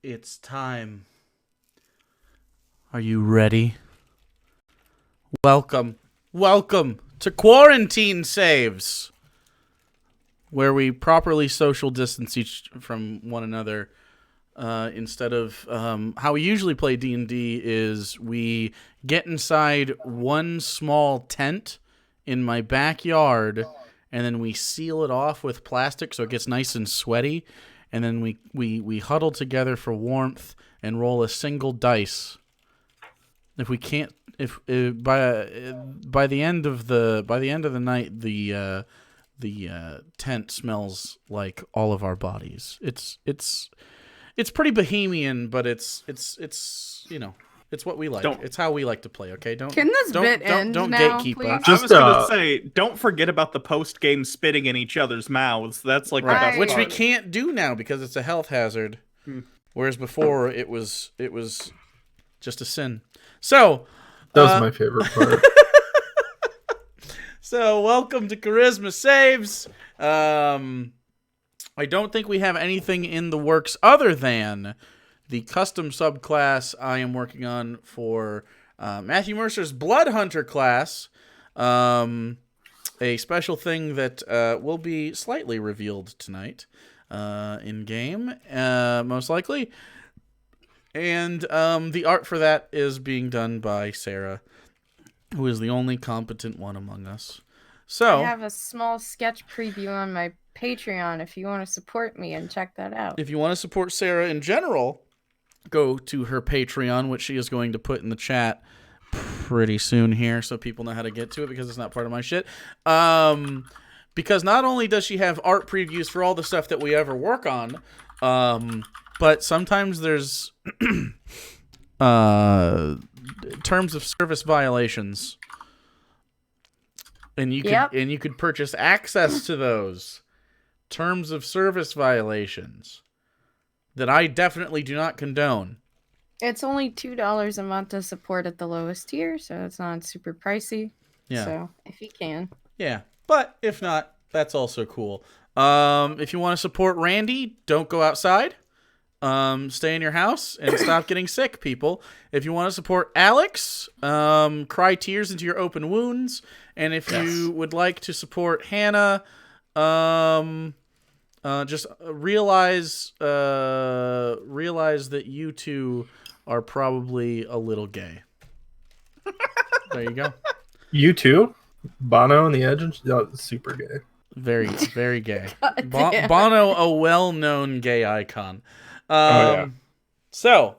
It's time. Are you ready? Welcome to Quarantine Saves, where we properly social distance each from one another. Instead of how we usually play D&D is we get inside one small tent in my backyard, and then we seal it off with plastic so it gets nice and sweaty, and then we huddle together for warmth and roll a single dice. If we can't, if by the end of the night, the tent smells like all of our bodies. It's pretty bohemian, but it's it's what we like. It's how we like to play. Okay, Can this bit end don't now, gatekeep please? us. I was gonna say, don't forget about the post-game spitting in each other's mouths. That's like the Right, best which we part. can't do now because it's a health hazard. Whereas before it was just a sin. So That was my favorite part. So welcome to Charisma Saves. I don't think we have anything in the works other than the custom subclass I am working on for Matthew Mercer's Blood Hunter class. A special thing that will be slightly revealed tonight in game, most likely. And the art for that is being done by Sarah, who is the only competent one among us. So I have a small sketch preview on my Patreon if you want to support me and check that out. if you want to support Sarah in general, go to her Patreon, which she is going to put in the chat pretty soon here so people know how to get to it because it's not part of my shit. Because not only does she have art previews for all the stuff that we ever work on, but sometimes there's terms of service violations. And you could purchase access to those terms of service violations that I definitely do not condone. It's only $2 a month to support at the lowest tier, so it's not super pricey. Yeah. So if you can. Yeah. But if not, that's also cool. If you want to support Randy, don't go outside. Stay in your house and stop getting sick, people. If you want to support Alex, cry tears into your open wounds. And if you would like to support Hannah, just realize that you two are probably a little gay. There you go. You too? Bono and the Edge? Oh, super gay. Very, very gay. God damn. Bono, a well-known gay icon. Yeah. So,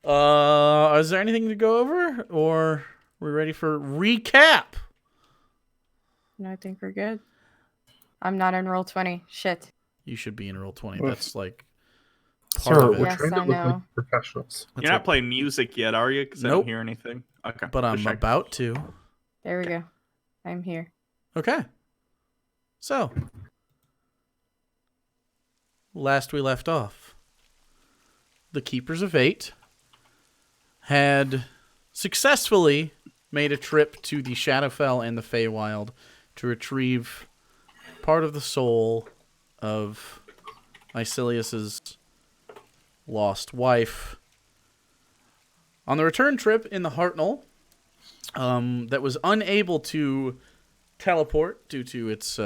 is there anything to go over, or are we ready for recap? No, I think we're good. I'm not in Roll20. Shit. You should be in Roll20. Oof. That's like part Sir, of it. we're Yes, trying to I look like know. professionals. That's You're not what- playing music yet, are you? Because I Nope. don't hear anything. Okay. but I'm Just checking. about to. There we go. I'm here. Okay. So, last we left off, the Keepers of Eight had successfully made a trip to the Shadowfell and the Feywild to retrieve part of the soul of Icilius's lost wife. On the return trip in the Hartnell, that was unable to teleport due to its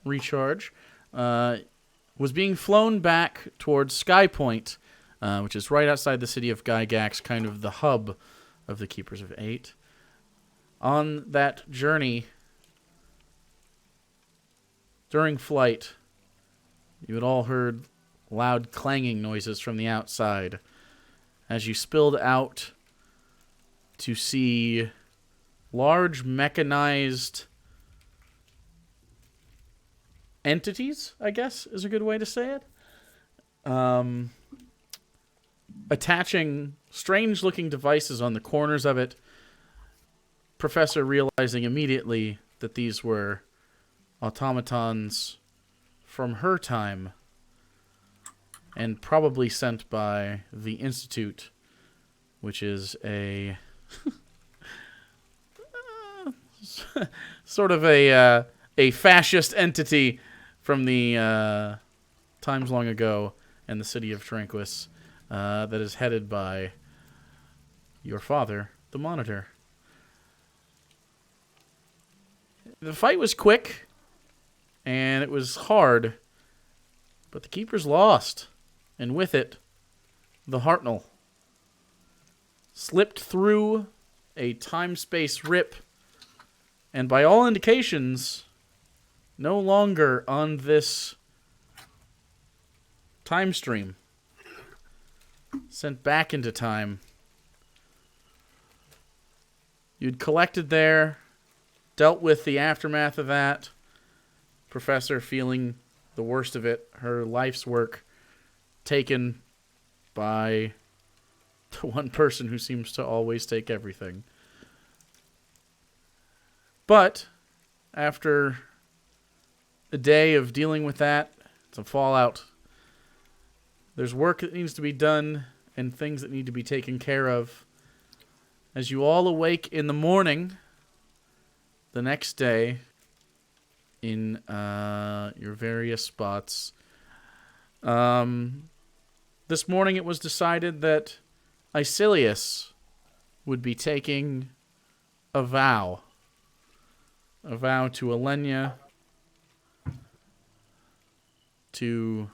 recharge, was being flown back towards Skypoint, which is right outside the city of Gygax, kind of the hub of the Keepers of Eight. On that journey, during flight, you had all heard loud clanging noises from the outside as you spilled out to see large mechanized entities, I guess is a good way to say it. Attaching strange-looking devices on the corners of it. Professor realizing immediately that these were automatons from her time and probably sent by the Institute, which is a sort of a fascist entity from the times long ago in the city of Tranquis. that is headed by your father, the Monitor. The fight was quick, and it was hard, but the Keepers lost, and with it, the Hartnell slipped through a time-space rip, and by all indications, no longer on this time stream. Sent back into time. You'd collected there, dealt with the aftermath of that. Professor feeling the worst of it. Her life's work taken by the one person who seems to always take everything. But after a day of dealing with that, it's a fallout. There's work that needs to be done and things that need to be taken care of. As you all awake in the morning, the next day, in your various spots, this morning it was decided that Icilius would be taking a vow to Elenia to,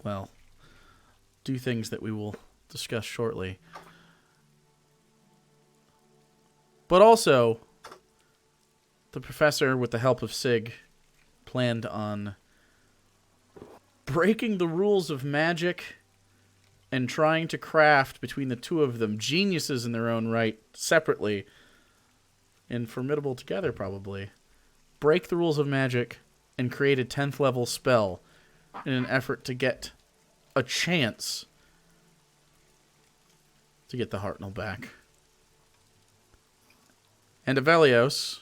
well, do things that we will discuss shortly. But also, the professor, with the help of Sig, planned on breaking the rules of magic and trying to craft, between the two of them, geniuses in their own right, separately, and formidable together, probably, break the rules of magic and create a 10th level spell in an effort to get a chance to get the Hartnell back. And Avelios,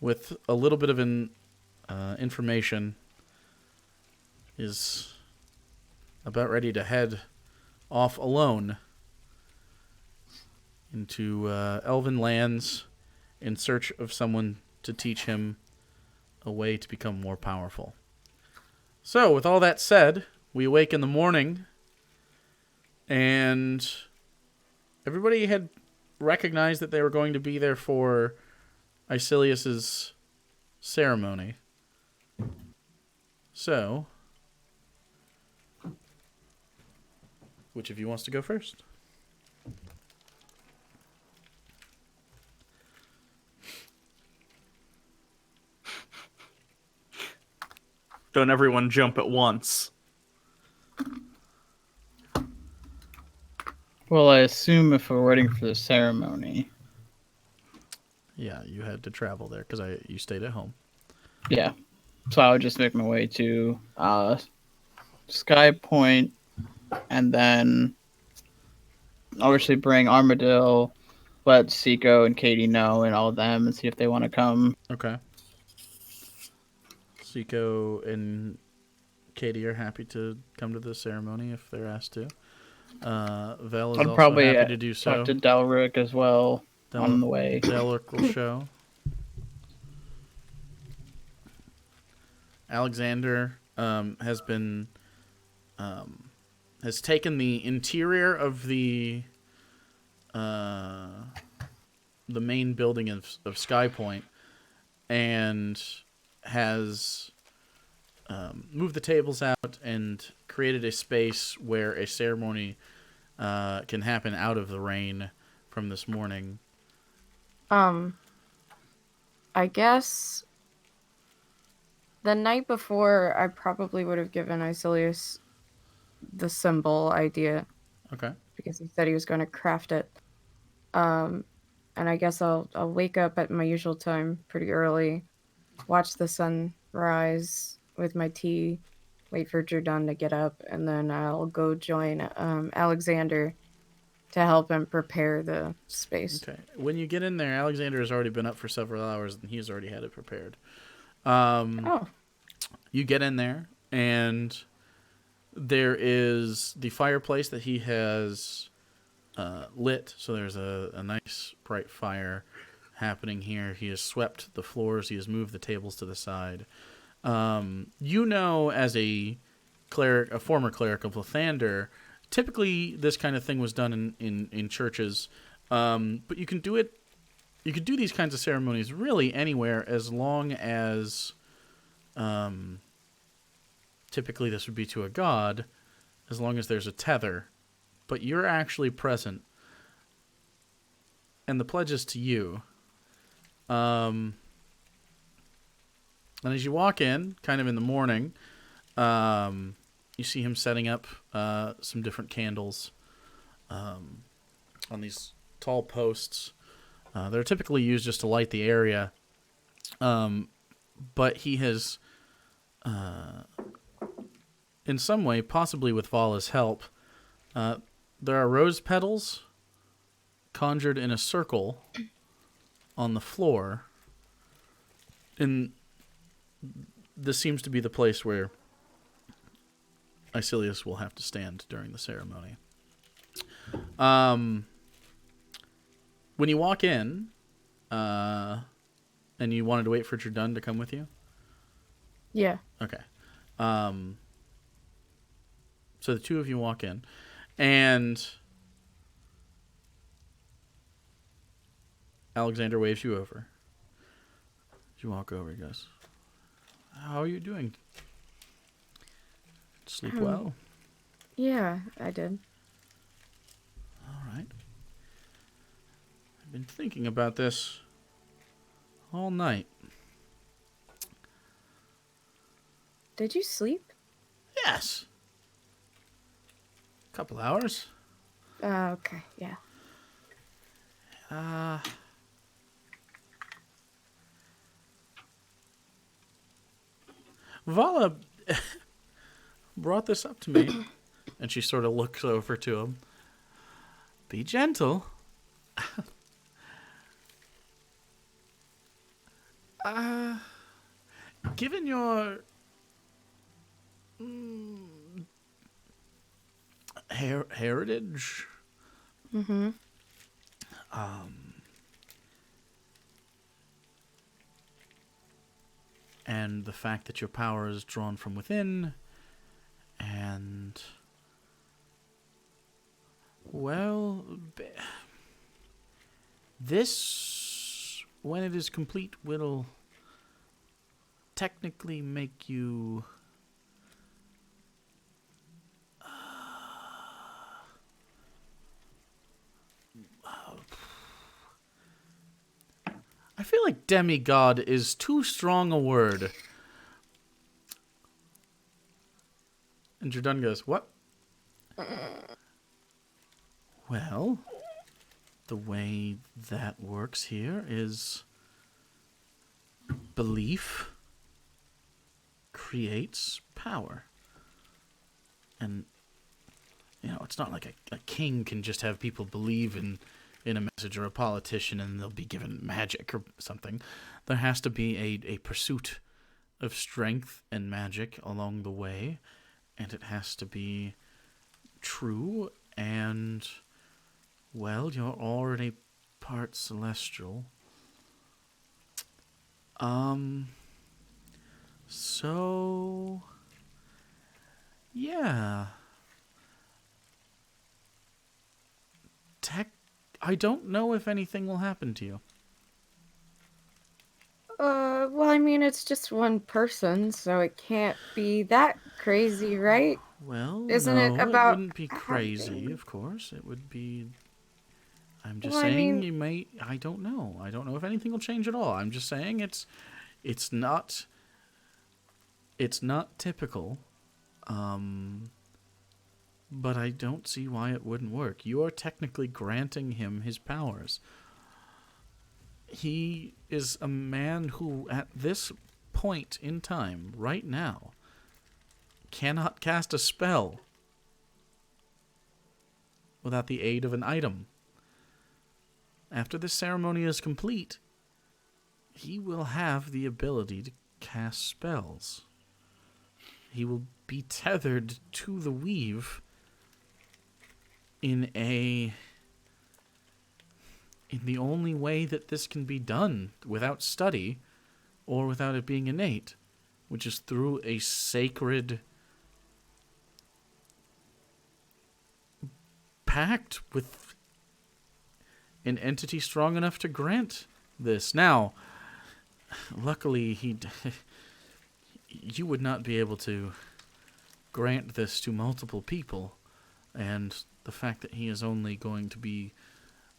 with a little bit of information, is about ready to head off alone into elven lands in search of someone to teach him a way to become more powerful. So, with all that said, we awake in the morning, and everybody had recognized that they were going to be there for Icilius's ceremony. So, which of you wants to go first? Don't everyone jump at once. Well, I assume if we're waiting for the ceremony. Yeah, you had to travel there because you stayed at home. Yeah. So I would just make my way to Sky Point, and then obviously bring Armadillo, let Seiko and Katie know, and all of them, and see if they want to come. Okay. Seiko and Katie are happy to come to the ceremony if they're asked to. Vel is I'd also probably happy to do so. talk to Delric as well on the way. Delric will show. Alexander has taken the interior of the main building of Sky Point and has moved the tables out and created a space where a ceremony can happen out of the rain from this morning. I guess the night before, I probably would have given Icilius the symbol idea. Okay. Because he said he was going to craft it. And I guess I'll wake up at my usual time pretty early, watch the sun rise with my tea, wait for Jordan to get up, and then I'll go join Alexander to help him prepare the space. Okay. When you get in there, Alexander has already been up for several hours and he's already had it prepared. You get in there and there is the fireplace that he has lit. So there's a nice bright fire happening here. He has swept the floors. He has moved the tables to the side. You know, as a a former cleric of Lathander, typically this kind of thing was done in churches, but you can do it. You could do these kinds of ceremonies really anywhere, as long as, typically this would be to a god, as long as there's a tether, but you're actually present, and the pledge is to you. And as you walk in, kind of in the morning, you see him setting up some different candles on these tall posts. They're typically used just to light the area, but he has, in some way, possibly with Vala's help, there are rose petals conjured in a circle on the floor, and this seems to be the place where Icilius will have to stand during the ceremony. When you walk in, and you wanted to wait for Jerdun to come with you? Yeah. Okay. So the two of you walk in, and Alexander waves you over. As you walk over, he goes, "How are you doing? Sleep well?" Yeah, I did. All right. I've been thinking about this all night. Did you sleep? Yes. A couple hours. Okay, yeah. Vala brought this up to me, and she sort of looks over to him. Be gentle. Given your heritage, Mm-hmm. and the fact that your power is drawn from within, and, well, this, when it is complete, will technically make you I feel like demigod is too strong a word. And Jerdun goes, "What?" Well, the way that works here is belief creates power. And, it's not like a king can just have people believe in a message, or a politician and they'll be given magic or something. There has to be a pursuit of strength and magic along the way, and it has to be true, and, well, you're already part celestial. So, yeah. I don't know if anything will happen to you. Well, I mean, it's just one person, so it can't be that crazy, right? Well, Isn't no, it about wouldn't be crazy, having- of course. It would be... I'm just Well, I saying mean- you may... I don't know. I don't know if anything will change at all. I'm just saying it's not... It's not typical. But I don't see why it wouldn't work. You are technically granting him his powers. He is a man who, at this point in time, right now, cannot cast a spell without the aid of an item. After this ceremony is complete, he will have the ability to cast spells. He will be tethered to the weave in the only way that this can be done without study or without it being innate, which is through a sacred pact with an entity strong enough to grant this. Now, luckily, you would not be able to grant this to multiple people, and the fact that he is only going to be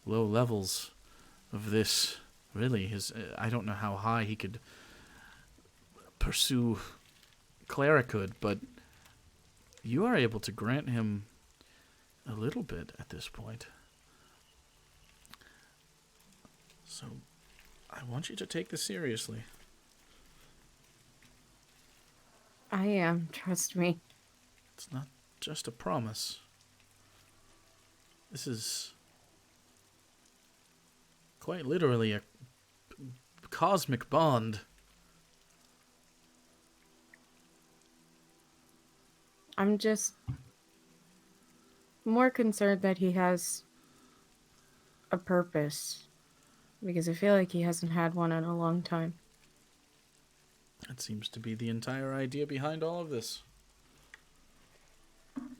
low levels of this really is, I don't know how high he could pursue clerichood, but you are able to grant him a little bit at this point. So I want you to take this seriously. I am, trust me. It's not just a promise. This is quite literally a cosmic bond. I'm just more concerned that he has a purpose. Because I feel like he hasn't had one in a long time. That seems to be the entire idea behind all of this.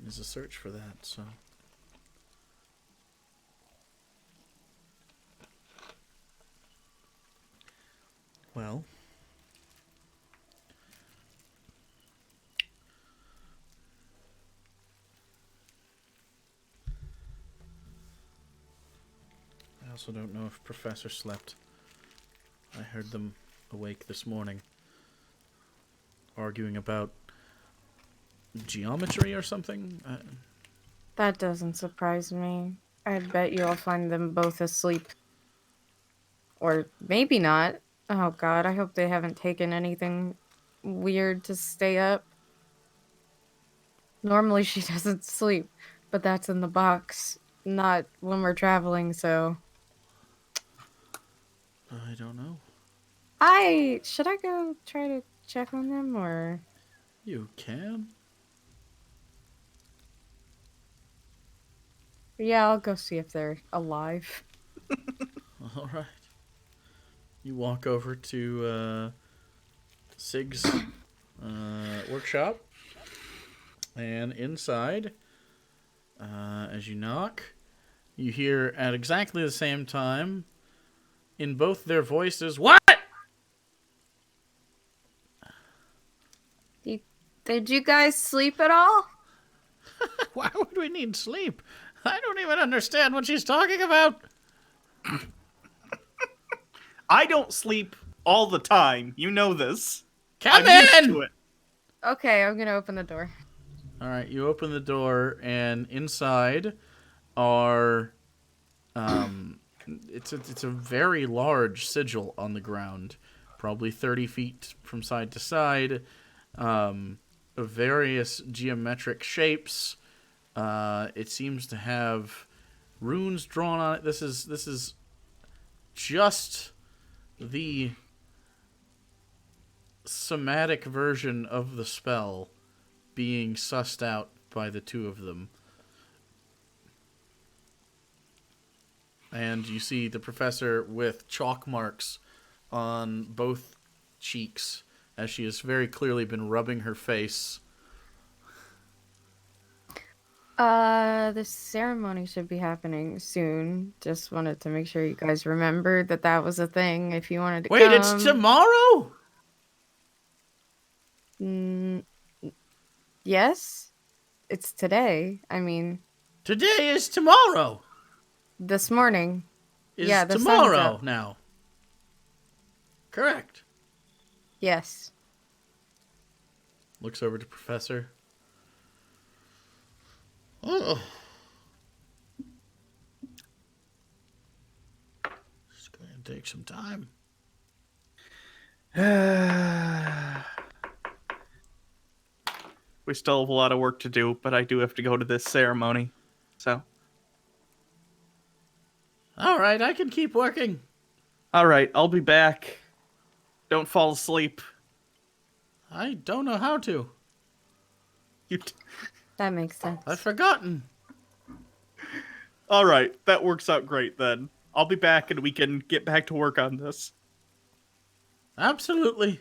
Is a search for that, so. Well. I also don't know if Professor slept. I heard them awake this morning, arguing about geometry or something. That doesn't surprise me. I bet you'll find them both asleep. Or maybe not. Oh god, I hope they haven't taken anything weird to stay up. Normally she doesn't sleep, but that's in the box, not when we're traveling, so... I don't know. Should I go try to check on them, or... You can. Yeah, I'll go see if they're alive. All right. You walk over to Sig's workshop, and inside, as you knock, you hear at exactly the same time, in both their voices, "What?" Did you guys sleep at all? Why would we need sleep? I don't even understand what she's talking about. I don't sleep all the time. You know this. Come I'm used in! to it. Okay, I'm gonna open the door. All right, you open the door, and inside are, it's a very large sigil on the ground, probably 30 feet from side to side, of various geometric shapes. It seems to have runes drawn on it. This is just the somatic version of the spell being sussed out by the two of them. And you see the professor with chalk marks on both cheeks, as she has very clearly been rubbing her face. The ceremony should be happening soon. Just wanted to make sure you guys remembered that that was a thing if you wanted to Wait, come. it's tomorrow? Yes? It's today. I mean, Today is tomorrow. this morning. Is Yeah, the sun's tomorrow up. now. Correct. Yes. Looks over to Professor. Oh. It's going to take some time. We still have a lot of work to do, but I do have to go to this ceremony. So, All right, I can keep working. all right, I'll be back. Don't fall asleep. I don't know how to. You That makes sense. I've forgotten. All right, that works out great then. I'll be back and we can get back to work on this. Absolutely.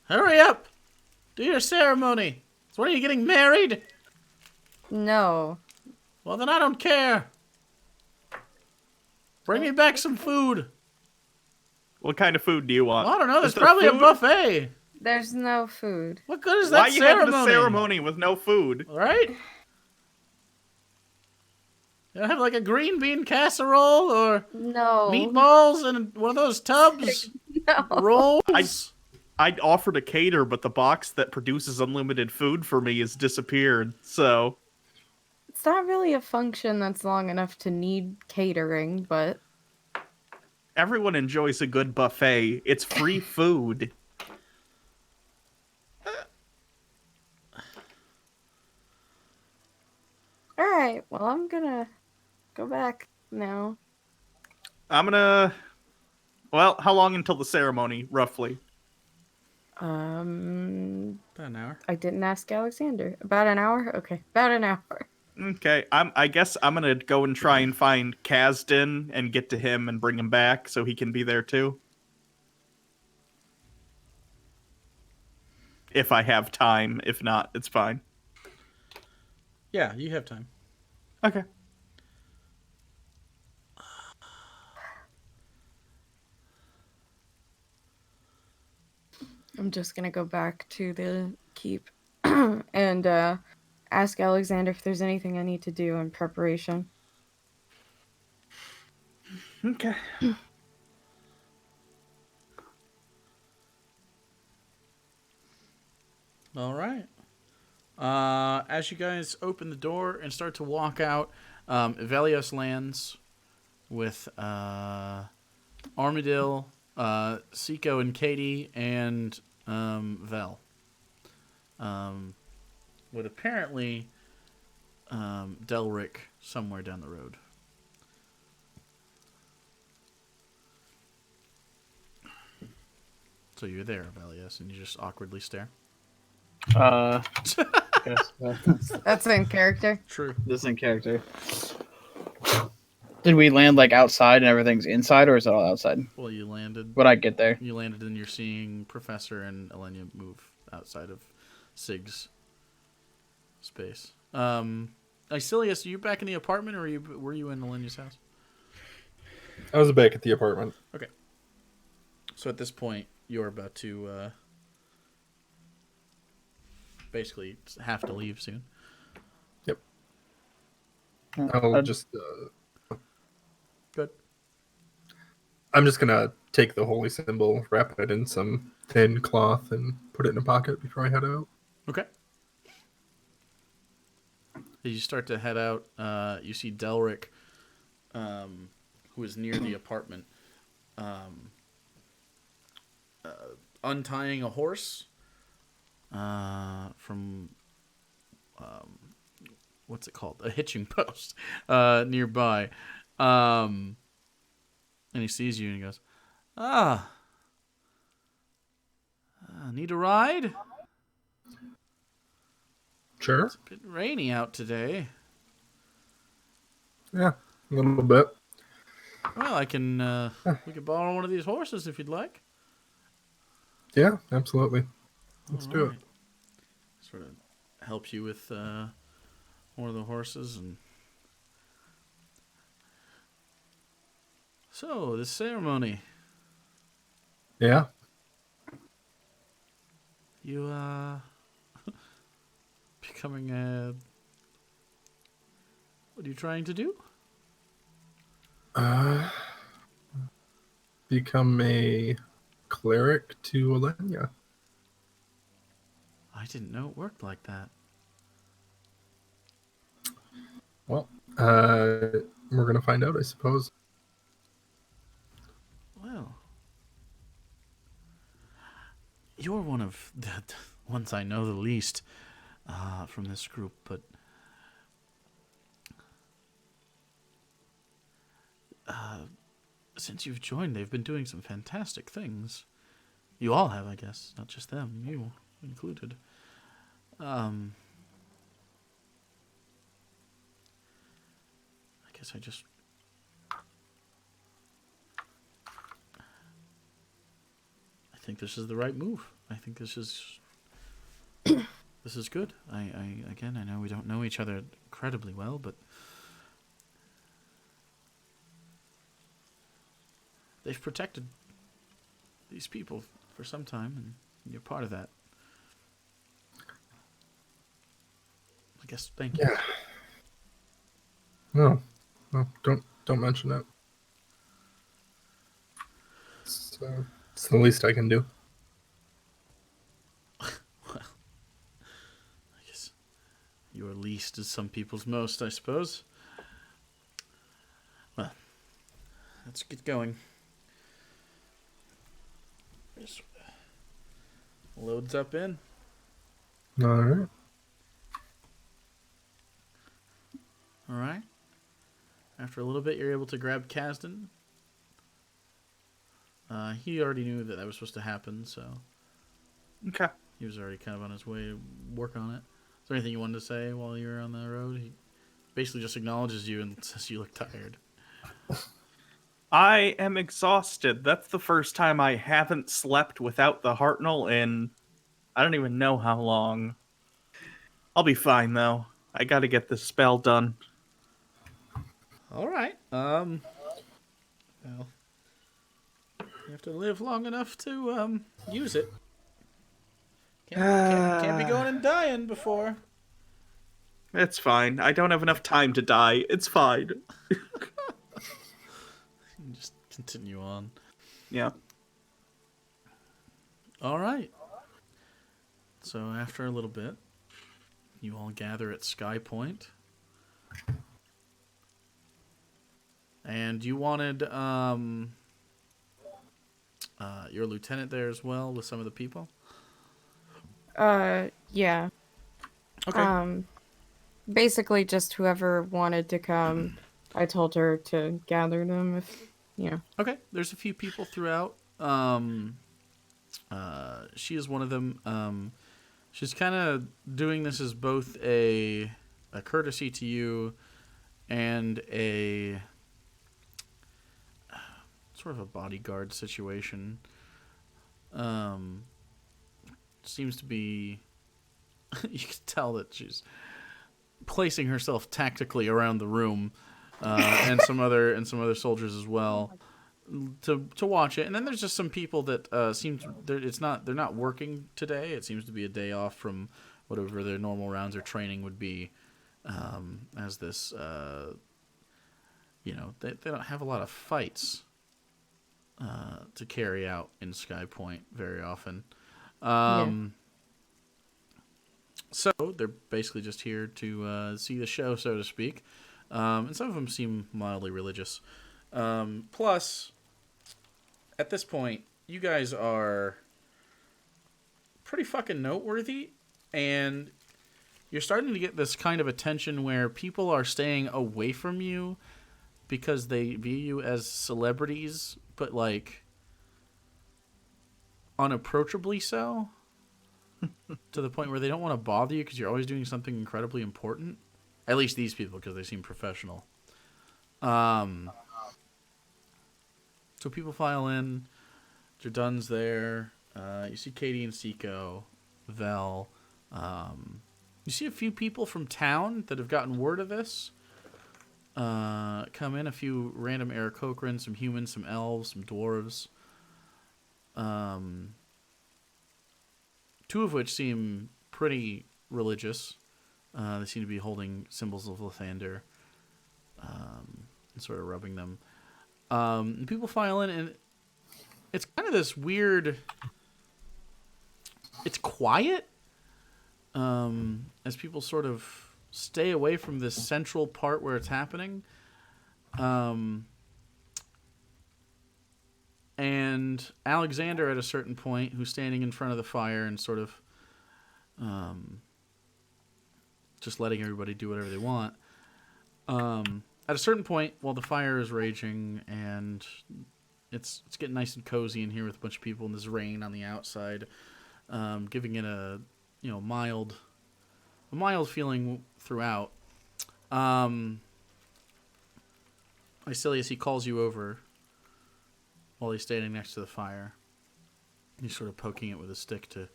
Hurry up. Do your ceremony. So what, are you getting married? No. Well, then I don't care. Bring me back some food. What kind of food do you want? Well, I don't know. Is There's there probably a food? buffet. There's no food. What good is Why that you having ceremony? a ceremony with no food? All right. You have like a green bean casserole or No. meatballs in one of those tubs. No. Rolls. I'd offer to cater, but the box that produces unlimited food for me has disappeared. So It's not really a function that's long enough to need catering, but everyone enjoys a good buffet. It's free food. alright, well, I'm gonna go back now. I'm gonna. Well, how long until the ceremony, roughly? About an hour. I didn't ask Alexander. About an hour? Okay, about an hour. Okay, I guess I'm gonna go and try and find Kasdan and get to him and bring him back so he can be there too. If I have time. If not, it's fine. Yeah, you have time. Okay. I'm just gonna go back to the keep and ask Alexander if there's anything I need to do in preparation. Okay. All right. As you guys open the door and start to walk out, Velios lands with Armadil, Seiko and Katie, and Vel. With apparently Delric somewhere down the road. So you're there, Velios, and you just awkwardly stare. Guess, That's in character. True. this in character. Did we land like outside and everything's inside, or is it all outside? Well, you landed. Would I get there? You landed, and you're seeing Professor and Elenia move outside of Sig's space. Isilius, are you back in the apartment, or were you in Elenia's house? I was back at the apartment. Okay. So at this point, you're about to basically have to leave soon. Yep. I'll just. Good. I'm just gonna take the holy symbol, wrap it in some thin cloth, and put it in a pocket before I head out. Okay. As you start to head out, you see Delric, who is near the apartment, untying a horse from what's it called? A hitching post nearby. And he sees you and he goes, need a ride? Sure. It's a bit rainy out today. Yeah, a little bit. Well, I can, we could borrow one of these horses if you'd like. Yeah, absolutely. Let's do it. Sort of help you with one of the horses. And so, this ceremony, Yeah. you becoming a... What are you trying to do? Become a cleric to Elenia. I didn't know it worked like that. Well, we're gonna find out, I suppose. Well, you're one of the ones I know the least from this group, but since you've joined, they've been doing some fantastic things. You all have, I guess, not just them, you included. I guess I think this is the right move. I think this is this is good. I know we don't know each other incredibly well, but they've protected these people for some time, and you're part of that. I guess. Thank you. Yeah. No, don't mention it. It's the least I can do. Well, I guess your least is some people's most, I suppose. Well, let's get going. Just loads up in. All right. All right. After a little bit, you're able to grab Kasdan. He already knew that was supposed to happen, so Okay. he was already kind of on his way to work on it. Is there anything you wanted to say while you were on the road? He basically just acknowledges you and says you look tired. I am exhausted. That's the first time I haven't slept without the Hartnell in I don't even know how long. I'll be fine though. I gotta get this spell done. All right. Well, you have to live long enough to use it. Can't be going and dying before. It's fine. I don't have enough time to die. It's fine. Just continue on. Yeah. All right. So after a little bit, you all gather at Sky Point. And you wanted your lieutenant there as well with some of the people? Yeah. Okay. Basically just whoever wanted to come, I told her to gather them if, Okay. There's a few people throughout. She is one of them. She's kind of doing this as both a courtesy to you and a sort of a bodyguard situation. Seems to be you can tell that she's placing herself tactically around the room, and some other soldiers as well to watch it. And then there's just some people that they're not working today. It seems to be a day off from whatever their normal rounds or training would be, as this they don't have a lot of fights to carry out in Sky Point very often. So they're basically just here to see the show, so to speak. And some of them seem mildly religious. Plus, at this point, you guys are pretty fucking noteworthy, and you're starting to get this kind of attention where people are staying away from you because they view you as celebrities, but like unapproachably so. To the point where they don't want to bother you because you're always doing something incredibly important. At least these people, because they seem professional. So people file in. Jardun's there. You see Katie and Seiko. Vel. You see a few people from town that have gotten word of this. Come in. A few random Aarakocran, some humans, some elves, some dwarves. Two of which seem pretty religious. They seem to be holding symbols of Lathander and sort of rubbing them. And people file in, and it's kind of this weird... It's quiet as people sort of stay away from this central part where it's happening. And Alexander, at a certain point, who's standing in front of the fire and sort of just letting everybody do whatever they want. At a certain point, while the fire is raging and it's getting nice and cozy in here with a bunch of people in this rain on the outside, giving it a mild feeling throughout. Icilius, he calls you over while he's standing next to the fire. He's sort of poking it with a stick to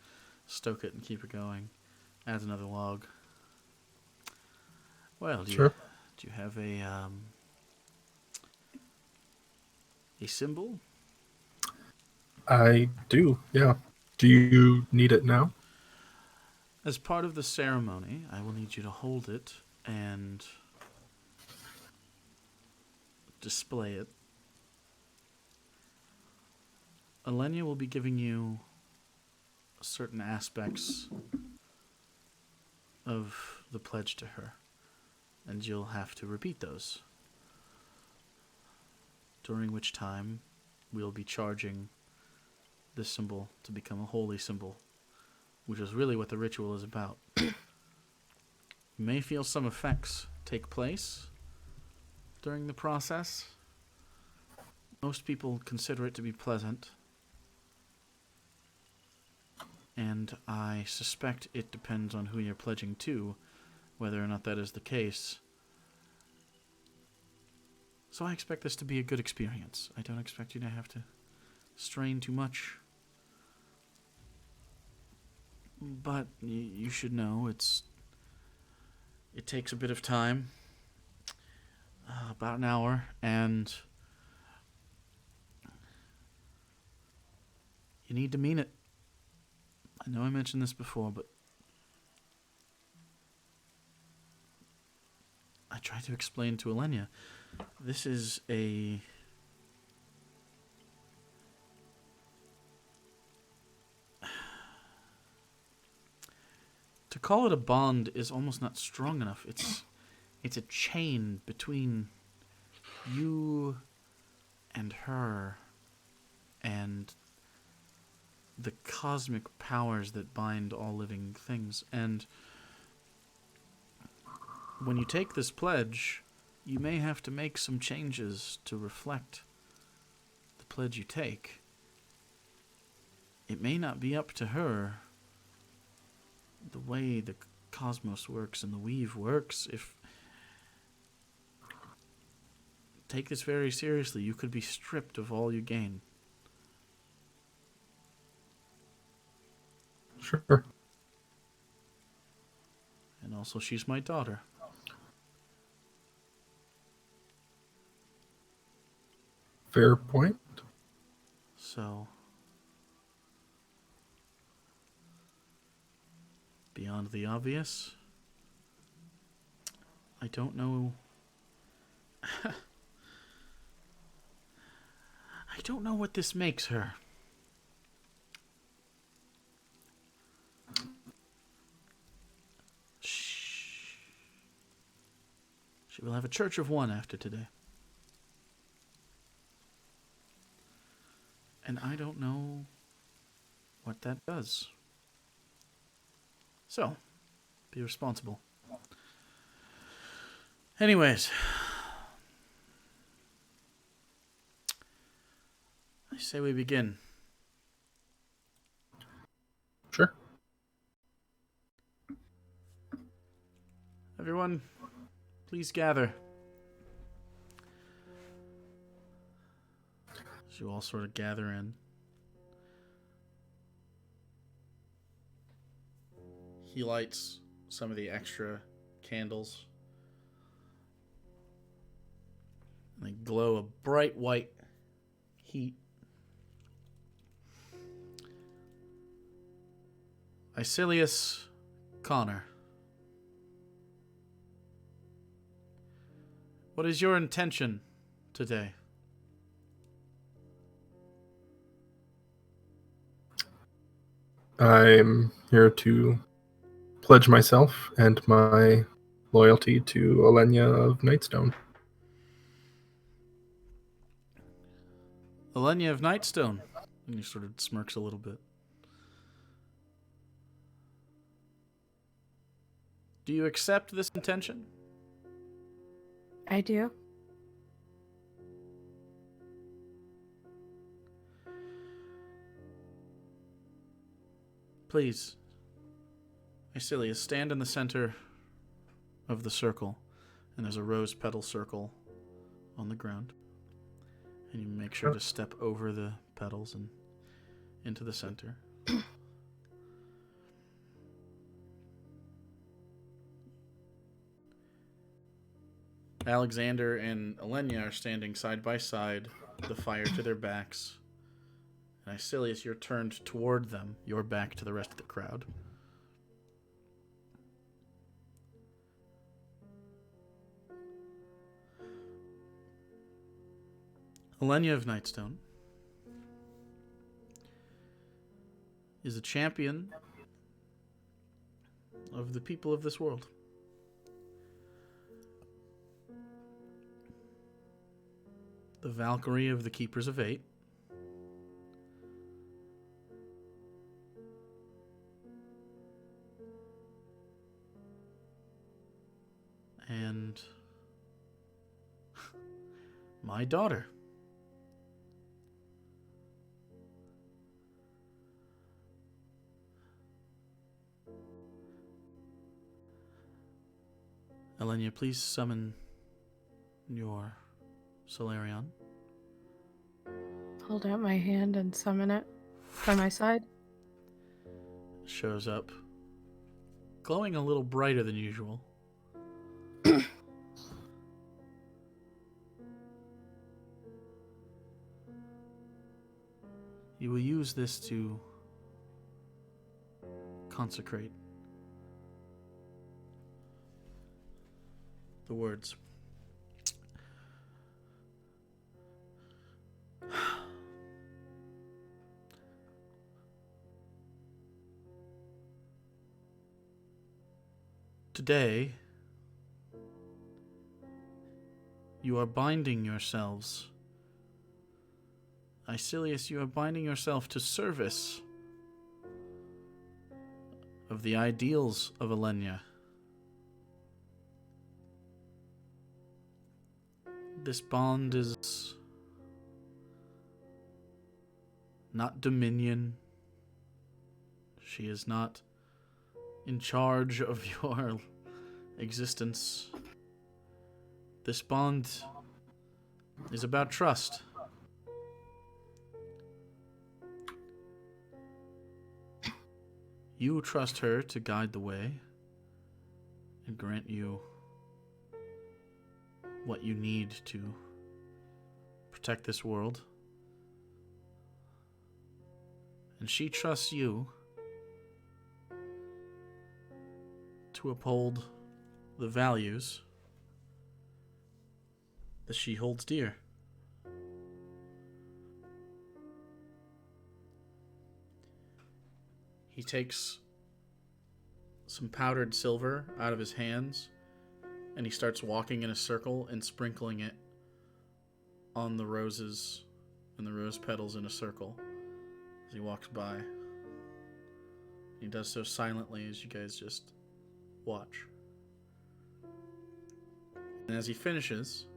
stoke it and keep it going. Adds another log. Well, do you have a symbol I do, yeah. Do you need it now? As part of the ceremony, I will need you to hold it and display it. Alenia will be giving you certain aspects of the pledge to her, and you'll have to repeat those. During which time, we'll be charging this symbol to become a holy symbol, which is really what the ritual is about. You may feel some effects take place during the process. Most people consider it to be pleasant, and I suspect it depends on who you're pledging to, whether or not that is the case. So I expect this to be a good experience. I don't expect you to have to strain too much. But you should know it takes a bit of time, about an hour, and you need to mean it. I know I mentioned this before, but I tried to explain to Alenia, this is a... To call it a bond is almost not strong enough. It's a chain between you and her and the cosmic powers that bind all living things. And when you take this pledge, you may have to make some changes to reflect the pledge you take. It may not be up to her the way the cosmos works and the weave works. If take this very seriously, you could be stripped of all you gain. Sure. And also, she's my daughter. Fair point. So, beyond the obvious, I don't know. I don't know what this makes her. Shh. She will have a church of one after today. And I don't know what that does. So, be responsible. Anyways, I say we begin. Sure. Everyone, please gather. As you all sort of gather in. He lights some of the extra candles. And they glow a bright white heat. Isilius Connor, what is your intention today? I'm here to pledge myself and my loyalty to Alenia of Nightstone. Alenia of Nightstone. And he sort of smirks a little bit. Do you accept this intention? I do. Please, Isilius, stand in the center of the circle, and there's a rose petal circle on the ground. And you make sure to step over the petals and into the center. Alexander and Alenia are standing side by side, the fire to their backs, And Icilius, you're turned toward them. You're back to the rest of the crowd. Alenia of Nightstone is a champion of the people of this world. The Valkyrie of the Keepers of Eight. And my daughter. Alenia, please summon your Solarion. Hold out my hand and summon it by my side. Shows up, glowing a little brighter than usual. You will use this to consecrate the words. Today, you are binding yourselves. Icilius, you are binding yourself to service of the ideals of Alenia. This bond is not dominion. She is not in charge of your existence. This bond is about trust. You trust her to guide the way and grant you what you need to protect this world. And she trusts you to uphold the values that she holds dear. He takes some powdered silver out of his hands and he starts walking in a circle and sprinkling it on the roses and the rose petals in a circle as he walks by. He does so silently as you guys just watch. And as he finishes,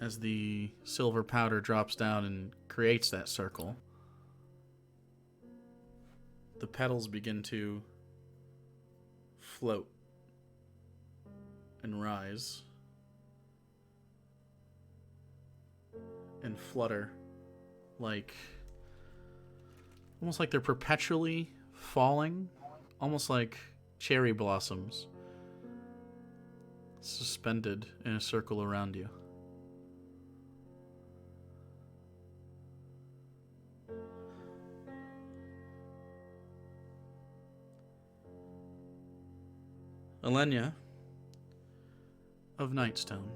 as the silver powder drops down and creates that circle, the petals begin to float and rise and flutter like almost like they're perpetually falling, almost like cherry blossoms suspended in a circle around you. Alenia of Nightstone.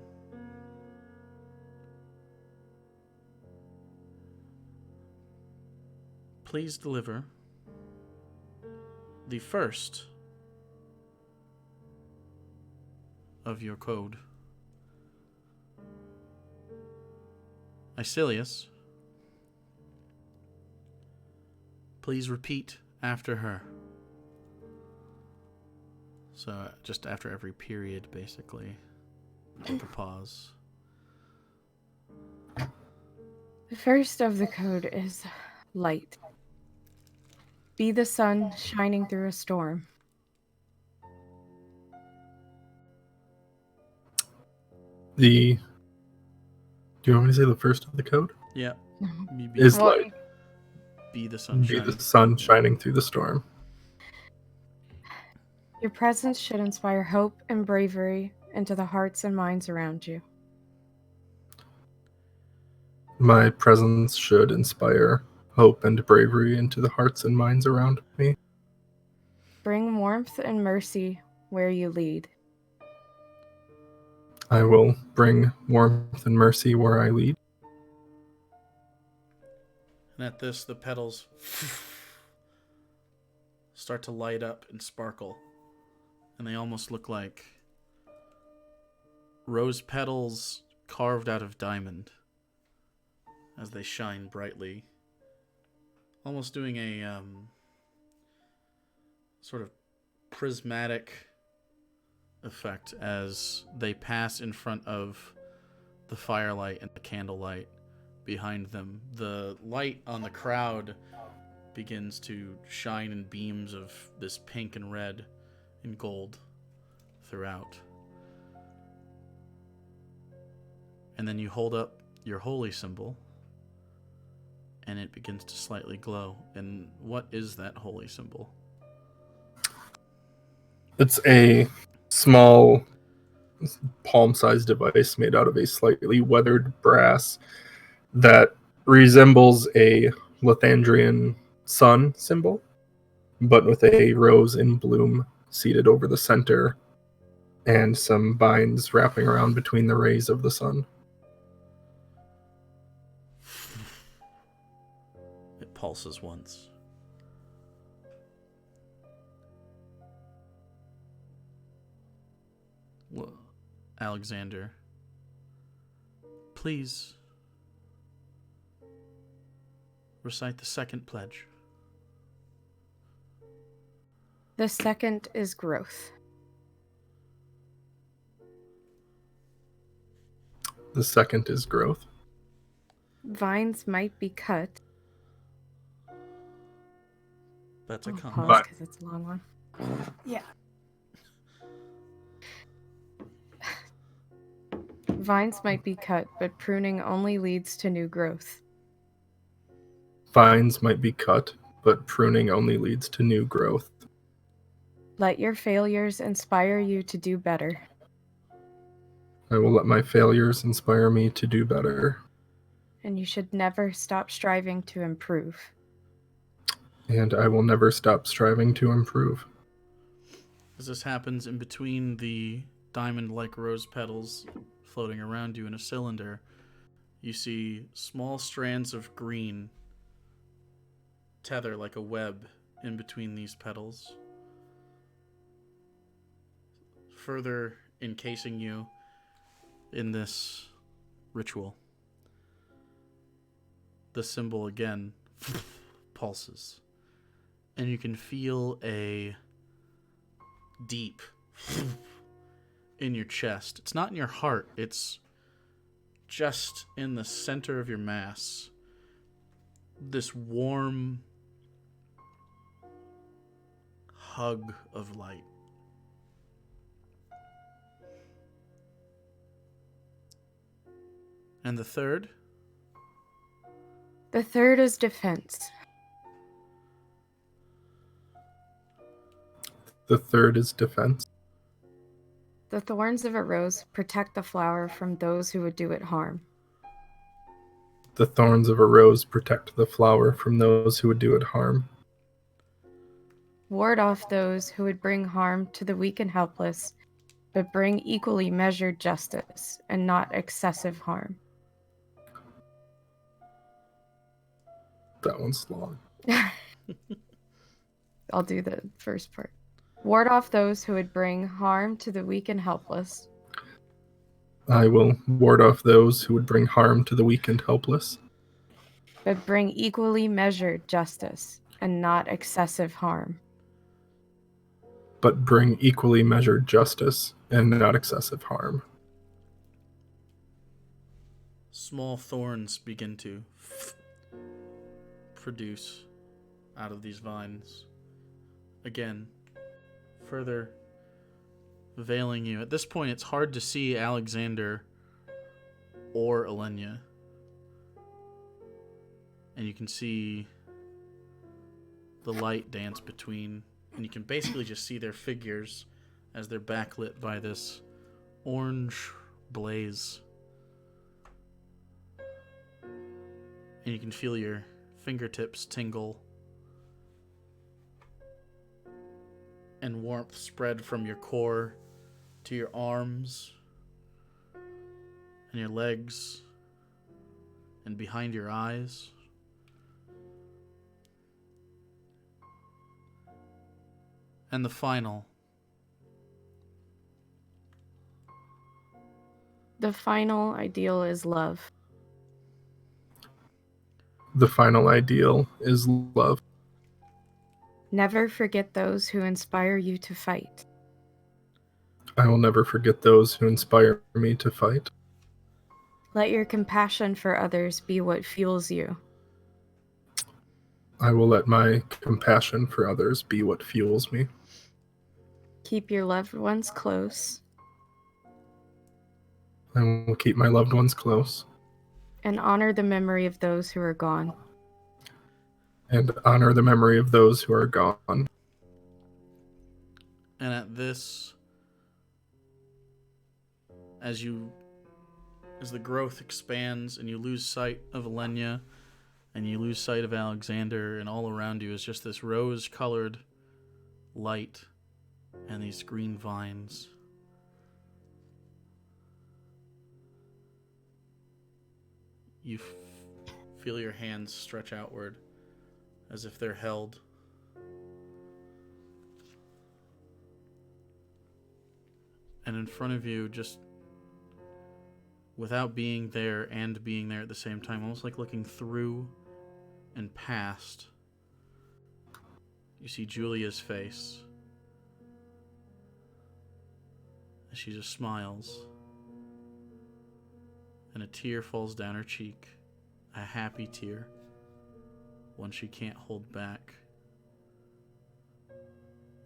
Please deliver the first of your code. Icilius, please repeat after her. So just after every period, basically, with the pause. The first of the code is light. Be the sun shining through a storm. Do you want me to say the first of the code? Yeah. Is light. Be the sun Be shining. the sun shining through the storm. Your presence should inspire hope and bravery into the hearts and minds around you. My presence should inspire hope and bravery into the hearts and minds around me. Bring warmth and mercy where you lead. I will bring warmth and mercy where I lead. And at this, the petals start to light up and sparkle. And they almost look like rose petals carved out of diamond as they shine brightly. Almost doing a sort of prismatic effect as they pass in front of the firelight and the candlelight behind them. The light on the crowd begins to shine in beams of this pink and red and gold throughout. And then you hold up your holy symbol, and it begins to slightly glow. And what is that holy symbol? It's a small palm-sized device made out of a slightly weathered brass that resembles a Lathandrian sun symbol, but with a rose in bloom seated over the center and some vines wrapping around between the rays of the sun. It pulses once. Well, Alexander, please recite the second pledge. The second is growth. The second is growth. Vines might be cut. That's a I'll comma. pause because it's a long one. Yeah. Vines might be cut, but pruning only leads to new growth. Vines might be cut, but pruning only leads to new growth. Let your failures inspire you to do better. I will let my failures inspire me to do better. And you should never stop striving to improve. And I will never stop striving to improve. As this happens in between the diamond-like rose petals floating around you in a cylinder, you see small strands of green tether like a web in between these petals, further encasing you in this ritual. The symbol again pulses, and you can feel a deep in your chest. It's not in your heart, it's just in the center of your mass. This warm hug of light. And the third? The third is defense. The third is defense. The thorns of a rose protect the flower from those who would do it harm. The thorns of a rose protect the flower from those who would do it harm. Ward off those who would bring harm to the weak and helpless, but bring equally measured justice and not excessive harm. That one's long. I'll do the first part. Ward off those who would bring harm to the weak and helpless. I will ward off those who would bring harm to the weak and helpless, But bring equally measured justice and not excessive harm. but bring equally measured justice and not excessive harm. Small thorns begin to produce out of these vines. Again, further veiling you. At this point, it's hard to see Alexander or Elenia. And you can see the light dance between, and you can basically just see their figures as they're backlit by this orange blaze. And you can feel your fingertips tingle, and warmth spread from your core to your arms and your legs and behind your eyes. And the final. The final ideal is love. The final ideal is love. Never forget those who inspire you to fight. I will never forget those who inspire me to fight. Let your compassion for others be what fuels you. I will let my compassion for others be what fuels me. Keep your loved ones close I will keep my loved ones close and honor the memory of those who are gone. and honor the memory of those who are gone. And at this, as the growth expands and you lose sight of Alenia and you lose sight of Alexander, and all around you is just this rose-colored light and these green vines. You feel your hands stretch outward as if they're held. And in front of you, just without being there and being there at the same time, almost like looking through and past, you see Julia's face as she just smiles, and a tear falls down her cheek, a happy tear, one she can't hold back.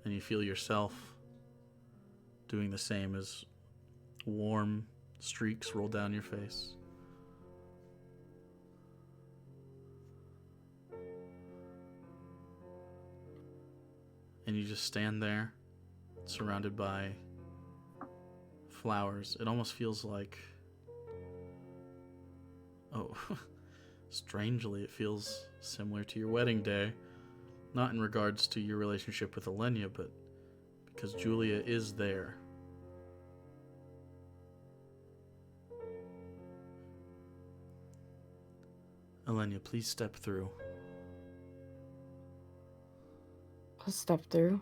And you feel yourself doing the same as warm streaks roll down your face. And you just stand there, surrounded by flowers. It almost feels like... Oh, strangely, it feels similar to your wedding day. Not in regards to your relationship with Alenia, but because Julia is there. Alenia, please step through. I'll step through.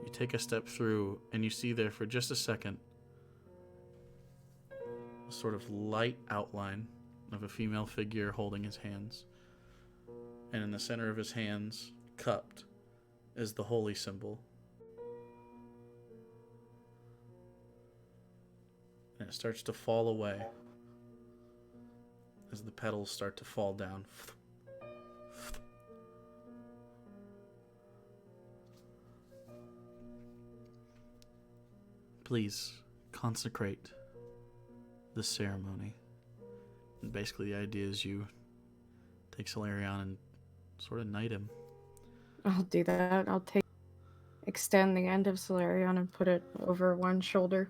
You take a step through, and you see there for just a second a sort of light outline of a female figure holding his hands. And in the center of his hands, cupped, is the holy symbol. And it starts to fall away as the petals start to fall down. Please consecrate the ceremony. And basically the idea is you take Solarion and sort of knight him. I'll do that. Extend the end of Solarion and put it over one shoulder.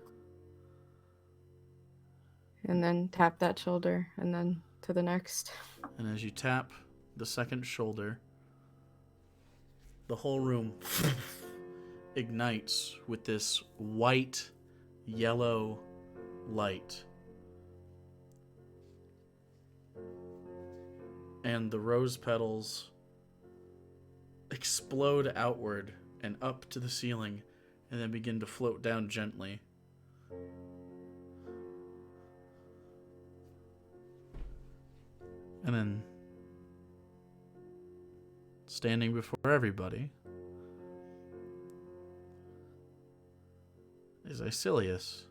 And then tap that shoulder, and then to the next. And as you tap the second shoulder, the whole room ignites with this white, yellow light. And the rose petals explode outward and up to the ceiling, and then begin to float down gently. And then, standing before everybody, is Icilius,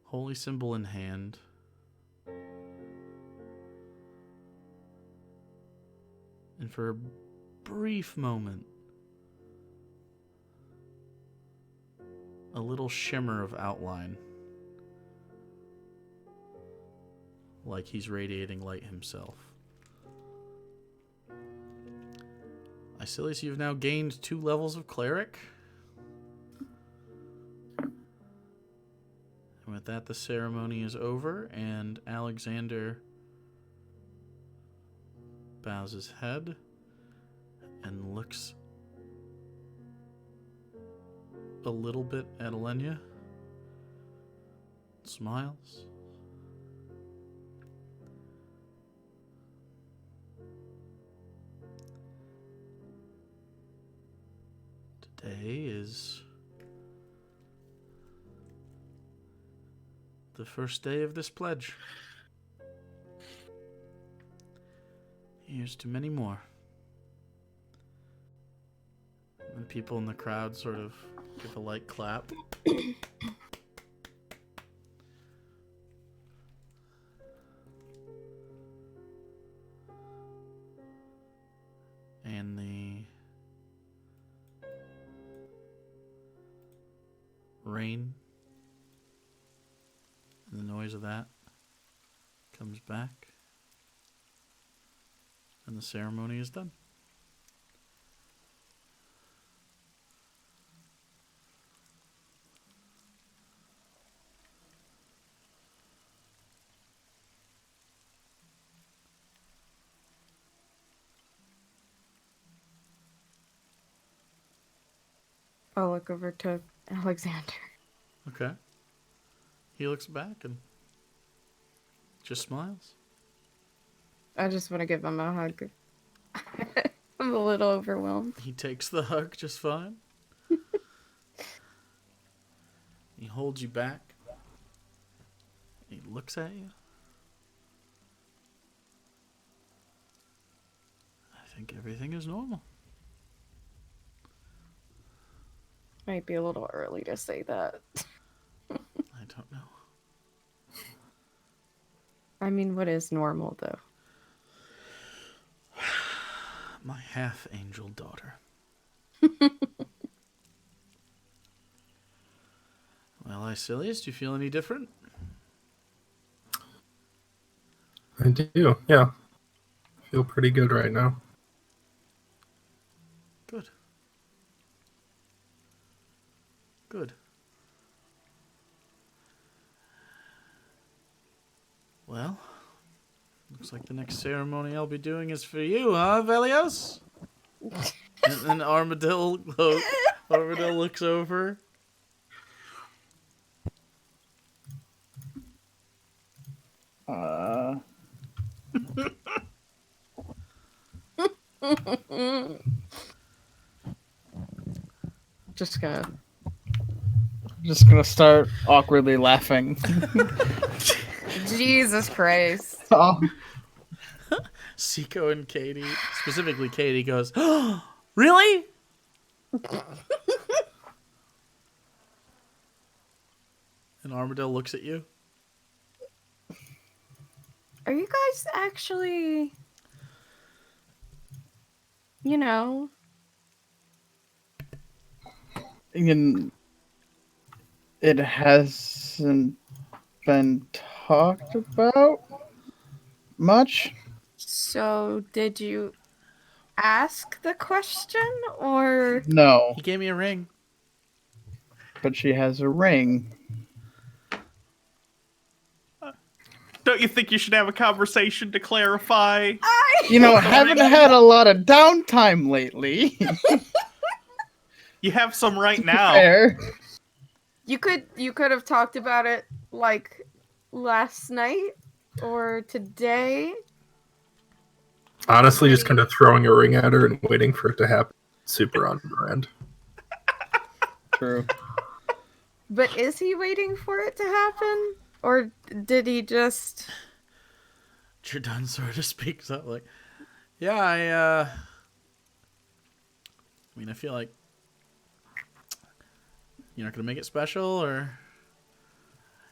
holy symbol in hand. And for a brief moment, a little shimmer of outline, like he's radiating light himself. Icilius, you've now gained 2 levels of cleric. And with that, the ceremony is over, and Alexander bows his head and looks a little bit at Alenia. Smiles. Today is the first day of this pledge. Here's to many more. And people in the crowd sort of give a light clap. And the rain and the noise of that comes back. And the ceremony is done. I'll look over to Alexander. Okay. He looks back and just smiles. I just want to give him a hug. I'm a little overwhelmed. He takes the hug just fine. He holds you back. He looks at you. I think everything is normal. Might be a little early to say that. I don't know. I mean, what is normal, though? My half-angel daughter. Well, Icilius, do you feel any different? I do, yeah. I feel pretty good right now. Good. Good. Well, looks like the next ceremony I'll be doing is for you, huh, Velios? And then Armadillo looks over. Just gonna start awkwardly laughing. Jesus Christ. Oh. Seiko and Katie, specifically Katie, goes, "Oh, really?" And Armadillo looks at you. Are you guys actually, you know? It hasn't been talked about much. So, did you ask the question, or? No, He gave me a ring. but she has a ring. Don't you think you should have a conversation to clarify? Haven't had a lot of downtime lately. You have some right now. Fair. You could have talked about it like last night or today. Honestly, just kind of throwing a ring at her and waiting for it to happen. Super on brand. True. But is he waiting for it to happen? Or did he just... Jardun sort of speaks up like, yeah, I feel like you're not going to make it special, or...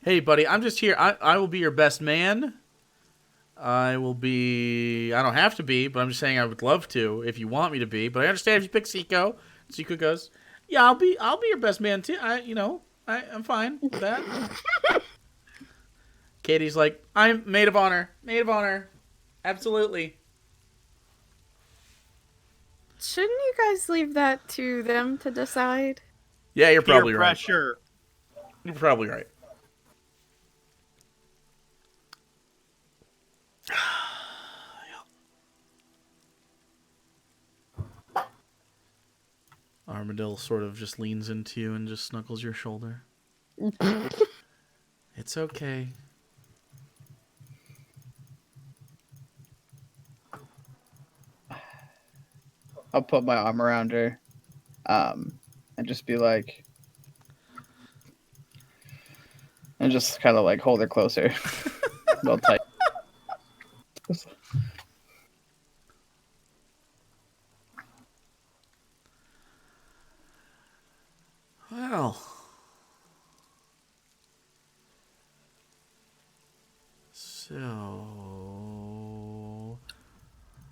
Hey, buddy, I'm just here. I will be your best man. I don't have to be, but I'm just saying I would love to if you want me to be. But I understand if you pick Seiko. Seiko goes, yeah, I'll be your best man too. I'm fine with that. Katie's like, I'm maid of honor. Maid of honor. Absolutely. Shouldn't you guys leave that to them to decide? Yeah, you're probably Peer right. pressure. You're probably right. Armadillo sort of just leans into you and just snuggles your shoulder. It's okay. I'll put my arm around her, and just be like, and just kind of like hold her closer, real tight. Well. So,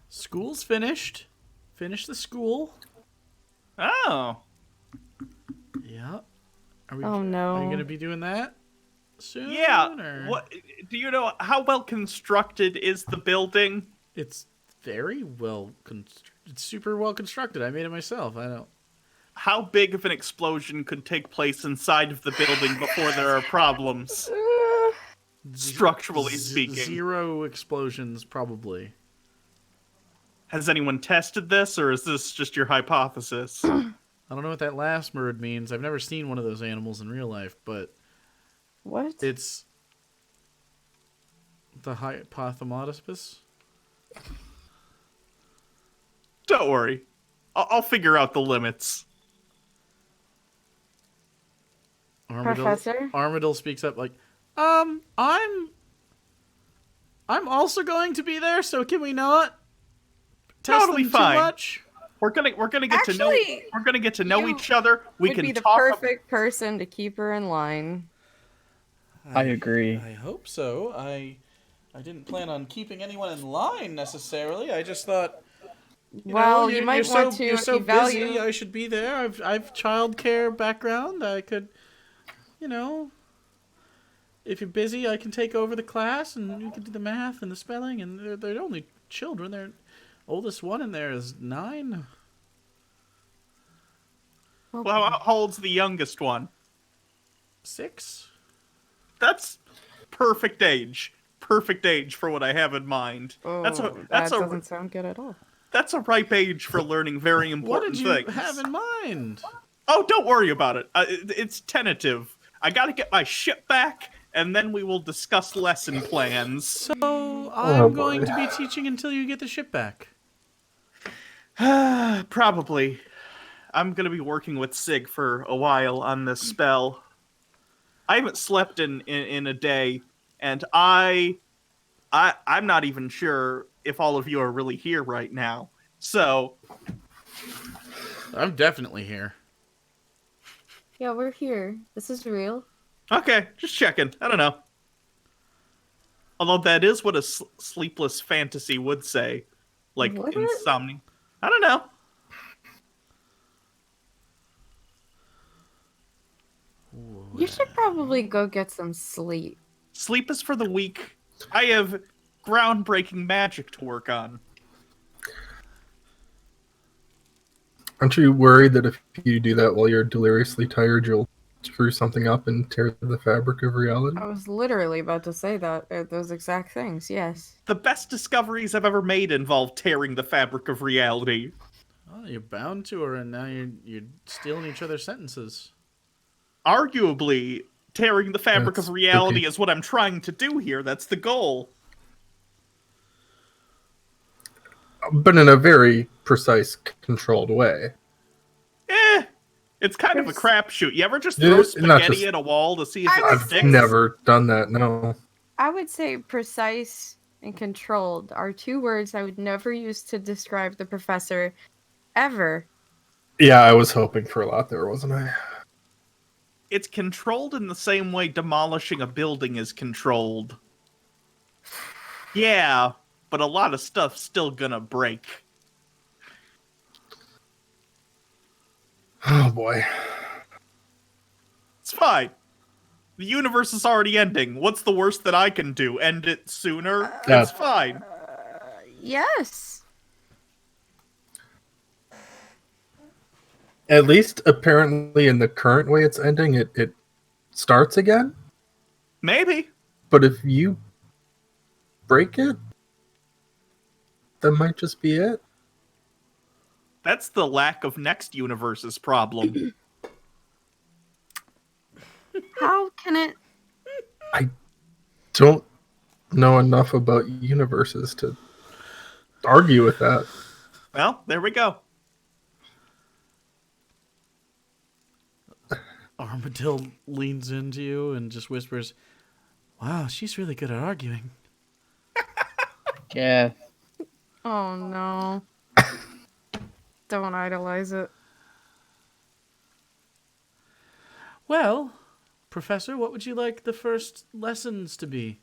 school's finished. Finished the school. Oh. Yeah. Are we? Oh, no. Are you gonna be doing that soon? Yeah. Or? What do you know? How well constructed is the building? It's very well. It's super well constructed. I made it myself. I don't. How big of an explosion could take place inside of the building before there are problems? Structurally speaking. 0 explosions, probably. Has anyone tested this, or is this just your hypothesis? I don't know what that last word means. I've never seen one of those animals in real life, but What? it's the hypothalamus. Don't worry. I'll figure out the limits. Professor? Armadillo speaks up like, I'm also going to be there, so can we not test Totally them fine. too much? We're gonna get to know Actually, each other. We would can be the talk. perfect person to keep her in line. I agree. I hope so. I didn't plan on keeping anyone in line necessarily. I just thought, you might want to You're if so you value. busy. I should be there. I've childcare background. I could, if you're busy, I can take over the class and you can do the math and the spelling. And they're only children. Their oldest one in there is 9. Well, how old's the youngest one? 6. That's perfect age. Perfect age for what I have in mind. Oh, That doesn't sound good at all. That's a ripe age for learning very What important did you things. have in mind? Oh, don't worry about it. It's tentative. I gotta get my ship back, and then we will discuss lesson plans. So I'm going boy. to be teaching until you get the ship back. Probably. I'm gonna be working with Sig for a while on this spell. I haven't slept in a day, and I'm not even sure if all of you are really here right now. So I'm definitely here. Yeah, we're here. This is real. okay, just checking. I don't know. Although that is what a sleepless fantasy would say, like Would it? insomnia. I don't know. You should probably go get some sleep. Sleep is for the weak. I have groundbreaking magic to work on. Aren't you worried that if you do that while you're deliriously tired, you'll screw something up and tear the fabric of reality? I was literally about to say that. Those exact things, yes. The best discoveries I've ever made involve tearing the fabric of reality. Oh, you're bound to her, and now you're stealing each other's sentences. Arguably, tearing the fabric That's of reality spooky. is what I'm trying to do here. That's the goal. But in a very precise, controlled way. It's kind of a crapshoot. You ever just Yeah, throw not spaghetti just- at a wall to see if I it would I've sticks? never done that, no. I would say precise and controlled are 2 words I would never use to describe the professor ever. Yeah, I was hoping for a lot there, wasn't I? It's controlled in the same way demolishing a building is controlled. Yeah, but a lot of stuff's still gonna break. Oh boy. It's fine. The universe is already ending. What's the worst that I can do? End it sooner? It's fine. Yes. At least, apparently, in the current way it's ending, it starts again. Maybe. But if you break it, that might just be it. That's the lack of next universe's problem. How can it? I don't know enough about universes to argue with that. Well, there we go. Armadillo leans into you and just whispers, "Wow, she's really good at arguing." Yeah. Oh no! Don't idolize it. Well, Professor, what would you like the first lessons to be?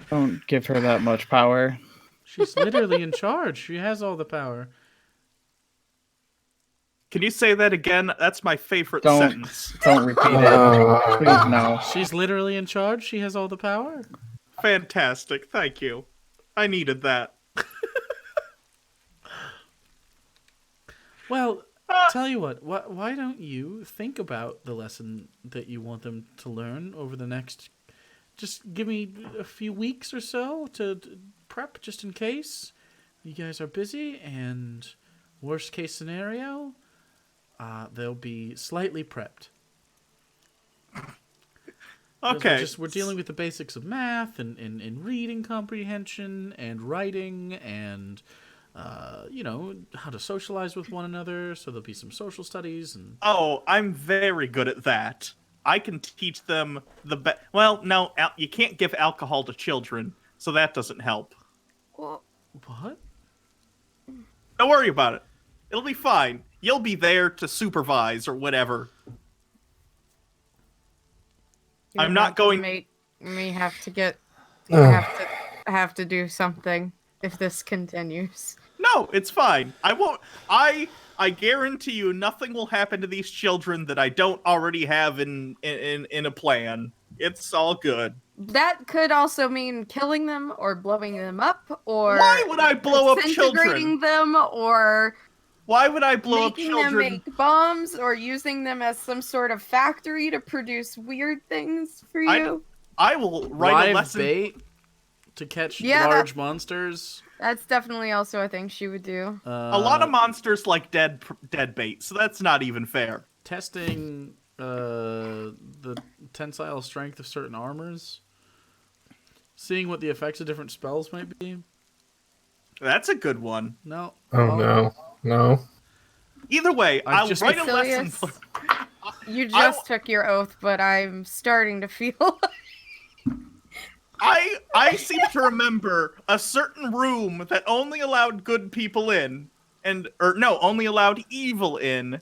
Don't give her that much power. She's literally in charge. She has all the power. Can you say that again? That's my favorite Don't. sentence. Don't repeat it. Please, no. She's literally in charge. She has all the power. Fantastic. Thank you. I needed that. Well, tell you what. Why don't you think about the lesson that you want them to learn over the next... Just give me a few weeks or so to prep, just in case you guys are busy. And worst case scenario, they'll be slightly prepped. Okay. We're dealing with the basics of math and reading comprehension and writing and how to socialize with one another. So there'll be some social studies and... Oh, I'm very good at that. I can teach them Well, no, you can't give alcohol to children, so that doesn't help. Well, What? Don't worry about it. It'll be fine. You'll be there to supervise or whatever. you're I'm not about to going- Make me have to get. Ugh. Have to do something if this continues. No, it's fine. I won't. I guarantee you, nothing will happen to these children that I don't already have in a plan. It's all good. That could also mean killing them or blowing them up or Why would I blow up disintegrating children? them or Why would I blow up making them children? make bombs or using them as some sort of factory to produce weird things for you. I will write Live a lesson. bait to catch Yeah, large monsters. That's definitely also a thing she would do. A lot of monsters like dead bait, so that's not even fair. Testing the tensile strength of certain armors. Seeing what the effects of different spells might be. That's a good one. No. Oh no. Either way, I've I'll just- write a lesson. Basilius, you just took your oath, but I'm starting to feel. I seem to remember a certain room that only allowed good people in, only allowed evil in,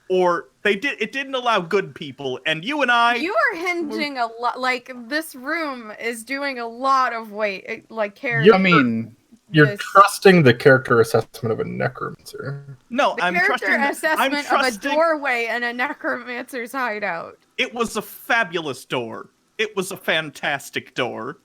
or it didn't allow good people, and you and I. You are hinging a lot. Like this room is doing a lot of weight. Like carrying. You- I mean, You're this- trusting the character assessment of a necromancer. No, The I'm character trusting. assessment I'm trusting. of a doorway in a necromancer's hideout. It was a fabulous door. It was a fantastic door.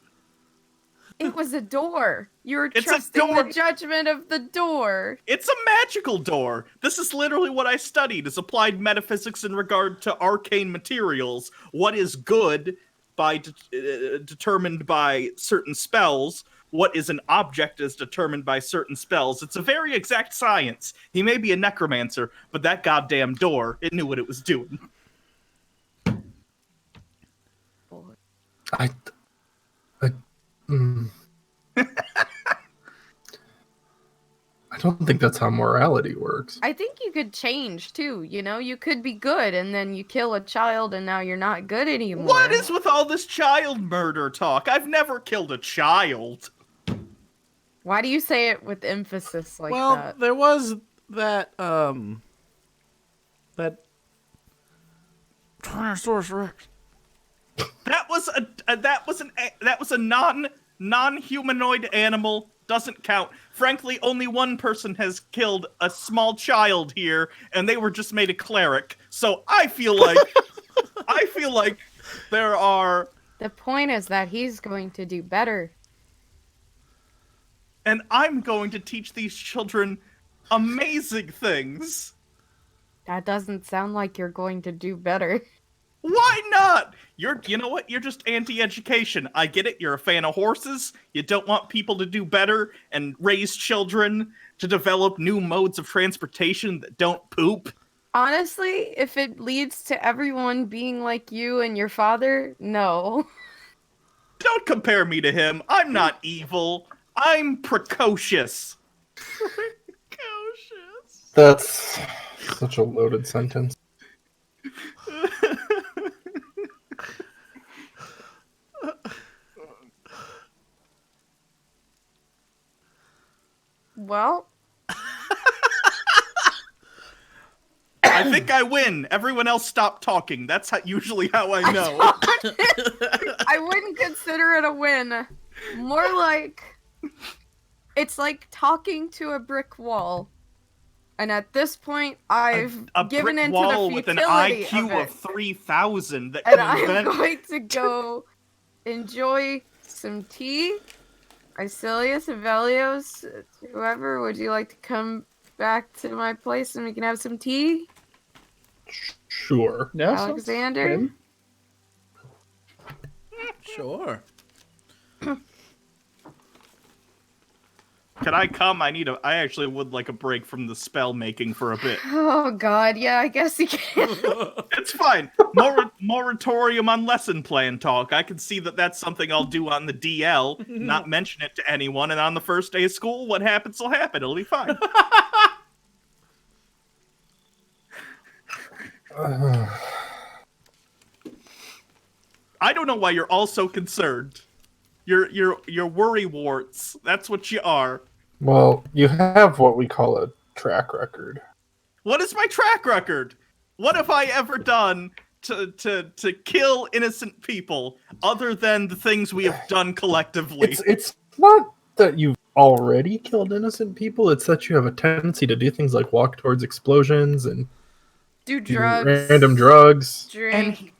It was a door. You were It's a trusting door. the judgment of the door. It's a magical door. This is literally what I studied: is applied metaphysics in regard to arcane materials. What is good determined by certain spells. What is an object is determined by certain spells. It's a very exact science. He may be a necromancer, but that goddamn door, it knew what it was doing. I don't think that's how morality works. I think you could change too. You know, you could be good and then you kill a child and now you're not good anymore. What is with all this child murder talk? I've never killed a child. Why do you say it with emphasis like Well, that? there was that that Tyrannosaurus Rex. That was a non-humanoid animal. Doesn't count. Frankly, only one person has killed a small child here, and they were just made a cleric. So I feel like there are, The point is that he's going to do better. and I'm going to teach these children amazing things. That doesn't sound like you're going to do better. Why not? You know what? You're just anti-education. I get it. You're a fan of horses. You don't want people to do better and raise children to develop new modes of transportation that don't poop. Honestly, if it leads to everyone being like you and your father, no. Don't compare me to him. I'm not evil. I'm precocious. Precocious. That's such a loaded sentence. Well, I think I win. Everyone else stop talking. That's usually how I know. I wouldn't consider it a win. More like it's like talking to a brick wall. And at this point, I've a given brick in to the wall futility with an IQ of it. of 3,000 that And can I'm invent. going to go enjoy some tea. Isilius, Avelios, whoever, would you like to come back to my place and we can have some tea? Sure. Yeah, Alexander? Sure. Can I come? I actually would like a break from the spell making for a bit. Oh god, yeah, I guess you can. It's fine. Moratorium on lesson plan talk. I can see that that's something I'll do on the DL, not mention it to anyone, and on the first day of school, what happens will happen. It'll be fine. I don't know why you're all so concerned. You're worry warts. That's what you are. Well, you have what we call a track record. What is my track record? What have I ever done to kill innocent people other than the things we have done collectively? It's not that you've already killed innocent people, it's that you have a tendency to do things like walk towards explosions and Do do drugs. random drugs. Drink.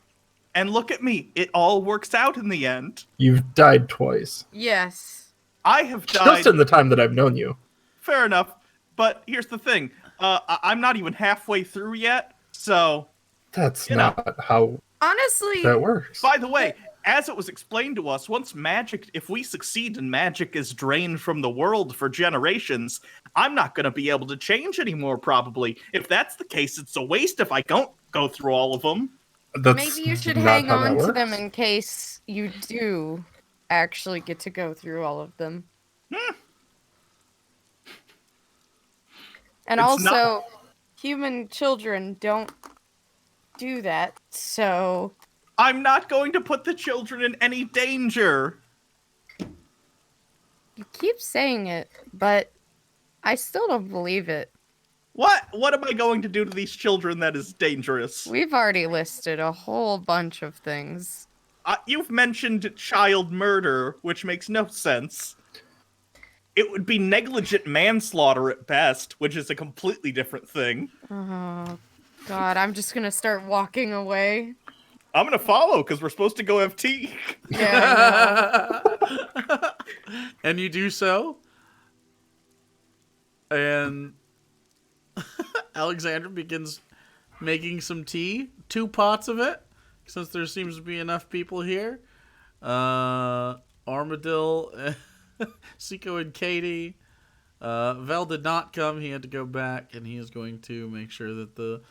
And look at me. It all works out in the end. You've died twice. Yes. I have died. Just in the time that I've known you. Fair enough. But here's the thing. I'm not even halfway through yet, so... That's You know. not how Honestly, that works. By the way, as it was explained to us, if we succeed and magic is drained from the world for generations, I'm not going to be able to change anymore, probably. If that's the case, it's a waste if I don't go through all of them. That's maybe you should not hang how that on to them works. in case you do actually get to go through all of them. And It's also, not- human children don't do that, so... I'm not going to put the children in any danger. You keep saying it, but I still don't believe it. What am I going to do to these children that is dangerous? We've already listed a whole bunch of things. You've mentioned child murder, which makes no sense. It would be negligent manslaughter at best, which is a completely different thing. Oh, God, I'm just gonna start walking away. I'm gonna follow, because we're supposed to go have tea. Yeah, I know. And you do so. And Alexander begins making some tea. 2 pots of it, since there seems to be enough people here. Armadil, Siko, and Katie. Vel did not come. He had to go back, and he is going to make sure that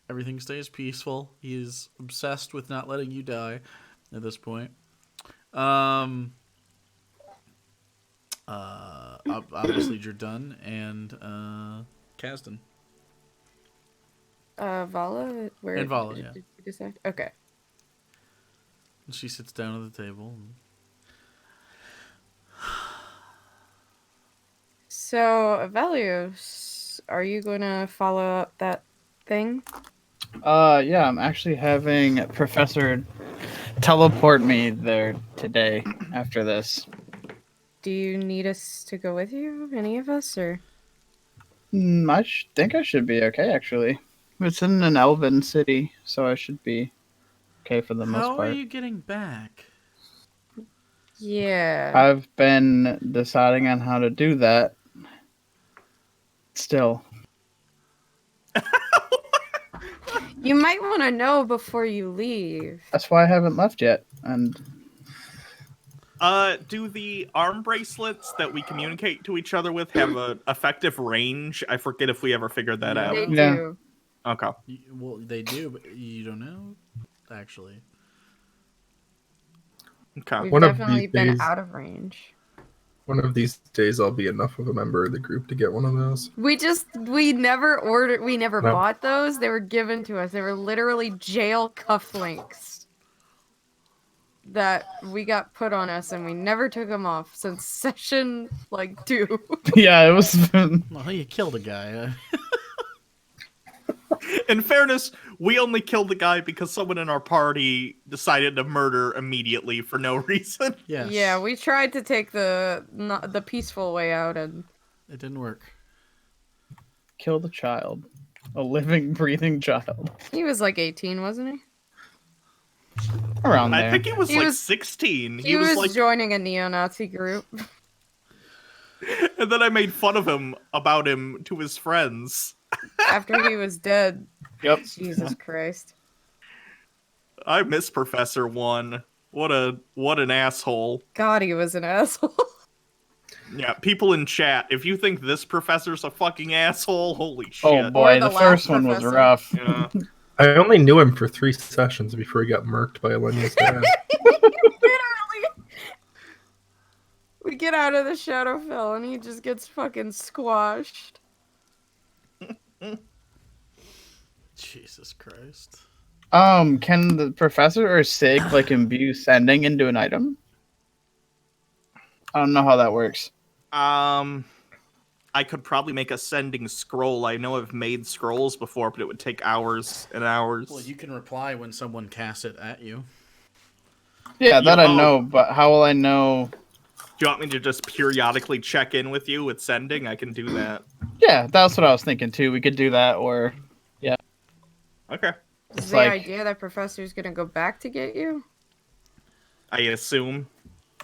everything stays peaceful. He is obsessed with not letting you die at this point. Obviously, you're done, and Kasdan. Vala? Where And Vala, did yeah. you decide? Okay. And she sits down at the table. So, Valios, are you gonna follow up that thing? Yeah, I'm actually having Professor teleport me there today after this. Do you need us to go with you? Any of us, or? I think I should be okay, actually. It's in an elven city, so I should be okay for the most How are part. you getting back? Yeah. I've been deciding on how to do that. Still. You might want to know before you leave. That's why I haven't left yet. And Do the arm bracelets that we communicate to each other with have an effective range? I forget if we ever figured that Yeah. They out. Yeah. do. Okay. Well, they do, but you don't know, actually. Okay. We've One of definitely these been days- out of range. One of these days, I'll be enough of a member of the group to get one of those. We never ordered, we never No. bought those. They were given to us. They were literally jail cufflinks that we got put on us, and we never took them off since session, like, 2. yeah, it was. Well, you killed a guy. In fairness, we only killed the guy because someone in our party decided to murder immediately for no reason. Yes. Yeah, we tried to take the peaceful way out, and It didn't work. Kill the child. A living, breathing child. he was like 18, wasn't he? Around there. I think he was He like was- 16. He was like, joining a neo-Nazi group. and then I made fun of him about him to his friends. After he was dead. Yep. Jesus Christ. I miss Professor One. What an asshole. God, he was an asshole. Yeah, people in chat, if you think this professor's a fucking asshole, holy shit. Oh boy, the the first last one was professor. rough. Yeah. I only knew him for 3 sessions before he got murked by Alenia's dad. Literally. We get out of the Shadowfell and he just gets fucking squashed. Jesus Christ. Can the professor or Sig like imbue sending into an item? I don't know how that works. I could probably make a sending scroll. I know I've made scrolls before, but it would take hours and hours. Well, you can reply when someone casts it at you. Yeah, that I Oh. know, but how will I know? Do you want me to just periodically check in with you with sending? I can do that. Yeah, that's what I was thinking too. We could do that, or Okay. Is It's the like- idea that Professor's gonna go back to get you? I assume.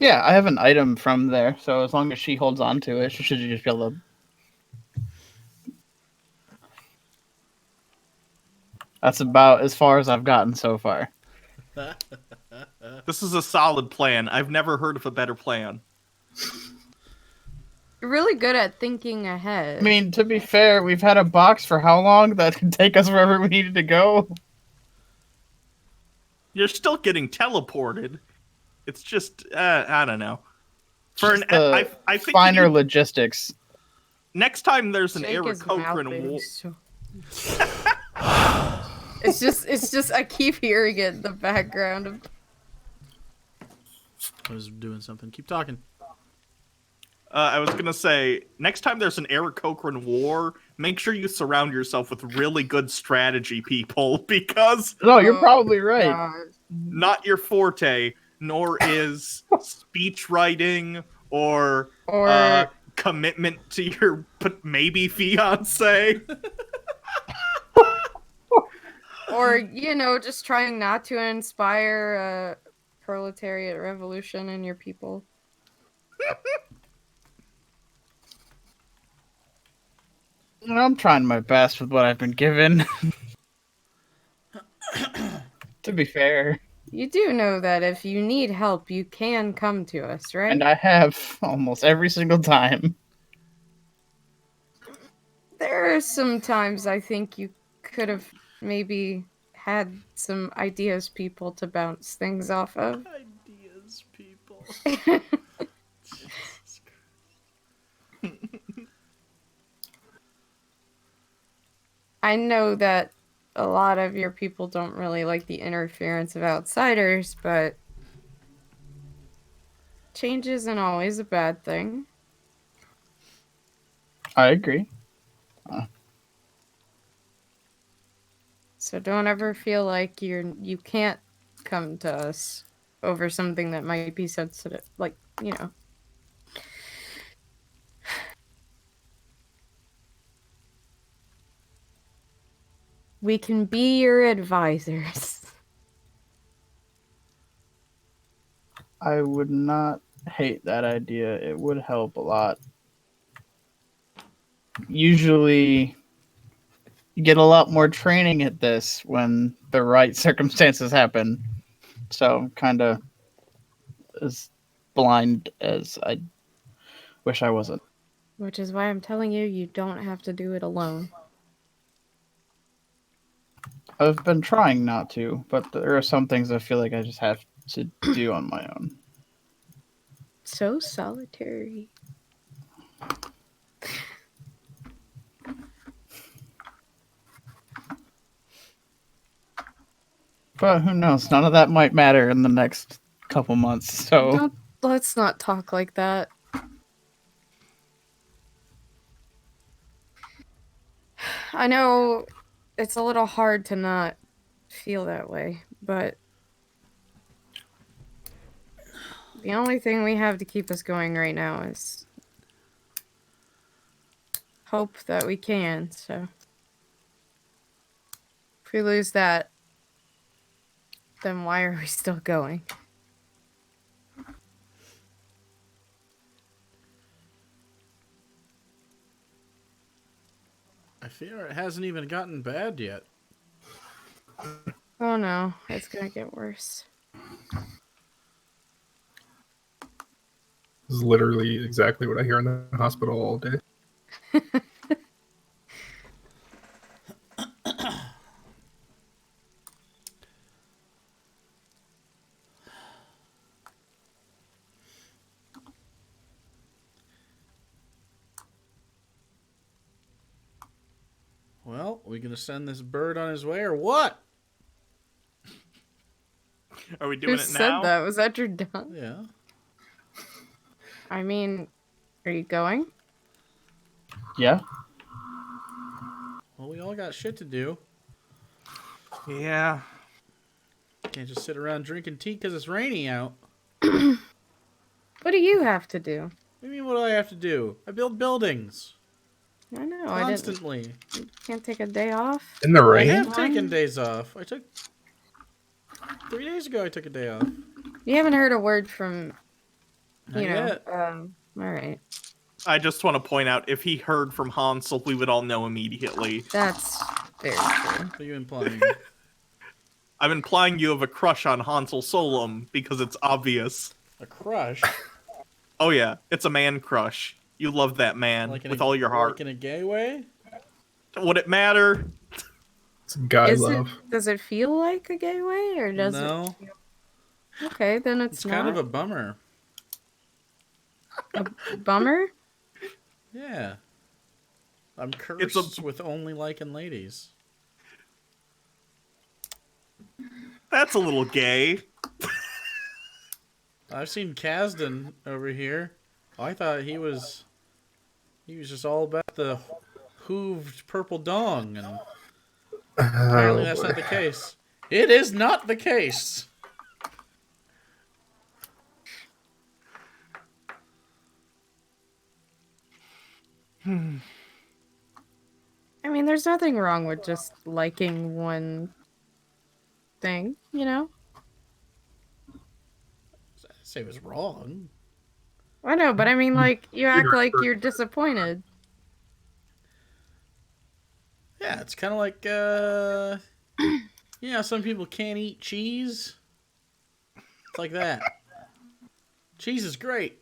yeah, I have an item from there, so as long as she holds on to it, she should just be able to. That's about as far as I've gotten so far. This is a solid plan. I've never heard of a better plan. You're really good at thinking ahead. I mean, to be fair, we've had a box for how long that could take us wherever we needed to go. You're still getting teleported. It's just, I don't know. For Just the I think finer you- logistics. next time there's an Shake Eric his mouth, Cochran baby. war. It's just I keep hearing it in the background of I was doing something. Keep talking. I was gonna say, next time there's an Eric Cochran war, make sure you surround yourself with really good strategy people, because No, you're Oh, probably right. God. not your forte, nor is speech writing or Or commitment to your maybe fiance. or just trying not to inspire a proletariat revolution in your people. I'm trying my best with what I've been given. To be fair. You do know that if you need help, you can come to us, right? And I have almost every single time. There are some times I think you could have maybe had some ideas people to bounce things off of. Ideas, people. I know that a lot of your people don't really like the interference of outsiders, but change isn't always a bad thing. I agree. So don't ever feel like you can't come to us over something that might be sensitive, like, We can be your advisors. I would not hate that idea. It would help a lot. Usually, you get a lot more training at this when the right circumstances happen. So kind of as blind as I wish I wasn't. Which is why I'm telling you, you don't have to do it alone. I've been trying not to, but there are some things I feel like I just have to do on my own. So solitary. But who knows? None of that might matter in the next couple months. So Let's not talk like that. I know it's a little hard to not feel that way, but the only thing we have to keep us going right now is hope that we can. So if we lose that, then why are we still going? I fear it hasn't even gotten bad yet. Oh no, it's gonna get worse. This is literally exactly what I hear in the hospital all day. Well, we gonna send this bird on his way or what? Are we doing Who it said now? that? Was that your dog? Yeah. I mean, are you going? yeah, Well, we all got shit to do. Yeah. Can't just sit around drinking tea because it's rainy out. What do you have to do? What do you mean, what do I have to do? I build buildings. I know. Constantly. You can't take a day off. In the I rain? have taken days off. I took... 3 days ago I took a day off. You haven't heard a word from, Not you know. yet. All right. I just want to point out, if he heard from Hansel, we would all know immediately. That's very true. What are you implying? I'm implying you have a crush on Hansel Solom because it's obvious. A crush? Oh yeah, it's a man crush. You love that man Like in with a, all your heart. Like in a gay way? Would it matter? It's guy Is love. does it feel like a gay way, or does No. it? Okay, then It's not kind of a bummer. a bummer. Yeah. I'm It's cursed with only liking ladies. That's a little gay. I've seen Kasdan over here. I thought he was just all about the hooved purple dong, and apparently that's not the case. It is not the case. I mean, there's nothing wrong with just liking one thing, you know. I say it was wrong. I know, but I mean, like, you act You're like hurt. you're disappointed. Yeah, it's kind of like, you know, some people can't eat cheese. It's like that. Cheese is great.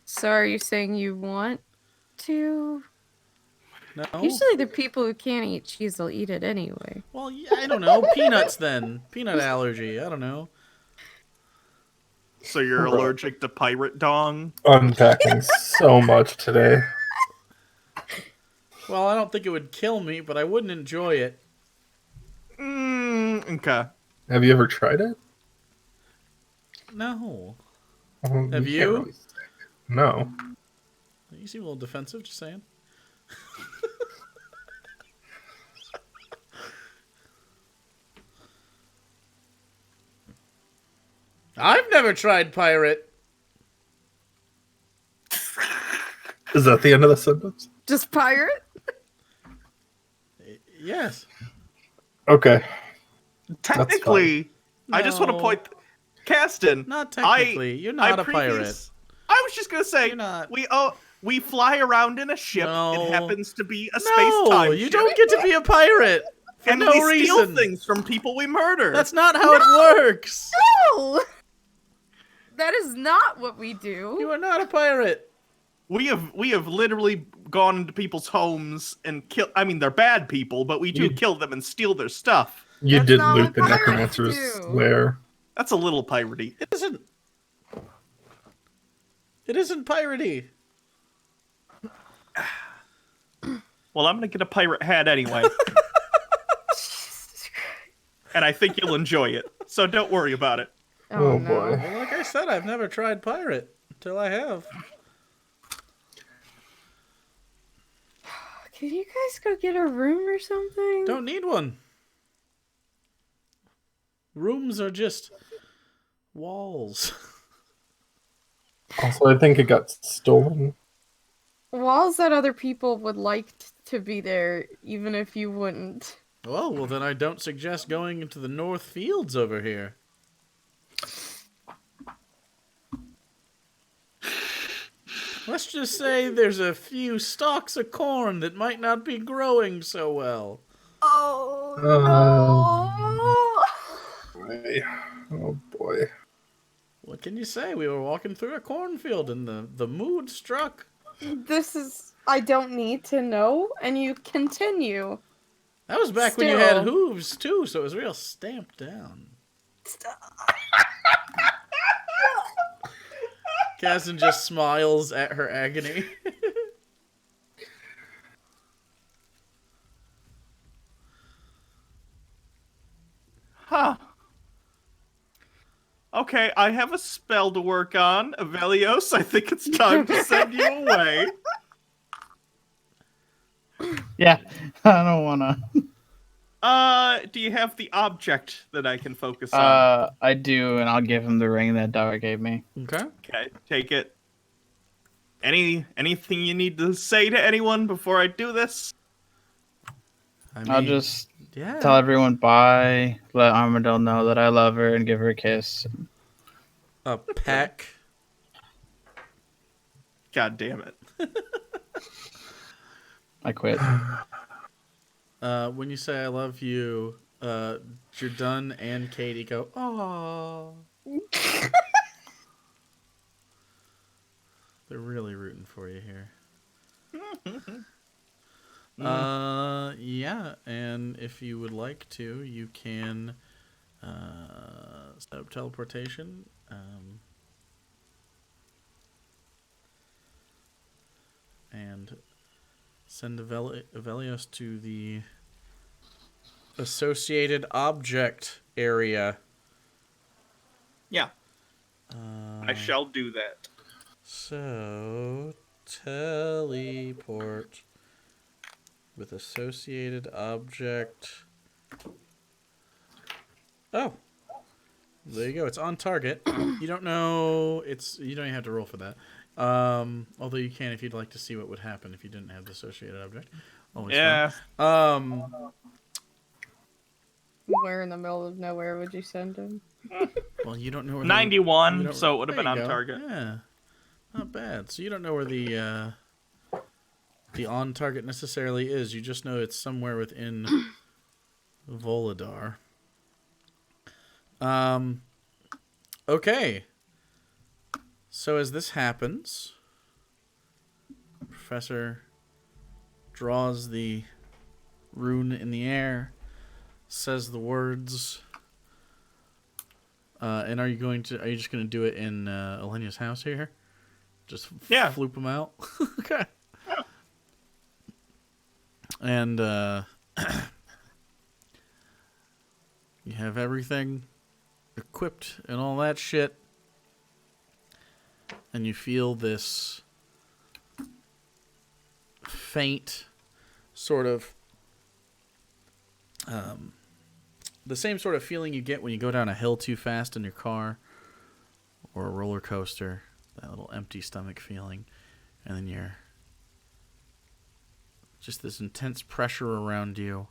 So, are you saying you want to? No? Usually, the people who can't eat cheese will eat it anyway. Well, yeah, I don't know. Peanuts then. Peanut allergy. I don't know. So you're allergic to pirate dong? Unpacking so much today. Well, I don't think it would kill me, but I wouldn't enjoy it. Okay. Have you ever tried it? No. Well, Have can't you? really say. No. You seem a little defensive, just saying. I've never tried pirate. Is that the end of the sentence? Just pirate? Yes. Okay. Technically, I just want to No. point... Kasdan, Not technically. You're not a pirate. I was just gonna say, You're not. We fly around in a ship. No. It happens to be a No, space-time you ship. don't get to be a pirate for And no we reason. steal things from people we murder. That's not how it works. No! That is not what we do. You are not a pirate. We have literally gone into people's homes and killed. I mean, they're bad people, but we do kill them and steal their stuff. You That's did not loot what the pirates necromancer's do. lair. That's a little piratey. It isn't. It isn't piratey. Well, I'm gonna get a pirate hat anyway, and I think you'll enjoy it. So don't worry about it. Oh, no. boy. Well, like I said, I've never tried pirate until I have. Can you guys go get a room or something? Don't need one. Rooms are just walls. Also, I think it got stolen. Walls that other people would like to be there, even if you wouldn't. Well, then I don't suggest going into the North Fields over here. Let's just say there's a few stalks of corn that might not be growing so well. Oh, Oh boy. What can you say? We were walking through a cornfield and the mood struck. This is... I don't need to know, and you continue. That was back when you had Still. hooves, too, so it was real stamped down. Kazan just smiles at her agony. Huh. Okay, I have a spell to work on. Avelios, I think it's time to send you away. Yeah, I don't wanna. Do you have the object that I can focus on? I do, and I'll give him the ring that Dara gave me. Okay. Okay, take it. Anything you need to say to anyone before I do this? I'll just yeah. tell everyone bye, let Armadale know that I love her, and give her a kiss. A peck. God damn it. I quit. When you say I love you, Jordan and Katie go, "Aww." They're really rooting for you here. Yeah, and if you would like to, you can set up teleportation. And send Avelios to the associated object area. Yeah. I shall do that. So, teleport with associated object. Oh. There you go. It's on target. You don't know. You don't even have to roll for that. Although you can if you'd like to see what would happen if you didn't have the associated object. Always Yeah. fun. Where in the middle of nowhere would you send him? Well, you don't know where 91, so it would have been on go. target. Yeah, not bad. So you don't know where the on target necessarily is. You just know it's somewhere within Voladar. Okay. So as this happens, Professor draws the rune in the air, says the words. And are you just going to do it in Elenia's house here? Just floop them out? Okay. Yeah. And you have everything equipped and all that shit. And you feel this faint sort of the same sort of feeling you get when you go down a hill too fast in your car or a roller coaster, that little empty stomach feeling, and then you're just this intense pressure around you.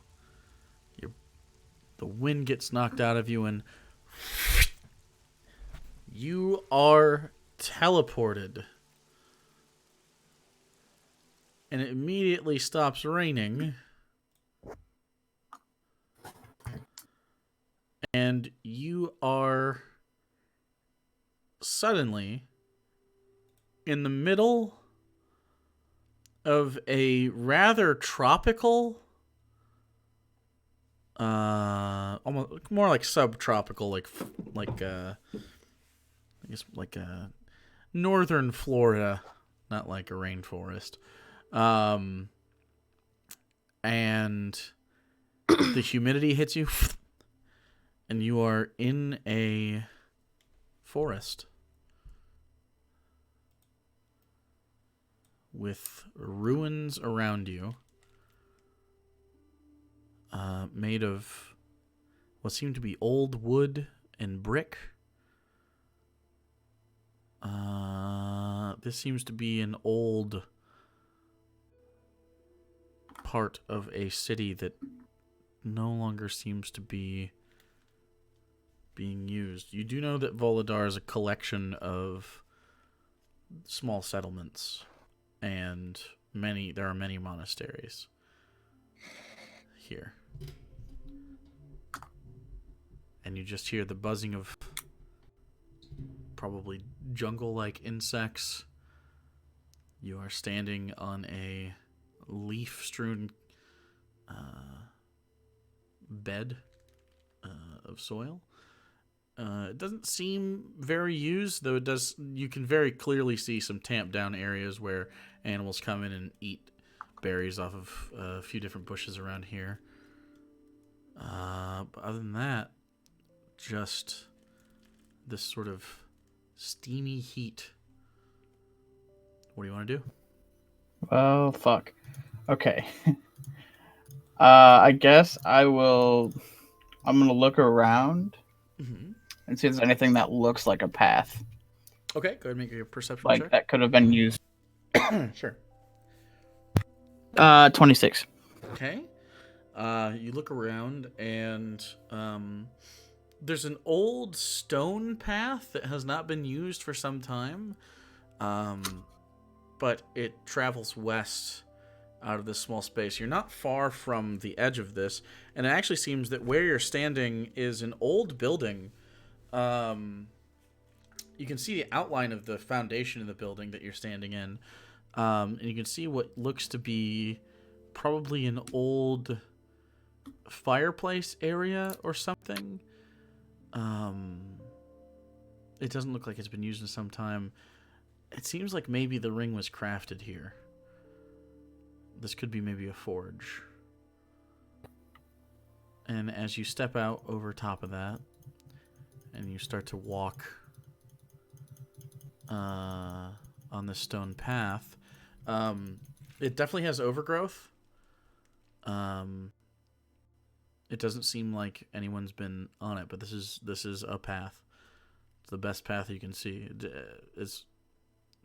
The wind gets knocked out of you and you are teleported and it immediately stops raining. And you are suddenly in the middle of a rather tropical, almost more like subtropical, I guess like northern Florida, not like a rainforest. And the humidity hits you, and you are in a forest with ruins around you, made of what seem to be old wood and brick. This seems to be an old part of a city that no longer seems to be being used. You do know that Voladar is a collection of small settlements, and there are many monasteries here. And you just hear the buzzing of probably jungle-like insects. You are standing on a leaf-strewn bed of soil. It doesn't seem very used, though it does. You can very clearly see some tamped down areas where animals come in and eat berries off of a few different bushes around here. But other than that, just this sort of steamy heat. What do you want to do? Well, fuck. Okay. I guess I'm gonna look around and see if there's anything that looks like a path. Okay, go ahead and make your perception Like check. that could have been used. Sure. 26. Okay. You look around, and there's an old stone path that has not been used for some time, but it travels west out of this small space. You're not far from the edge of this, and it actually seems that where you're standing is an old building. You can see the outline of the foundation of the building that you're standing in, and you can see what looks to be probably an old fireplace area or something. It doesn't look like it's been used in some time. It seems like maybe the ring was crafted here. This could be maybe a forge. And as you step out over top of that, and you start to walk on this stone path, it definitely has overgrowth. It doesn't seem like anyone's been on it, but this is a path. It's the best path you can see. As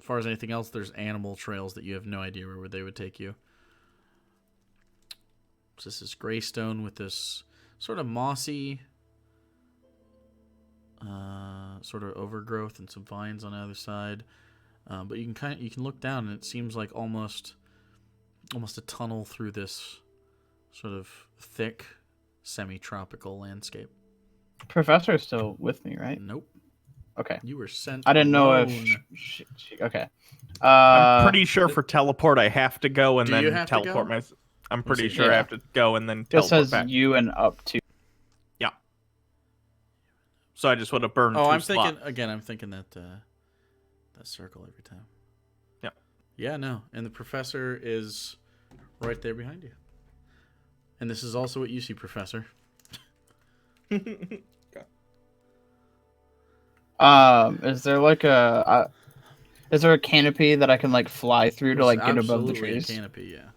far as anything else, there's animal trails that you have no idea where they would take you. So this is gray stone with this sort of mossy sort of overgrowth and some vines on the other side. But you can look down, and it seems like almost a tunnel through this sort of thick, semi-tropical landscape. Professor is still with me, right? Nope. Okay. You were sent. I didn't know alone. if. Okay. I'm pretty sure for teleport I have to go and Do you then have to teleport go? myself. I'm pretty see. sure I Yeah. have to go and then It teleport says back. you and up to. Yeah. So I just would have burned Oh, two I'm slots. thinking that circle every time. Yeah. Yeah, no. And the professor is right there behind you. And this is also what you see, Professor. Is there like is there a canopy that I can like fly through to like get above the Absolutely trees? a canopy, yeah.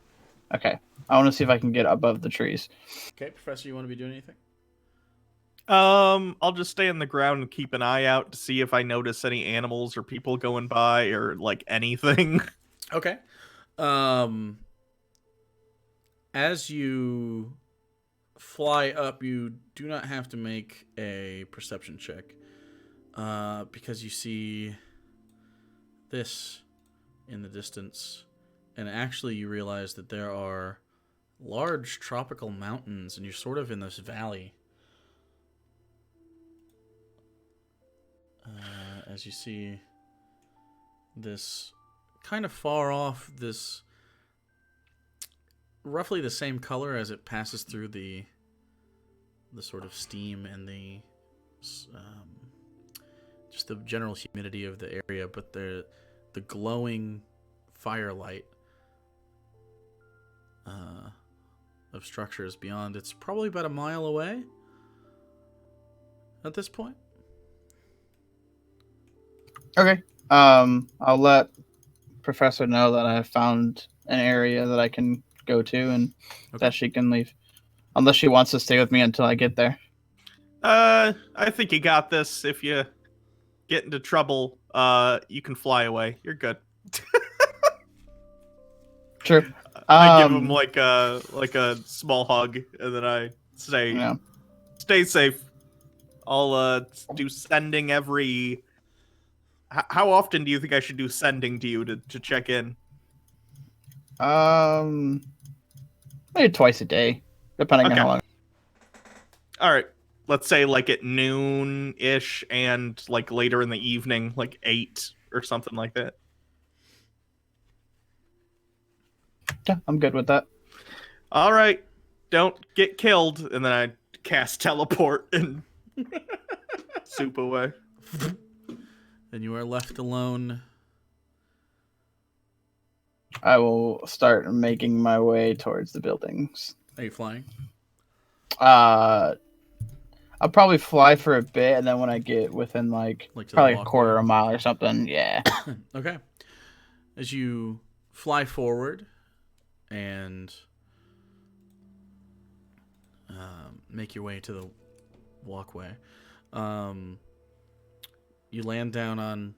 Okay. I want to see if I can get above the trees. Okay, Professor, you want to be doing anything? I'll just stay on the ground and keep an eye out to see if I notice any animals or people going by or like anything. Okay. As you fly up, you do not have to make a perception check, because you see this in the distance, and actually you realize that there are large tropical mountains, and you're sort of in this valley. As you see this kind of far off, this roughly the same color as it passes through the sort of steam and the just the general humidity of the area, but the glowing firelight of structures beyond. It's probably about a mile away at this point. Okay. I'll let Professor know that I have found an area that I can go to and that she can leave. Unless she wants to stay with me until I get there. I think you got this. If you get into trouble, you can fly away. You're good. True. I give him like a small hug, and then I say, Yeah. "Stay safe." I'll do sending every. How often do you think I should do sending to you to check in? Maybe twice a day, depending on Okay. how long. All right. Let's say like at noon ish, and like later in the evening, like 8 or something like that. Yeah, I'm good with that. All right. Don't get killed, and then I cast teleport and soup away. And you are left alone. I will start making my way towards the buildings. Are you flying? I'll probably fly for a bit, and then when I get within like Like to the probably a walkway? quarter of a mile or something, yeah. Okay. As you fly forward and make your way to the walkway, you land down on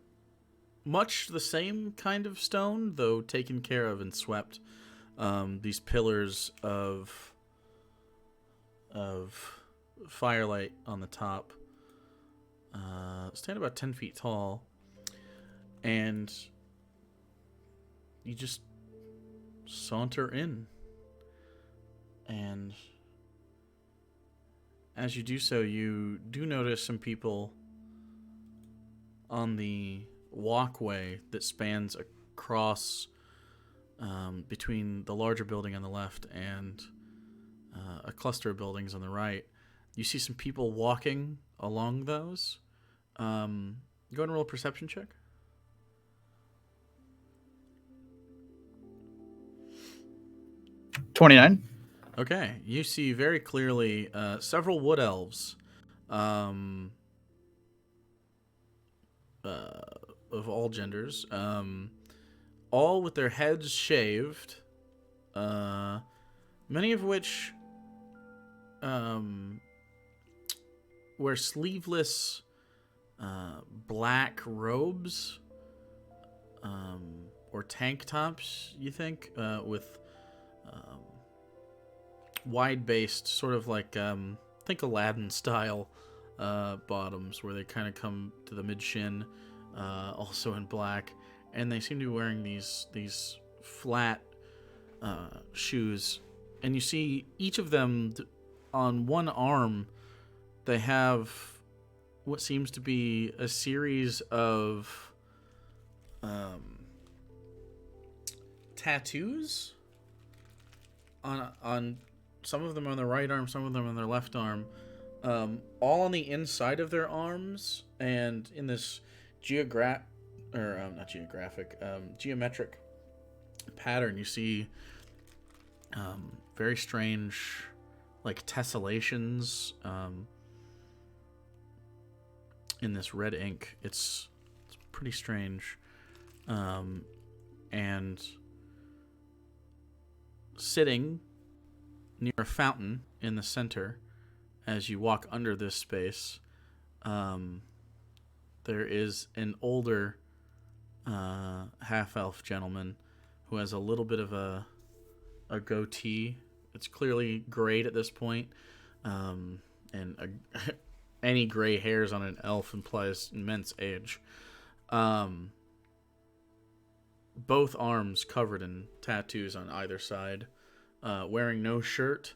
much the same kind of stone, though taken care of and swept. These pillars of firelight on the top stand about 10 feet tall, and you just saunter in. And as you do so, you do notice some people on the walkway that spans across between the larger building on the left and a cluster of buildings on the right. You see some people walking along those. Go and roll a perception check. $29. Okay, you see very clearly several wood elves of all genders, all with their heads shaved, many of which wear sleeveless black robes or tank tops, you think, with wide-based, sort of like think Aladdin style bottoms, where they kind of come to the mid-shin, also in black, and they seem to be wearing these flat shoes. And you see each of them on one arm, they have what seems to be a series of tattoos on some of them on their right arm, some of them on their left arm, all on the inside of their arms, and in this geometric pattern. You see very strange, like, tessellations in this red ink. It's pretty strange, and sitting near a fountain in the center, as you walk under this space, there is an older half-elf gentleman who has a little bit of a goatee. It's clearly grayed at this point, and any gray hairs on an elf implies immense age. both arms covered in tattoos on either side, wearing no shirt,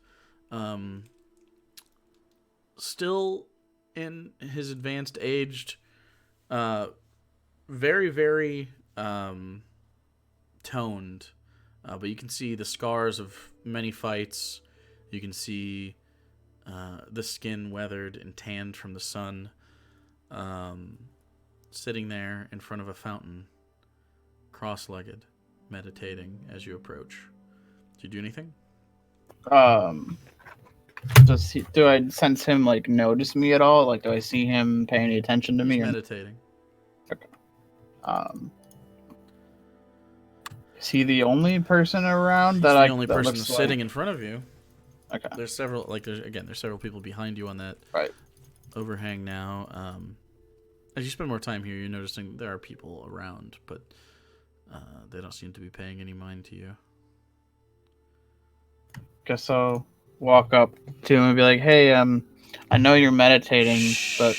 still in his advanced age, very, very toned, but you can see the scars of many fights. You can see the skin weathered and tanned from the sun, sitting there in front of a fountain, cross-legged, meditating as you approach. Do you do anything? Do I sense him like notice me at all? Like, do I see him pay any attention to me? He's Or... meditating. Is he the only person around He's that the I only that person looks sitting like... in front of you. Okay. There's several people behind you on that Right. overhang now. As you spend more time here, you're noticing there are people around, but they don't seem to be paying any mind to you. Guess I'll walk up to him and be like, "Hey, I know you're meditating, but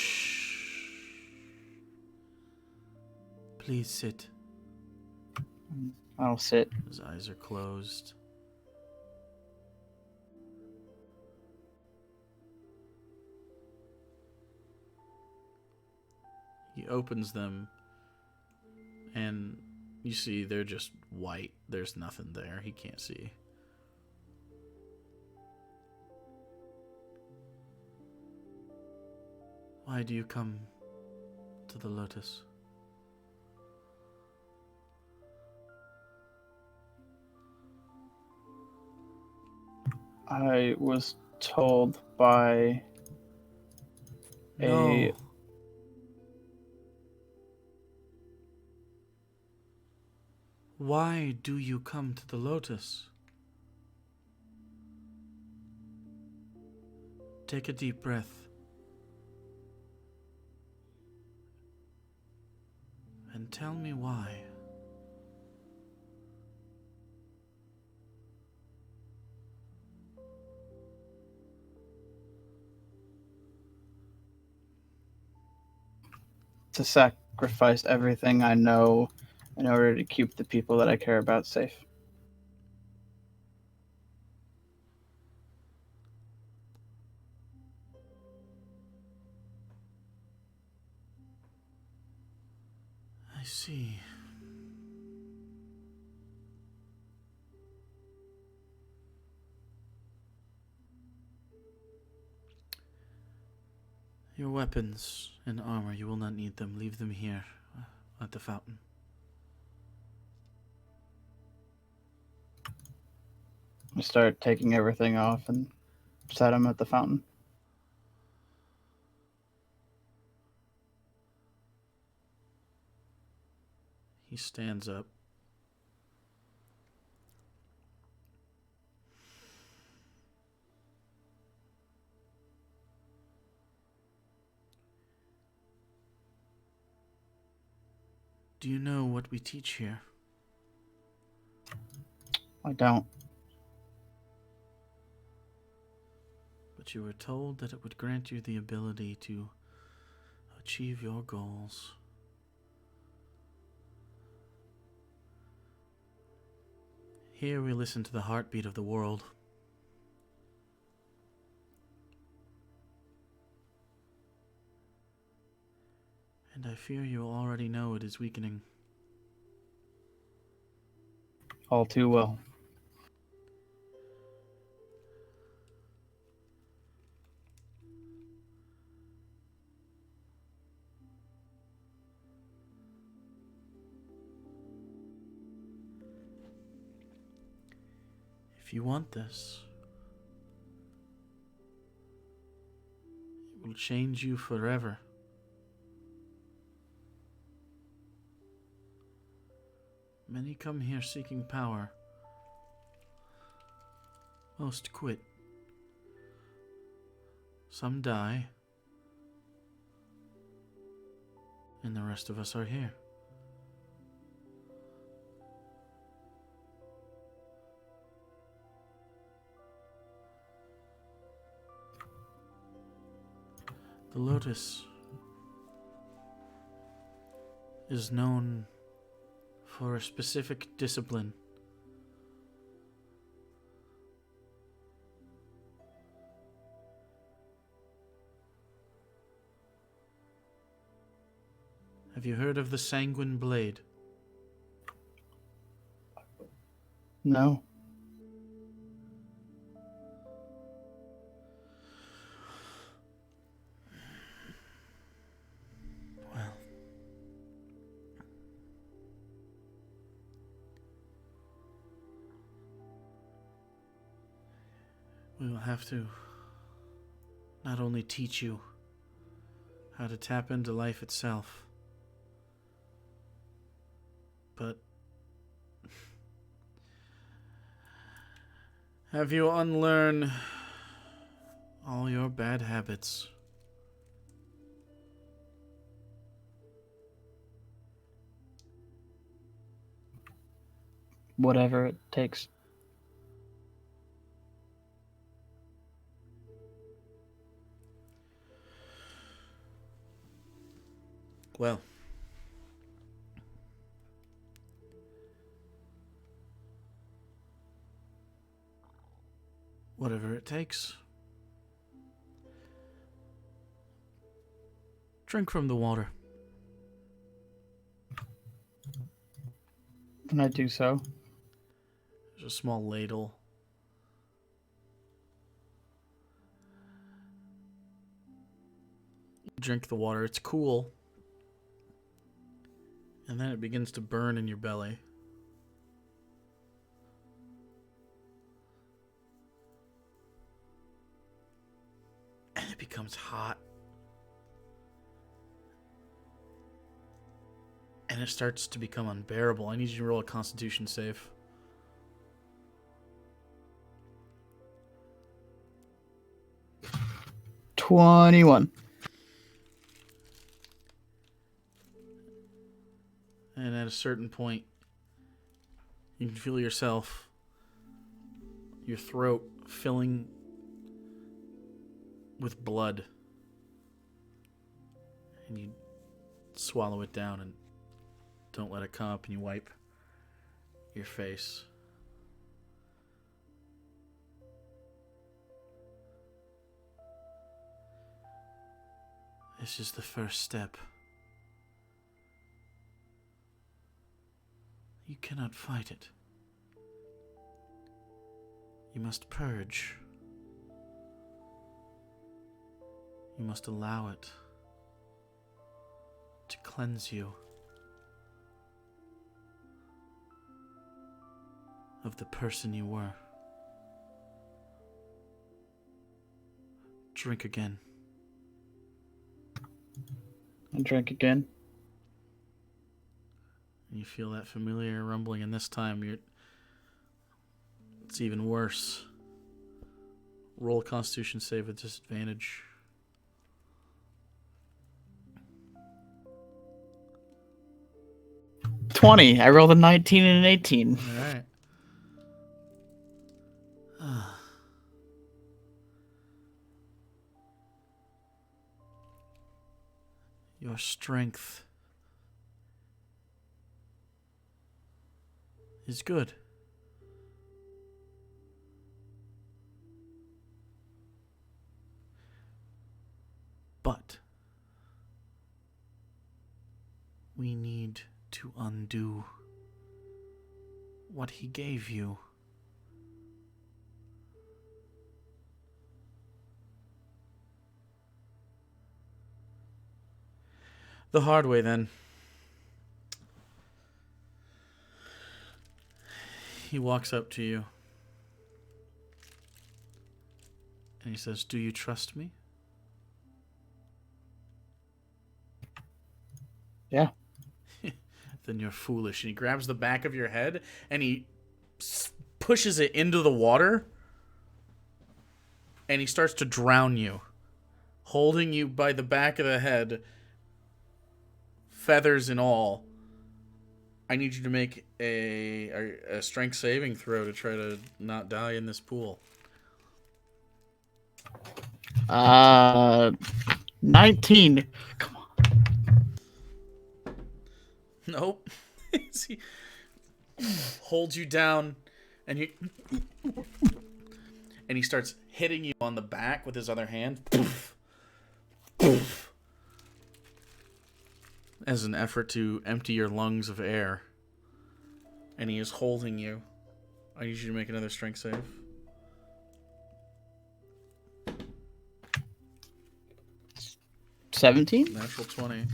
Please sit. I'll sit." His eyes are closed. He opens them, and you see they're just white. There's nothing there. He can't see. Why do you come to the lotus? I was told by No. Why do you come to the lotus? Take a deep breath. And tell me why. to sacrifice everything I know in order to keep the people that I care about safe. I see. Your weapons and armor, you will not need them. Leave them here at the fountain. I start taking everything off and set him at the fountain. He stands up. Do you know what we teach here? I don't. But you were told that it would grant you the ability to achieve your goals. Here we listen to the heartbeat of the world. And I fear you already know it is weakening. All too well. If you want this, it will change you forever. Many come here seeking power. Most quit. Some die. And the rest of us are here. The lotus is known for a specific discipline. Have you heard of the Sanguine Blade? No. Well, we will have to not only teach you how to tap into life itself, but have you unlearn all your bad habits. Whatever it takes. Well, whatever it takes. Drink from the water. And I do so. There's a small ladle. You drink the water. It's cool. And then it begins to burn in your belly. And it becomes hot. And it starts to become unbearable. I need you to roll a Constitution save. $21. And at a certain point, you can feel yourself, your throat filling with blood. And you swallow it down and don't let it come up, and you wipe your face. This is the first step. You cannot fight it. You must purge. You must allow it to cleanse you of the person you were. Drink again. I drink again. And you feel that familiar rumbling, and this time it's even worse. Roll a Constitution save with disadvantage. $20. I rolled a 19 and an 18. All right. Your strength is good. But we need to undo what he gave you. The hard way, then. He walks up to you and he says, "Do you trust me?" Yeah. Then you're foolish. And he grabs the back of your head and he pushes it into the water and he starts to drown you, holding you by the back of the head, feathers and all. I need you to make a strength saving throw to try to not die in this pool. 19. Come on. Nope. holds you down, and he starts hitting you on the back with his other hand. As an effort to empty your lungs of air. And he is holding you. I need you to make another strength save. 17? Natural 20.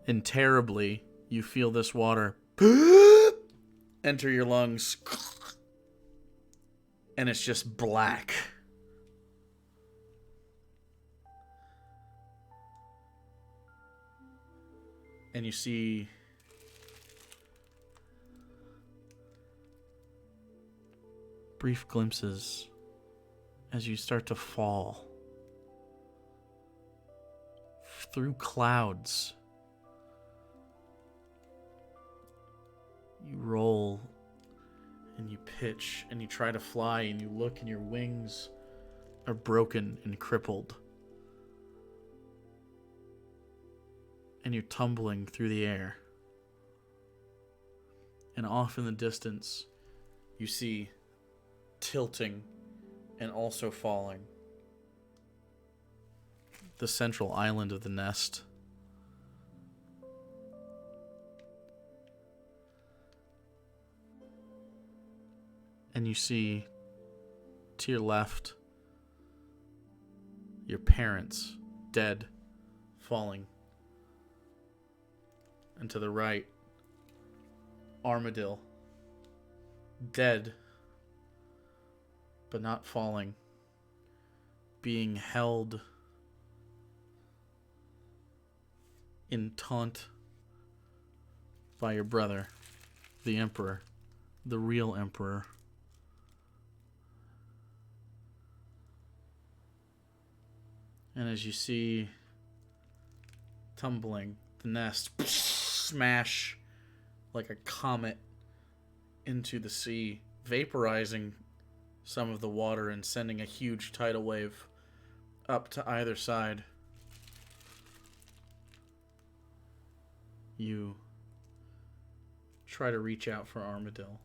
And terribly, you feel this water enter your lungs. And it's just black. And you see brief glimpses as you start to fall through clouds. You roll and you pitch and you try to fly and you look and your wings are broken and crippled. And you're tumbling through the air. And off in the distance, you see tilting and also falling the central island of the nest. And you see to your left your parents dead, falling. And to the right, Armadillo, dead, but not falling, being held in taunt by your brother, the Emperor, the real Emperor. And as you see tumbling, the nest smash like a comet into the sea, vaporizing some of the water and sending a huge tidal wave up to either side. You try to reach out for Armadillo.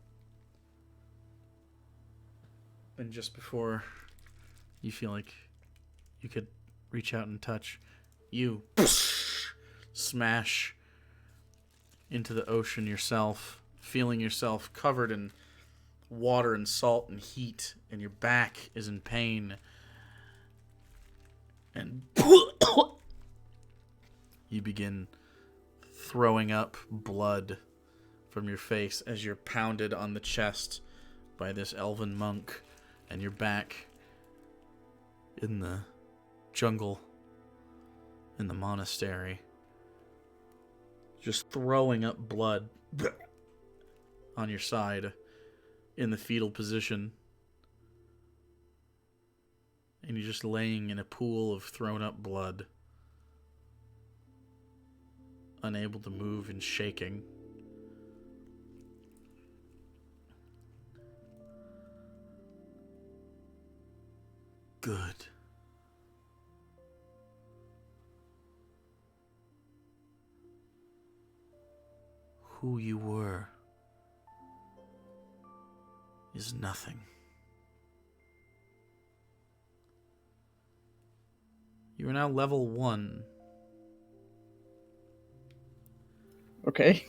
And just before you feel like you could reach out and touch, you smash into the ocean yourself, feeling yourself covered in water and salt and heat, and your back is in pain. And you begin throwing up blood from your face as you're pounded on the chest by this elven monk, and you're back in the jungle, in the monastery, just throwing up blood on your side in the fetal position. And you're just laying in a pool of thrown up blood, unable to move and shaking. Good. Who you were is nothing. You are now level 1. Okay.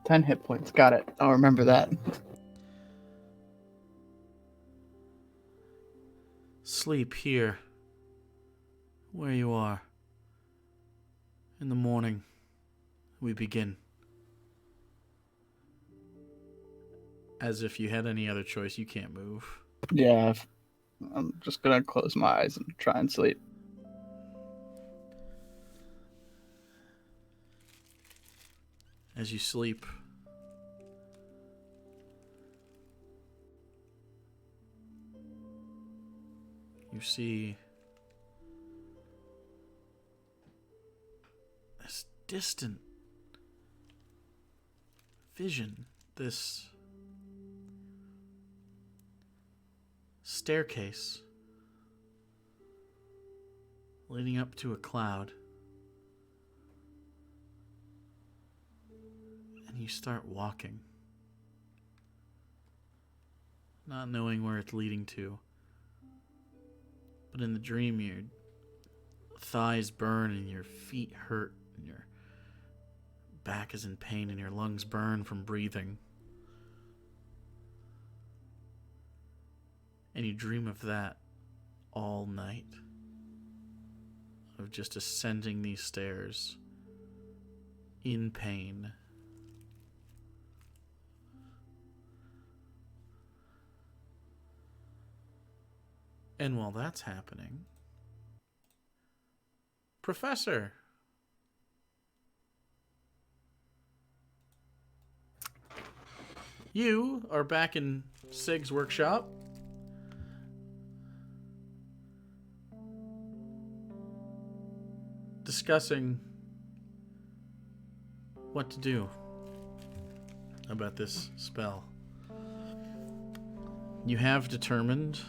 Ten hit points. Got it. I'll remember that. Sleep here, where you are. In the morning, we begin. As if you had any other choice, you can't move. Yeah. I'm just gonna close my eyes and try and sleep. As you sleep, you see this distant vision this staircase leading up to a cloud. And you start walking, not knowing where it's leading to. But in the dream, your thighs burn and your feet hurt and your back is in pain and your lungs burn from breathing. And you dream of that all night. Of just ascending these stairs in pain. And while that's happening, Professor, you are back in Sig's workshop. Discussing what to do about this spell. You have determined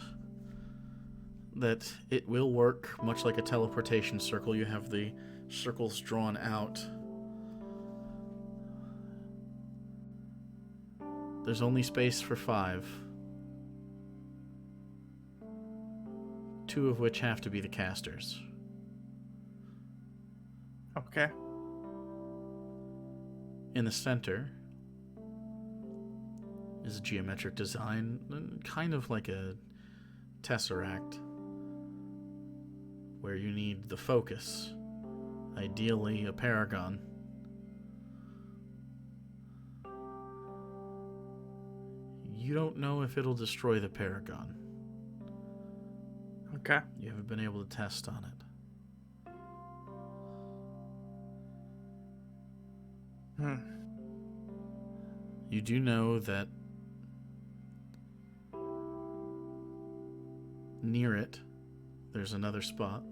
that it will work much like a teleportation circle. You have the circles drawn out. There's only space for 5. 2 of which have to be the casters. Okay. In the center is a geometric design, kind of like a tesseract, where you need the focus, ideally a paragon. You don't know if it'll destroy the paragon. Okay. You haven't been able to test on it. You do know that near it, there's another spot,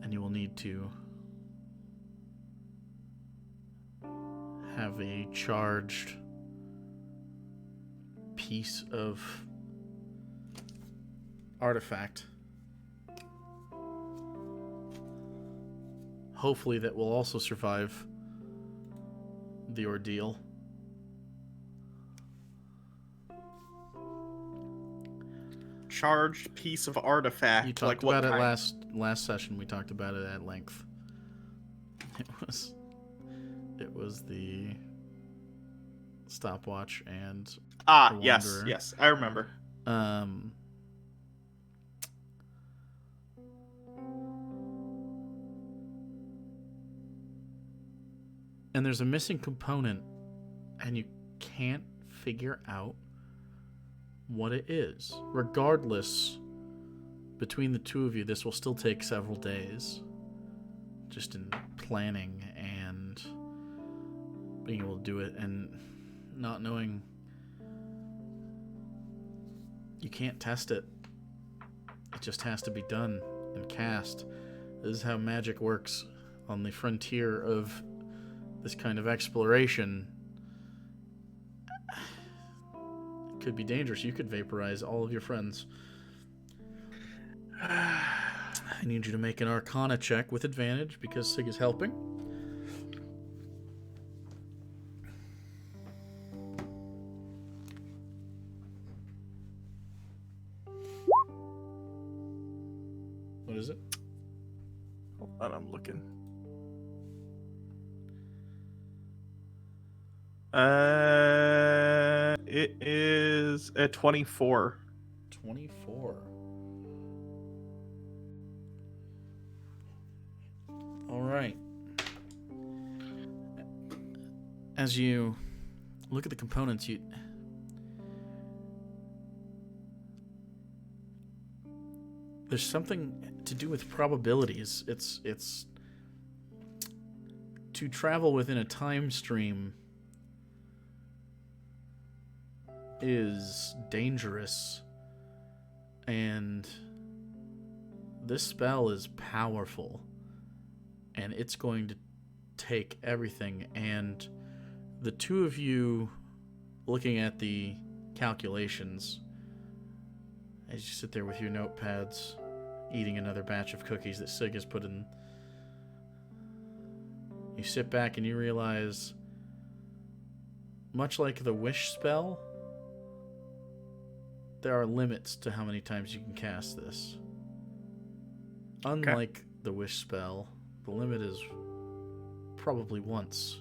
and you will need to have a charged piece of artifact. Hopefully that will also survive the ordeal. Charged piece of artifact. You talked like what about it kind? last session. We talked about it at length. It was the stopwatch and the Yes, Wanderer. yes, I remember. And there's a missing component, and you can't figure out what it is. Regardless, between the 2 of you, this will still take several days. Just in planning and being able to do it, and not knowing. You can't test it. It just has to be done and cast. This is how magic works on the frontier of this kind of exploration. It could be dangerous. You could vaporize all of your friends. I need you to make an Arcana check with advantage because Sig is helping. What is it? Hold on, I'm looking. It is a 24. 24. All right. As you look at the components, there's something to do with probabilities. It's to travel within a time stream is dangerous, and this spell is powerful, and it's going to take everything. And the 2 of you looking at the calculations as you sit there with your notepads, eating another batch of cookies that Sig has put in. You sit back and you realize, much like the wish spell, there are limits to how many times you can cast this. Unlike the wish spell, the limit is probably once.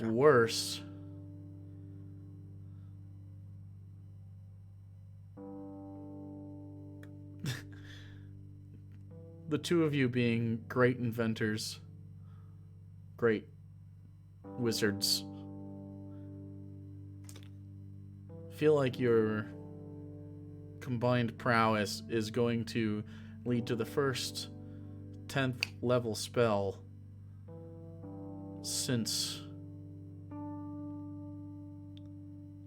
Worse, the two of you being great inventors, great wizards, feel like your combined prowess is going to lead to the first 10th level spell since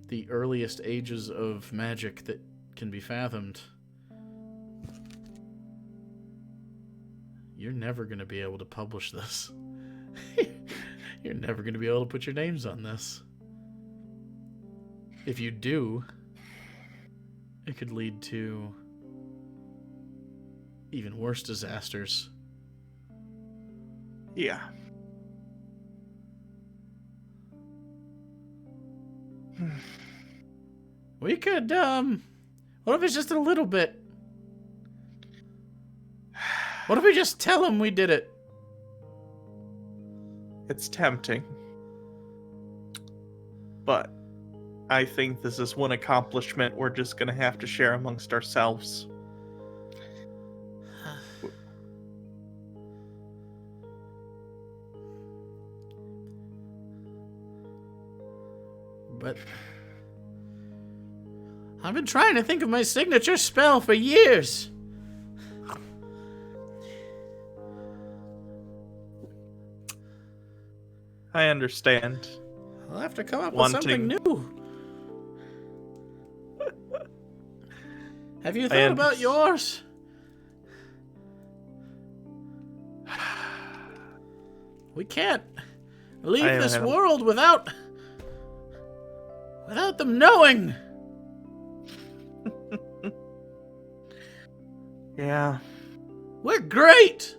the earliest ages of magic that can be fathomed. You're never going to be able to publish this. You're never going to be able to put your names on this. If you do, it could lead to even worse disasters. Yeah. We could, what if it's just a little bit? What if we just tell him we did it? It's tempting. But I think this is one accomplishment we're just gonna have to share amongst ourselves. But I've been trying to think of my signature spell for years. I understand. I'll have to come up with something new. Have you thought about yours? We can't leave this world without them knowing. Yeah. We're great.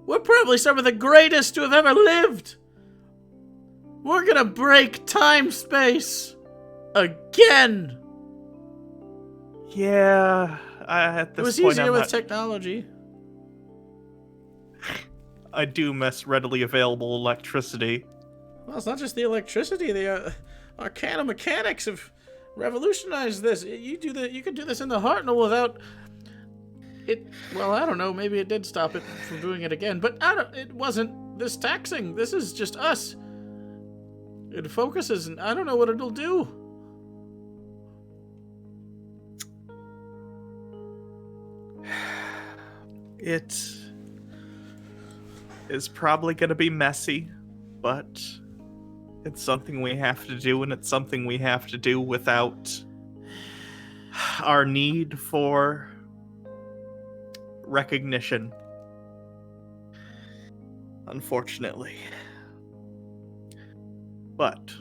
We're probably some of the greatest to have ever lived. We're gonna break time-space again. Yeah, at this it was point, easier with technology. I do miss readily available electricity. Well, it's not just the electricity. The arcana mechanics have revolutionized this. You could do this in the Hartnell without it. Well, I don't know. Maybe it did stop it from doing it again, but it wasn't this taxing. This is just us. It focuses, and I don't know what it'll do. It is probably going to be messy, but it's something we have to do, and it's something we have to do without our need for recognition. Unfortunately. But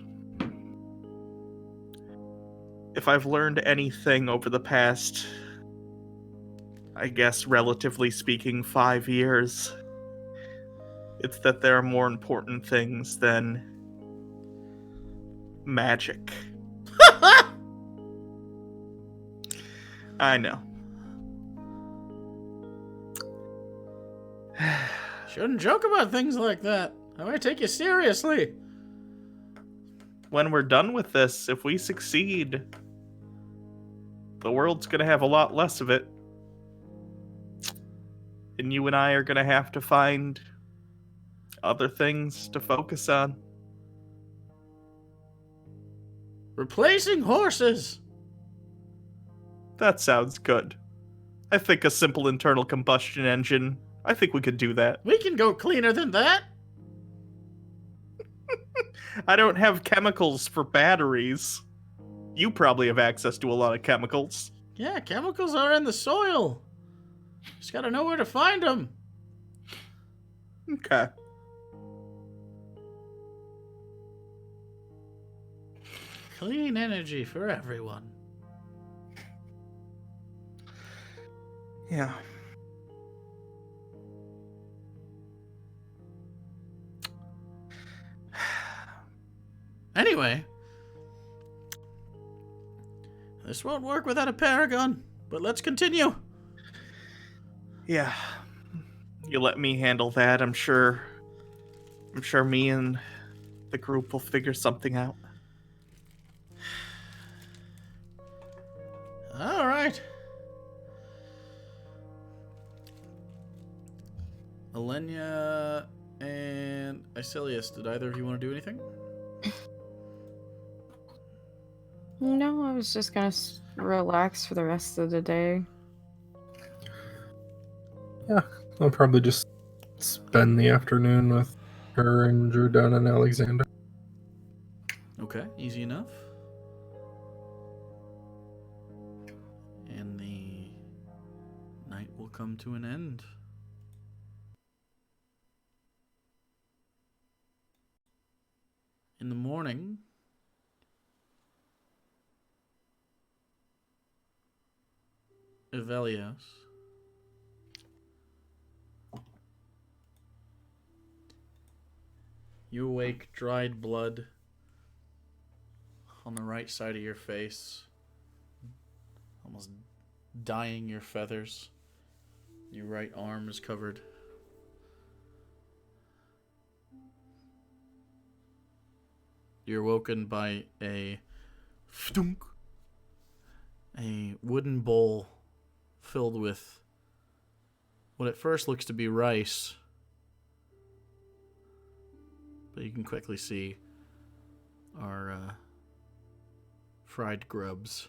if I've learned anything over the past, I guess, relatively speaking, 5 years, it's that there are more important things than magic. I know. Shouldn't joke about things like that. I might take you seriously. When we're done with this, if we succeed, the world's gonna have a lot less of it. And you and I are gonna have to find other things to focus on. Replacing horses. That sounds good. I think a simple internal combustion engine, I think we could do that. We can go cleaner than that. I don't have chemicals for batteries. You probably have access to a lot of chemicals. Yeah, chemicals are in the soil. Just gotta know where to find them. Okay. Clean energy for everyone. Yeah. Anyway, this won't work without a paragon, but let's continue. Yeah. You let me handle that. I'm sure me and the group will figure something out. All right. Alenia and Isilius, did either of you want to do anything? No, I was just gonna relax for the rest of the day. Yeah, I'll probably just spend the afternoon with her and Jordan and Alexander. Okay, easy enough. And the night will come to an end. In the morning, Evelios you awake, dried blood on the right side of your face, almost dyeing your feathers. Your right arm is covered. You're woken by a fdunk, a wooden bowl filled with what at first looks to be rice, but you can quickly see are fried grubs.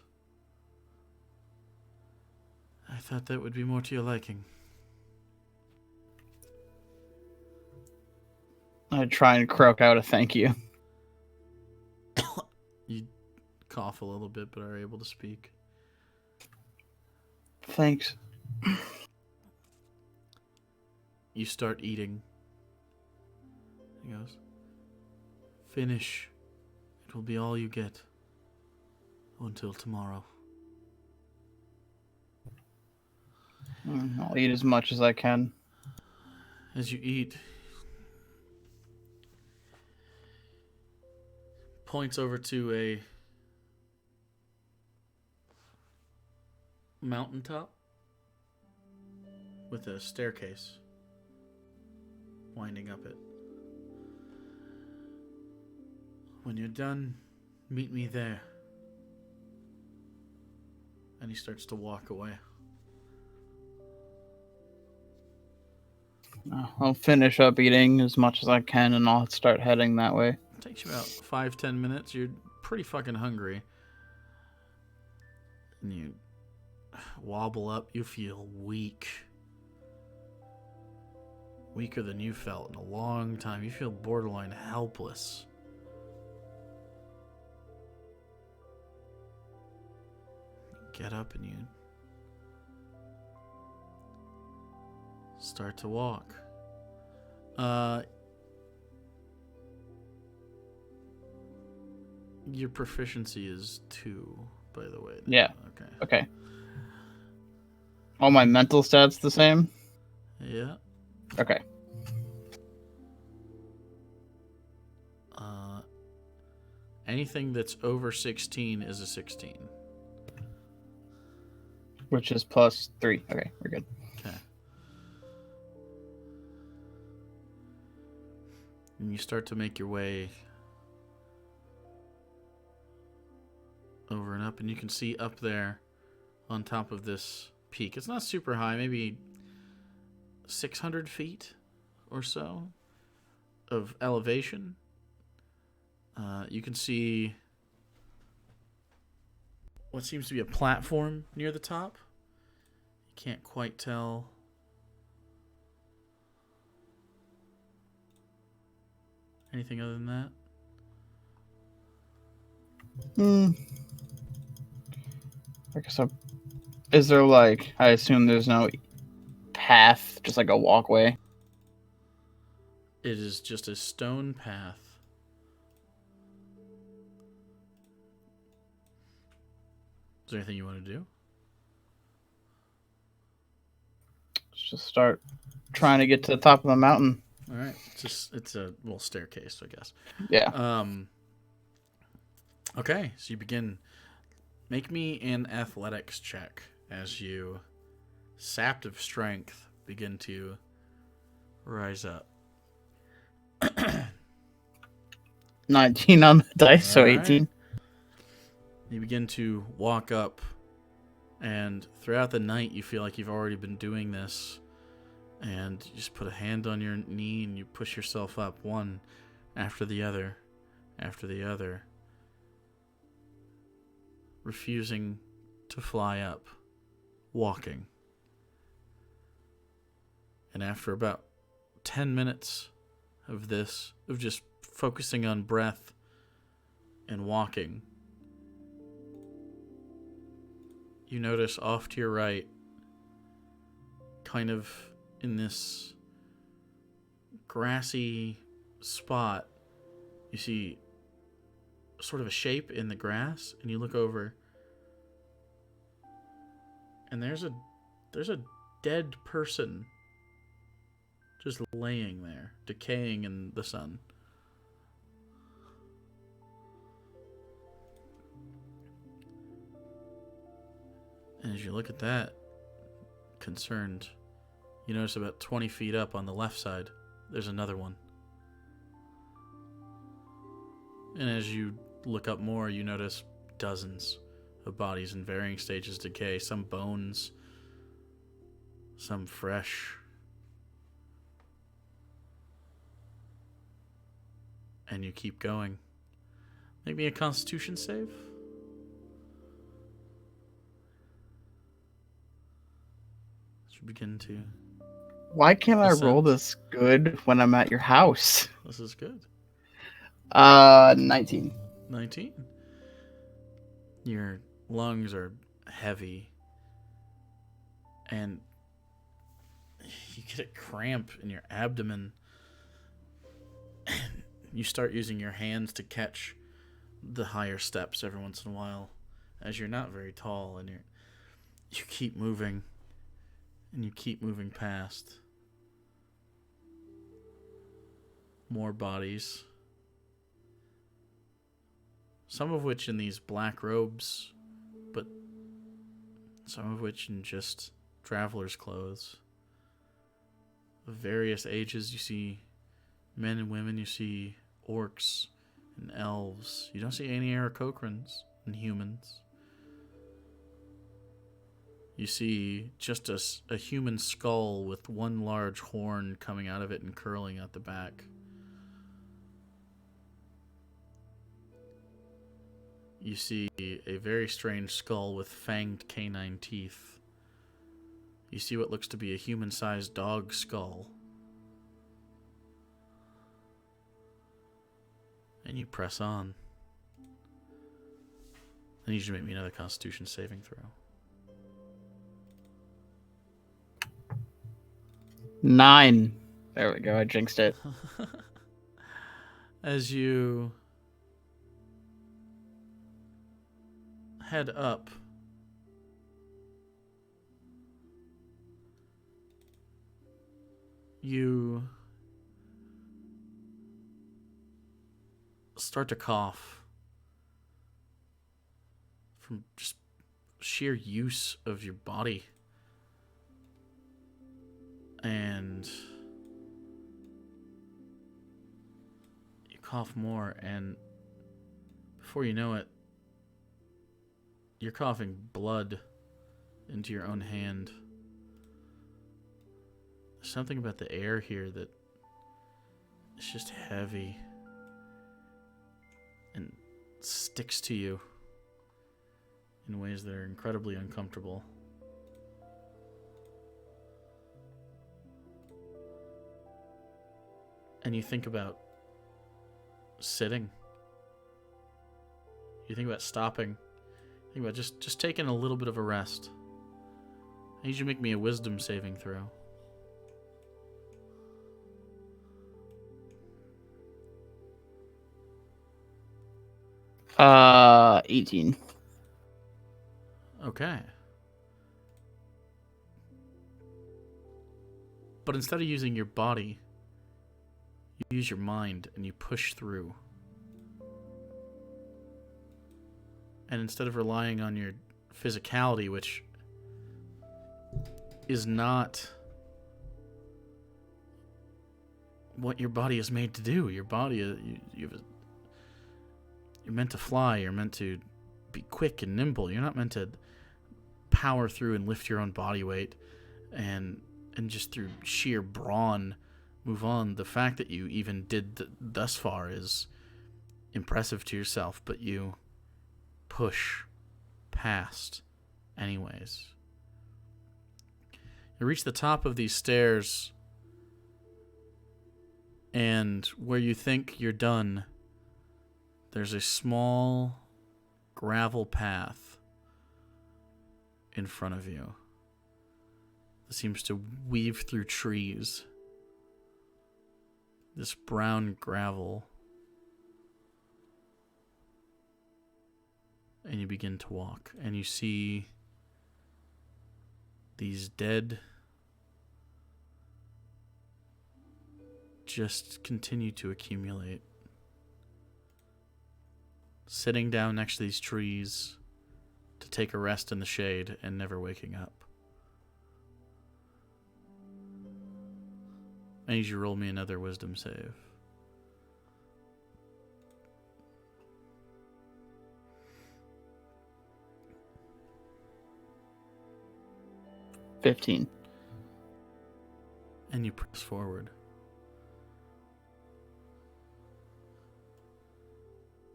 I thought that would be more to your liking. I try and croak out a thank you. You cough a little bit, but are able to speak. Thanks. You start eating. He goes, "Finish. It will be all you get. Until tomorrow." I'll eat as much as I can. As you eat, points over to a mountaintop with a staircase winding up it. "When you're done, meet me there." And he starts to walk away. I'll finish up eating as much as I can and I'll start heading that way. It takes you about 5-10 minutes. You're pretty fucking hungry. And you wobble up. You feel weak. Weaker than you felt in a long time. You feel borderline helpless. You get up and you start to walk. Your proficiency is 2, by the way. Yeah. Okay. Okay. All my mental stats the same? Yeah. Okay. Anything that's over 16 is a 16. Which is plus 3. Okay, we're good. Okay. And you start to make your way over and up, and you can see up there on top of this peak. It's not super high, maybe 600 feet or so of elevation. You can see what seems to be a platform near the top. You can't quite tell. Anything other than that? I guess is there like, I assume there's no path, just like a walkway? It is just a stone path Is there anything you want to do? Let's just start trying to get to the top of the mountain. All right. It's a little staircase, I guess. Yeah. Okay, so you begin. Make me an athletics check as you, sapped of strength, begin to rise up. 19 on the dice, so All right. 18. You begin to walk up, and throughout the night, you feel like you've already been doing this. And you just put a hand on your knee and you push yourself up, one after the other, refusing to fly up, walking. And after about 10 minutes of this, of just focusing on breath and walking, you notice off to your right, kind of in this grassy spot, you see sort of a shape in the grass, and you look over, and there's a dead person just laying there, decaying in the sun. And as you look at that, concerned, you notice about 20 feet up on the left side, there's another one. And as you look up more, you notice dozens of bodies in varying stages of decay. Some bones, some fresh. And you keep going. Make me a Constitution save. As you begin to... Why can't I roll Ascent. this good when I'm at your house? This is good. 19. 19. Your lungs are heavy, and you get a cramp in your abdomen, and you start using your hands to catch the higher steps every once in a while, as you're not very tall, and you keep moving, and you keep moving past more bodies. Some of which in these black robes, but some of which in just traveler's clothes. Of various ages, you see men and women, you see orcs and elves. You don't see any Aarakocrans and humans. You see just a human skull with one large horn coming out of it and curling at the back. You see a very strange skull with fanged canine teeth. You see what looks to be a human-sized dog skull. And you press on. I need you to make me another Constitution saving throw. 9. There we go, I jinxed it. As you head up, you start to cough from just sheer use of your body. And you cough more, and before you know it, you're coughing blood into your own hand. There's something about the air here that it's just heavy and sticks to you in ways that are incredibly uncomfortable. And you think about sitting. You think about stopping. You think about just taking a little bit of a rest. I need you to make me a wisdom saving throw. Uh, 18. Okay. But instead of using your body, you use your mind and you push through. And instead of relying on your physicality, which is not what your body is made to do. Your body, you're meant to fly. You're meant to be quick and nimble. You're not meant to power through and lift your own body weight and just through sheer brawn move on. The fact that you even did thus far is impressive to yourself, but you push past anyways. You reach the top of these stairs, and where you think you're done, there's a small gravel path in front of you that seems to weave through trees. This brown gravel. And you begin to walk, and you see these dead just continue to accumulate. Sitting down next to these trees to take a rest in the shade and never waking up. I need you to roll me another wisdom save. $15. And you press forward.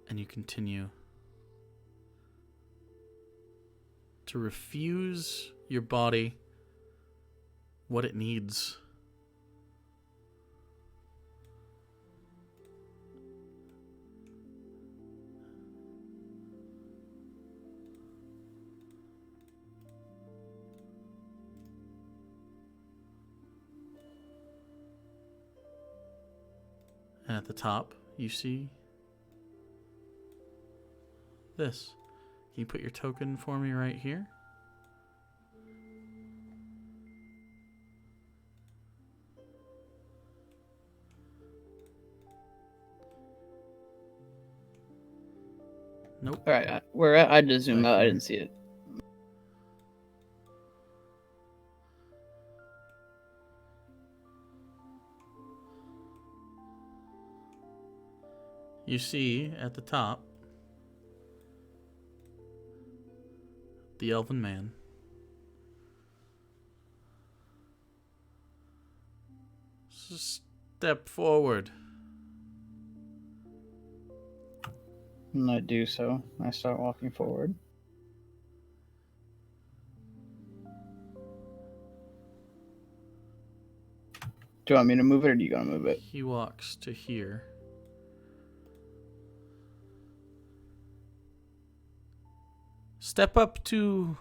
And you continue to refuse your body what it needs. And at the top, you see this. Can you put your token for me right here? Nope. All right, I just zoom out. I didn't see it. You see at the top the elven man. Step forward. And I do so. I start walking forward. Do you want me to move it, or do you gonna move it? He walks to here. Step up to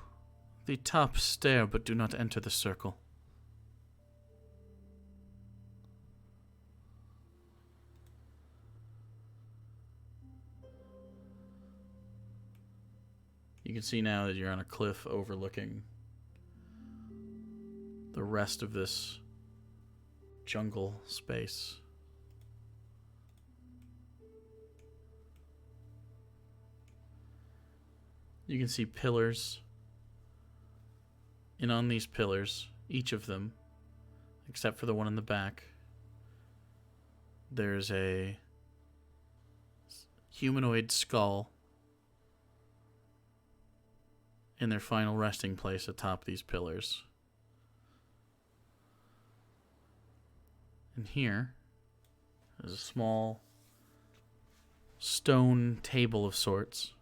the top stair, but do not enter the circle. You can see now that you're on a cliff overlooking the rest of this jungle space. You can see pillars. And on these pillars, each of them, except for the one in the back, there's a humanoid skull in their final resting place atop these pillars. And here is a small stone table of sorts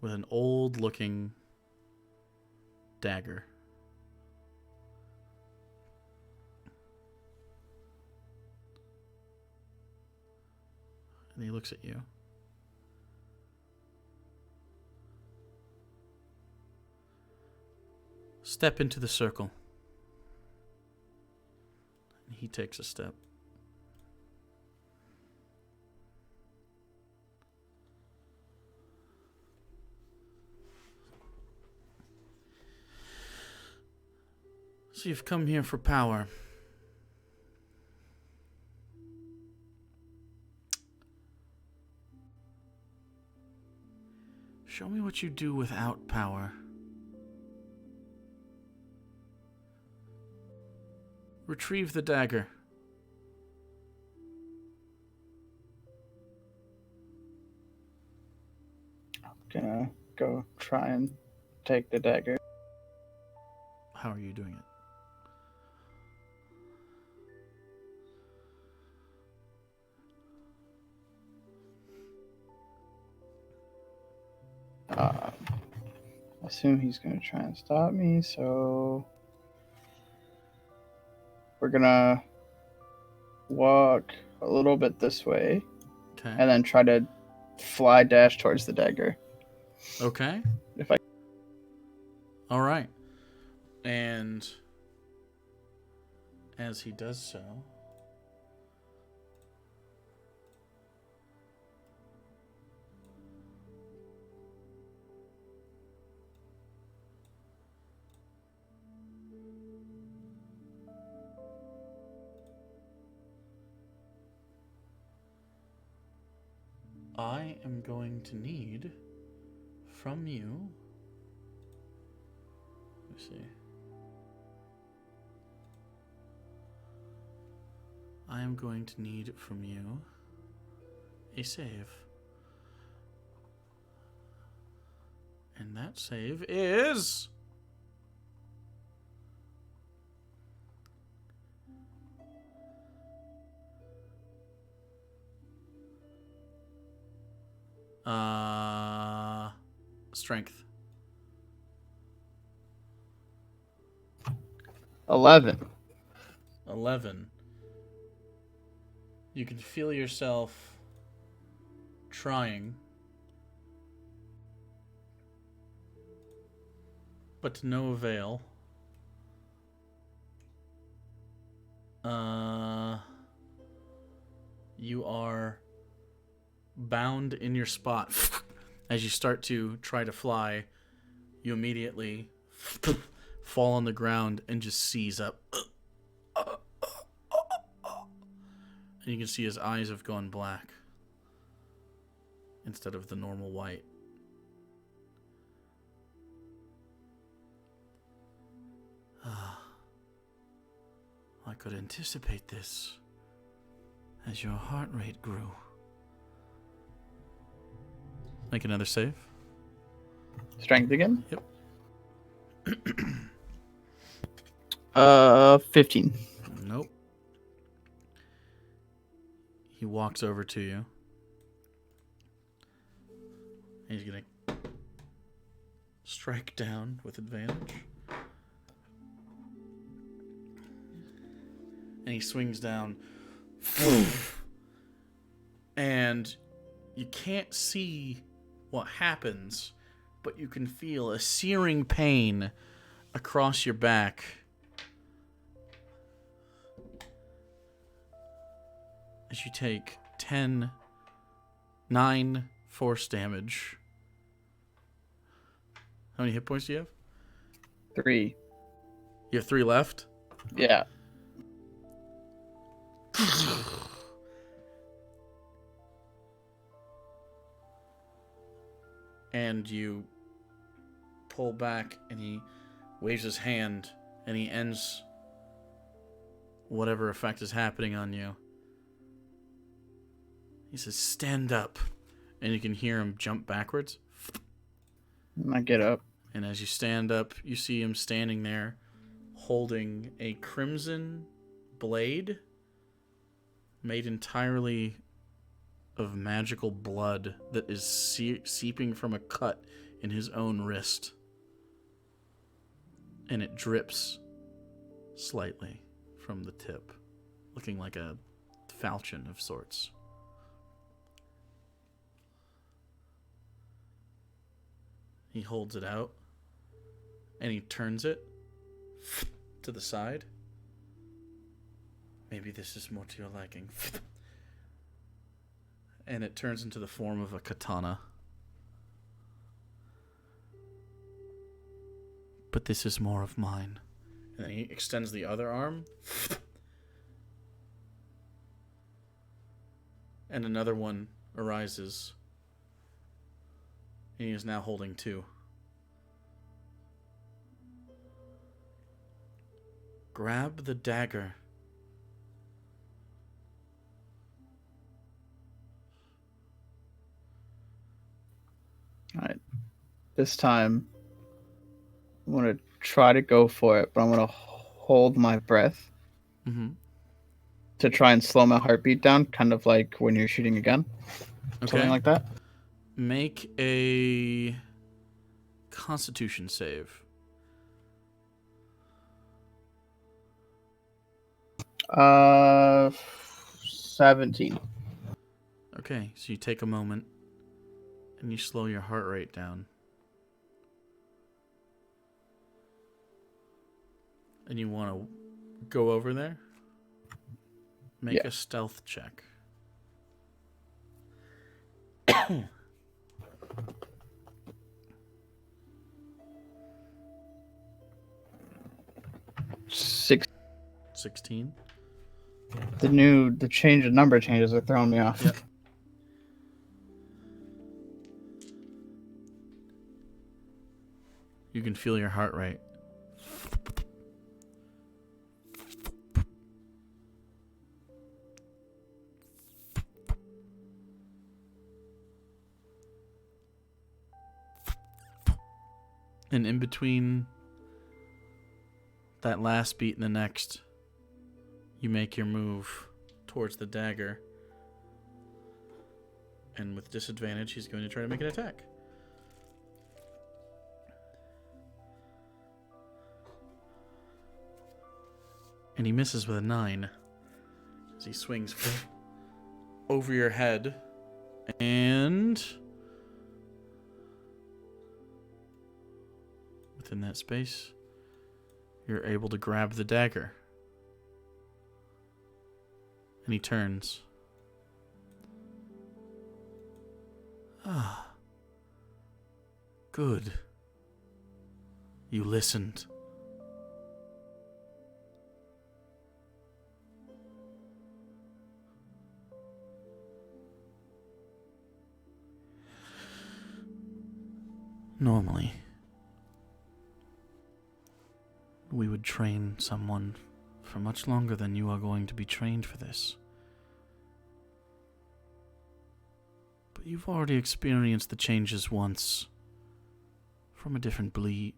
with an old-looking dagger. And he looks at you. Step into the circle. And he takes a step. So you've come here for power. Show me what you do without power. Retrieve the dagger. Gonna go try and take the dagger. How are you doing it? I assume he's gonna try and stop me, so we're gonna walk a little bit this way Okay. and then try to fly dash towards the dagger. Okay. If I All right. And as he does so, I am going to need from you. Let me see. I am going to need from you a save. And that save is... strength. 11. 11. You can feel yourself trying, but to no avail. You are bound in your spot. As you start to try to fly, you immediately fall on the ground and just seize up. And you can see his eyes have gone black instead of the normal white. I could anticipate this as your heart rate grew. Make another save. Strength again? Yep. 15. Nope. He walks over to you. He's gonna strike down with advantage. And he swings down. And you can't see what happens, but you can feel a searing pain across your back. As you take 9 force damage. How many hit points do you have? 3. You have 3 left? Yeah. And you pull back, and he waves his hand, and he ends whatever effect is happening on you. He says, "Stand up." And you can hear him jump backwards. I get up. And as you stand up, you see him standing there holding a crimson blade made entirely of magical blood that is seeping from a cut in his own wrist. And it drips slightly from the tip, looking like a falchion of sorts. He holds it out, and he turns it to the side. Maybe this is more to your liking. And it turns into the form of a katana. But this is more of mine, And then he extends the other arm. And another one arises. And he is now holding two. Grab the dagger. Alright. This time, I'm going to try to go for it, but I'm going to hold my breath Mm-hmm. to try and slow my heartbeat down, kind of like when you're shooting a gun. Okay. Something like that. Make a Constitution save. 17. Okay, so you take a moment and you slow your heart rate down. And you want to go over there? Make Yeah. a stealth check. Six. 16. The change of number changes are throwing me off. Yep. You can feel your heart rate. And in between that last beat and the next, you make your move towards the dagger. And with disadvantage, he's going to try to make an attack. And he misses with a 9. As he swings over your head. And within that space, you're able to grab the dagger. And he turns. Ah. Good. You listened. Normally, we would train someone for much longer than you are going to be trained for this. But you've already experienced the changes once from a different breed.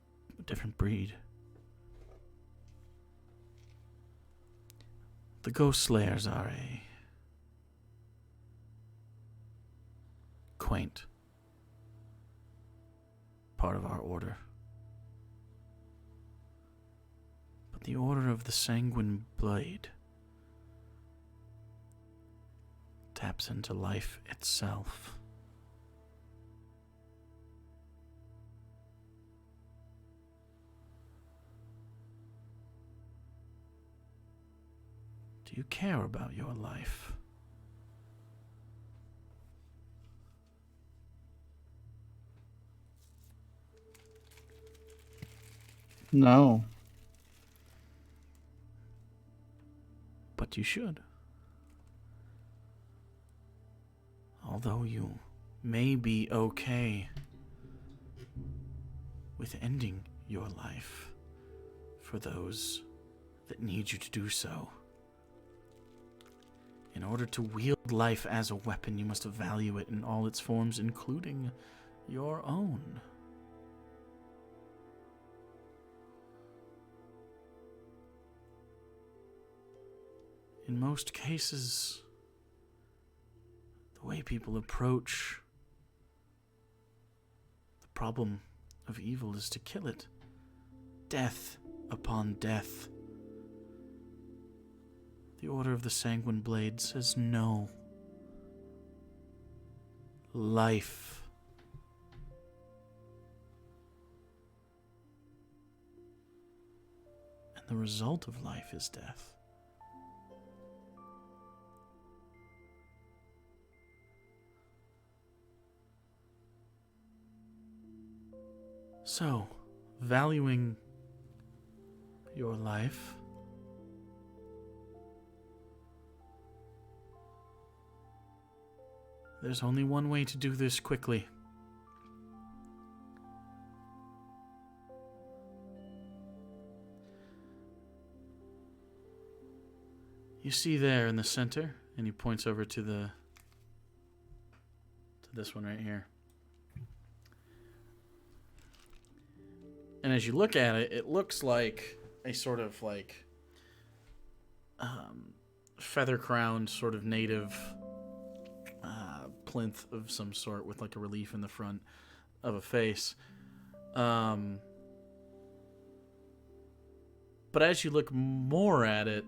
The Ghost Slayers are a quaint part of our order. But the Order of the Sanguine Blade taps into life itself. Do you care about your life? No. But you should. Although you may be okay with ending your life for those that need you to do so. In order to wield life as a weapon, you must value it in all its forms, including your own. In most cases, the way people approach the problem of evil is to kill it. Death upon death. The Order of the Sanguine Blade says no. Life. And the result of life is death. So, valuing your life. There's only one way to do this quickly. You see there in the center, and he points over to this one right here. And as you look at it, it looks like a sort of like feather-crowned sort of native plinth of some sort with like a relief in the front of a face. But as you look more at it,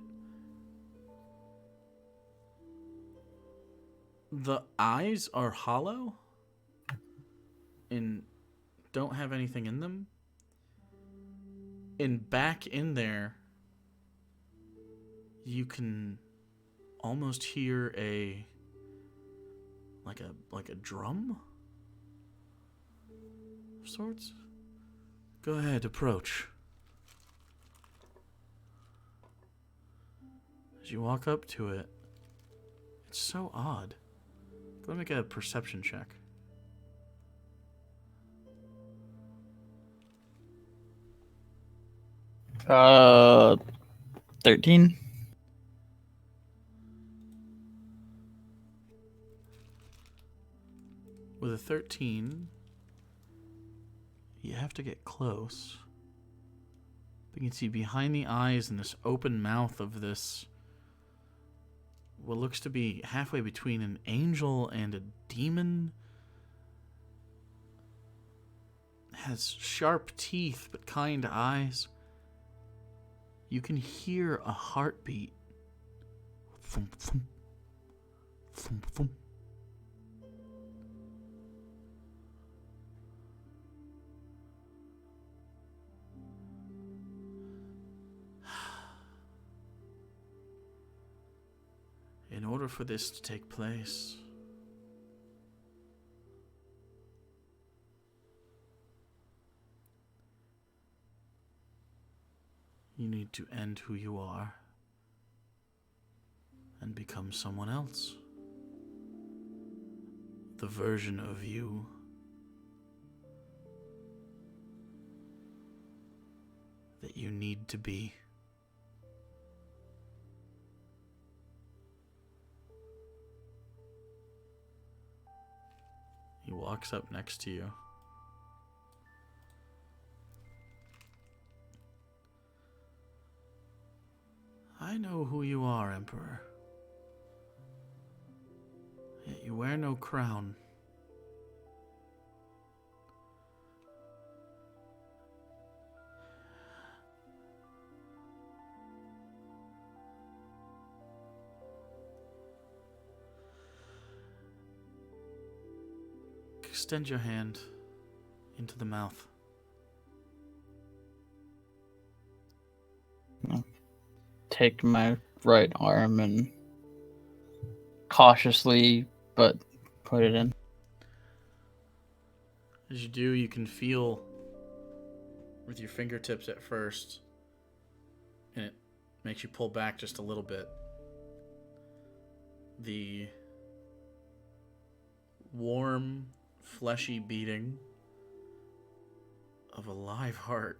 the eyes are hollow and don't have anything in them. And back in there, you can almost hear a drum of sorts. Go ahead, approach. As you walk up to it, it's so odd. Go make a perception check. 13. With a 13, you have to get close. But you can see behind the eyes and this open mouth of this, what looks to be halfway between an angel and a demon. Has sharp teeth but kind eyes. You can hear a heartbeat. Thump, thump. Thump, thump. In order for this to take place, you need to end who you are and become someone else. The version of you that you need to be. He walks up next to you. I know who you are, Emperor. Yet you wear no crown. Extend your hand into the mouth. Take my right arm and cautiously, but put it in. As you do, you can feel with your fingertips at first, and it makes you pull back just a little bit. The warm, fleshy beating of a live heart.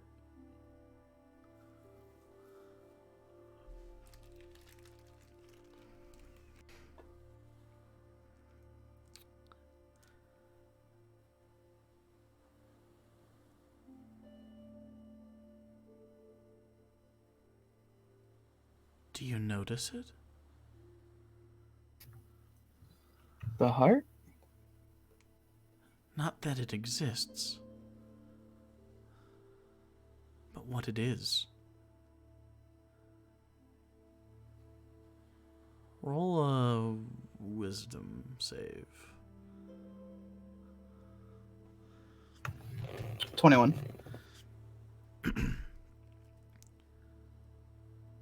Do you notice it? The heart? Not that it exists, but what it is. Roll a wisdom save. 21.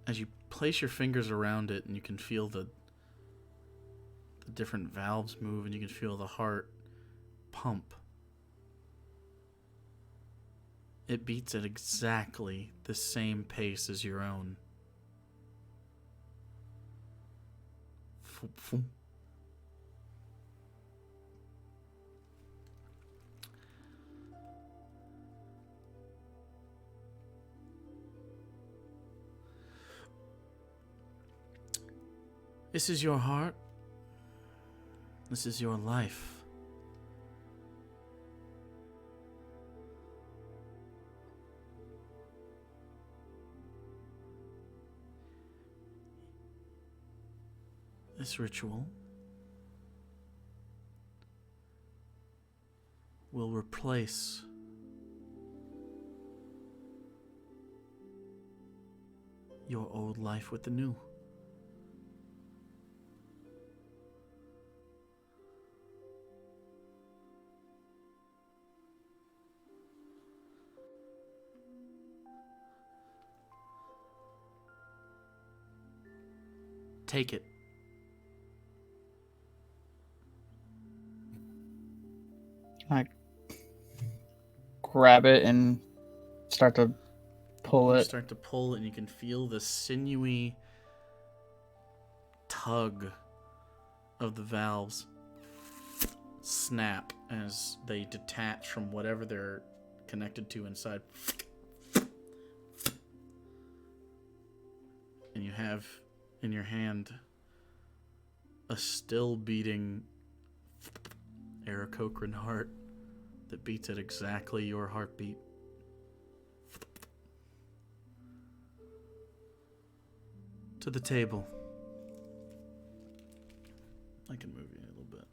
As you place your fingers around it and you can feel the different valves move and you can feel the heart pump. It beats at exactly the same pace as your own. This is your heart. This is your life. This ritual will replace your old life with the new. Take it. I grab it and start to pull You it. start to pull, and you can feel the sinewy tug of the valves snap as they detach from whatever they're connected to inside. And you have in your hand a still beating Aarakocran heart that beats at exactly your heartbeat. To the table. I can move you a little bit.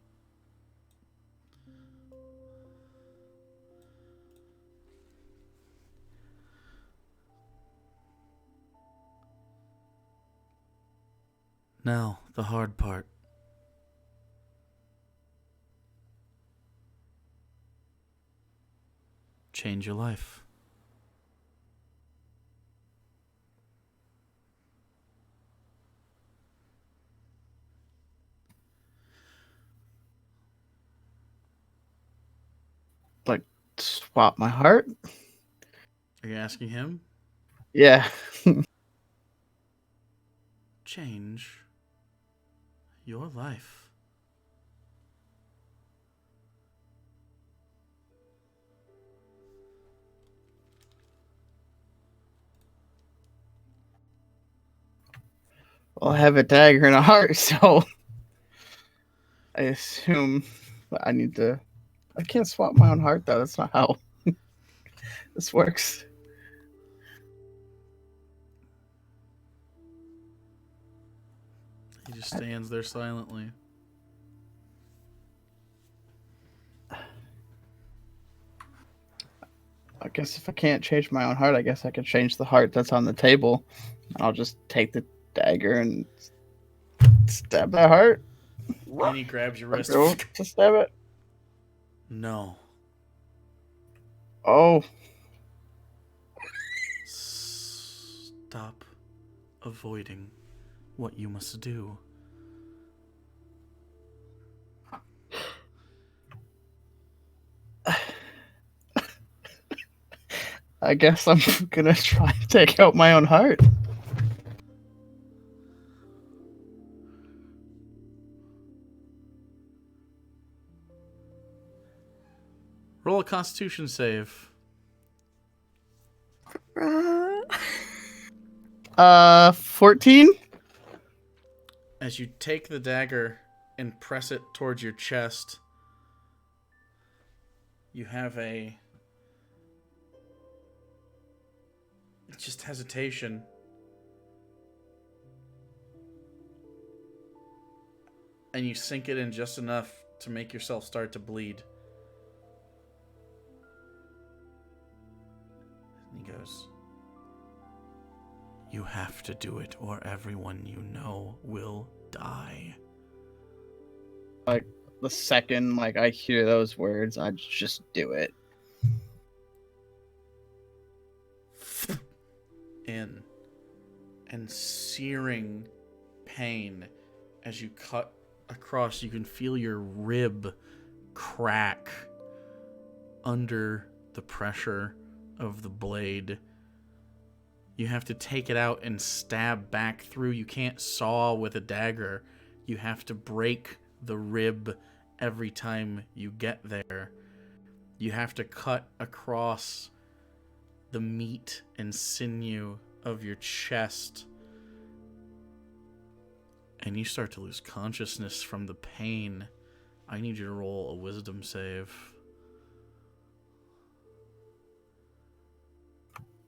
Now, the hard part. Change your life. Like, swap my heart? Are you asking him? Yeah. Change your life. Well, I have a dagger and a heart, so I assume I need to. I can't swap my own heart, though. That's not how this works. He just stands there silently. I guess if I can't change my own heart, I guess I could change the heart that's on the table. And I'll just take the dagger and stab that heart. And he grabs your wrist. Go to stab it. No. Oh, Stop avoiding what you must do. I guess I'm gonna try and take out my own heart. Roll a Constitution save. 14? As you take the dagger and press it towards your chest, you have just hesitation. And you sink it in just enough to make yourself start to bleed. And he goes, "You have to do it or everyone you know will die." Like, the second I hear those words, I just do it. In and searing pain as you cut across. You can feel your rib crack under the pressure of the blade. You have to take it out and stab back through. You can't saw with a dagger. You have to break the rib every time you get there. You have to cut across the meat and sinew of your chest. And you start to lose consciousness from the pain. I need you to roll a wisdom save.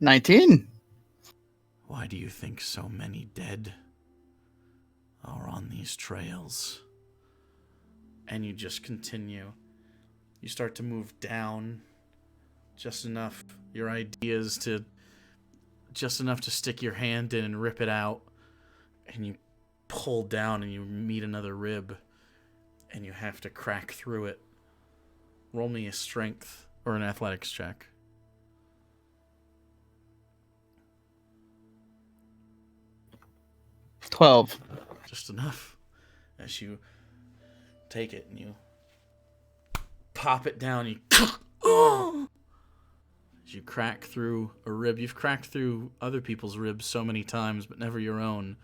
19. Why do you think so many dead are on these trails? And you just continue. You start to move down just enough. Your idea is to just enough to stick your hand in and rip it out. And you pull down and you meet another rib. And you have to crack through it. Roll me a strength or an athletics check. 12. Just enough. As you take it and you pop it down, you as you crack through a rib. You've cracked through other people's ribs so many times, but never your own.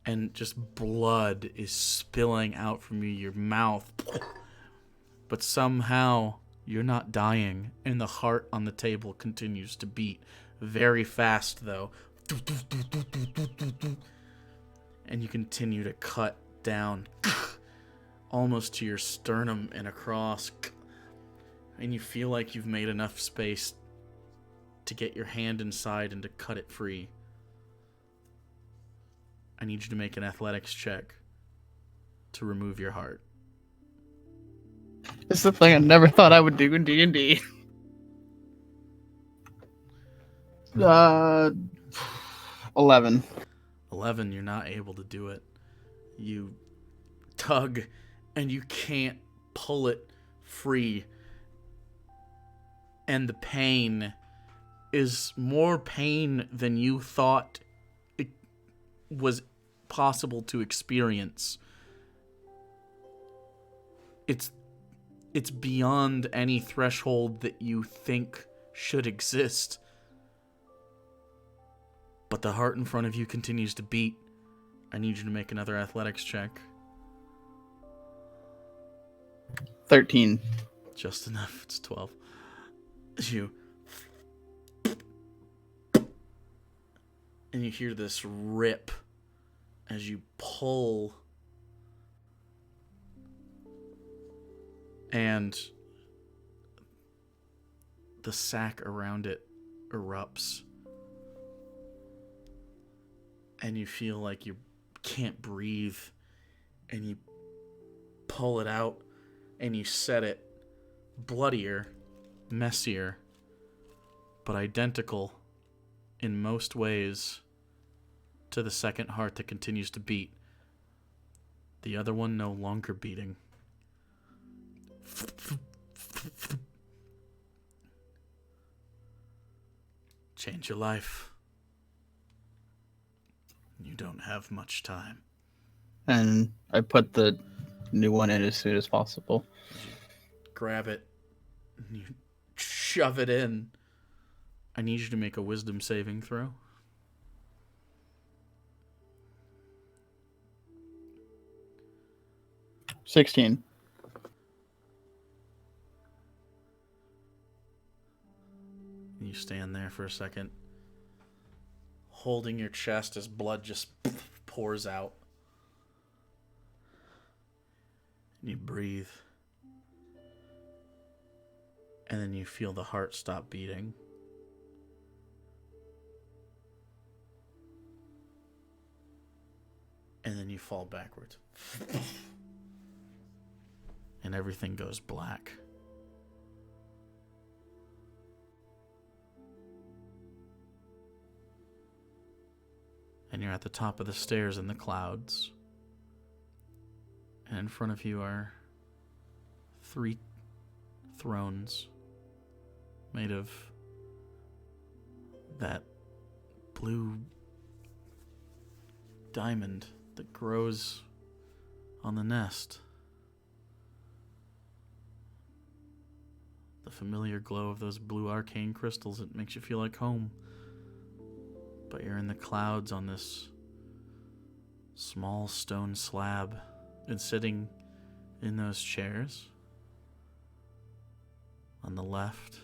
And just blood is spilling out from your mouth. But somehow you're not dying, and the heart on the table continues to beat very fast, though. And you continue to cut down almost to your sternum and across. And you feel like you've made enough space to get your hand inside and to cut it free. I need you to make an athletics check to remove your heart. This is the thing I never thought I would do in D&D. 11. 11, you're not able to do it. You tug and you can't pull it free. And the pain is more pain than you thought it was possible to experience. It's beyond any threshold that you think should exist. But the heart in front of you continues to beat. I need you to make another athletics check. 13. Just enough. It's 12. You and you hear this rip as you pull, and the sack around it erupts. And you feel like you can't breathe. And you pull it out. And you set it bloodier, messier, but identical in most ways to the second heart that continues to beat. The other one no longer beating. Change your life. You don't have much time. And I put the new one in as soon as possible. Grab it. And you shove it in. I need you to make a wisdom saving throw. $16. You stand there for a second, holding your chest as blood just pours out. And you breathe. And then you feel the heart stop beating. And then you fall backwards. And everything goes black. And you're at the top of the stairs in the clouds. And in front of you are 3 thrones made of that blue diamond that grows on the nest. The familiar glow of those blue arcane crystals, it makes you feel like home. But you're in the clouds on this small stone slab, and sitting in those chairs on the left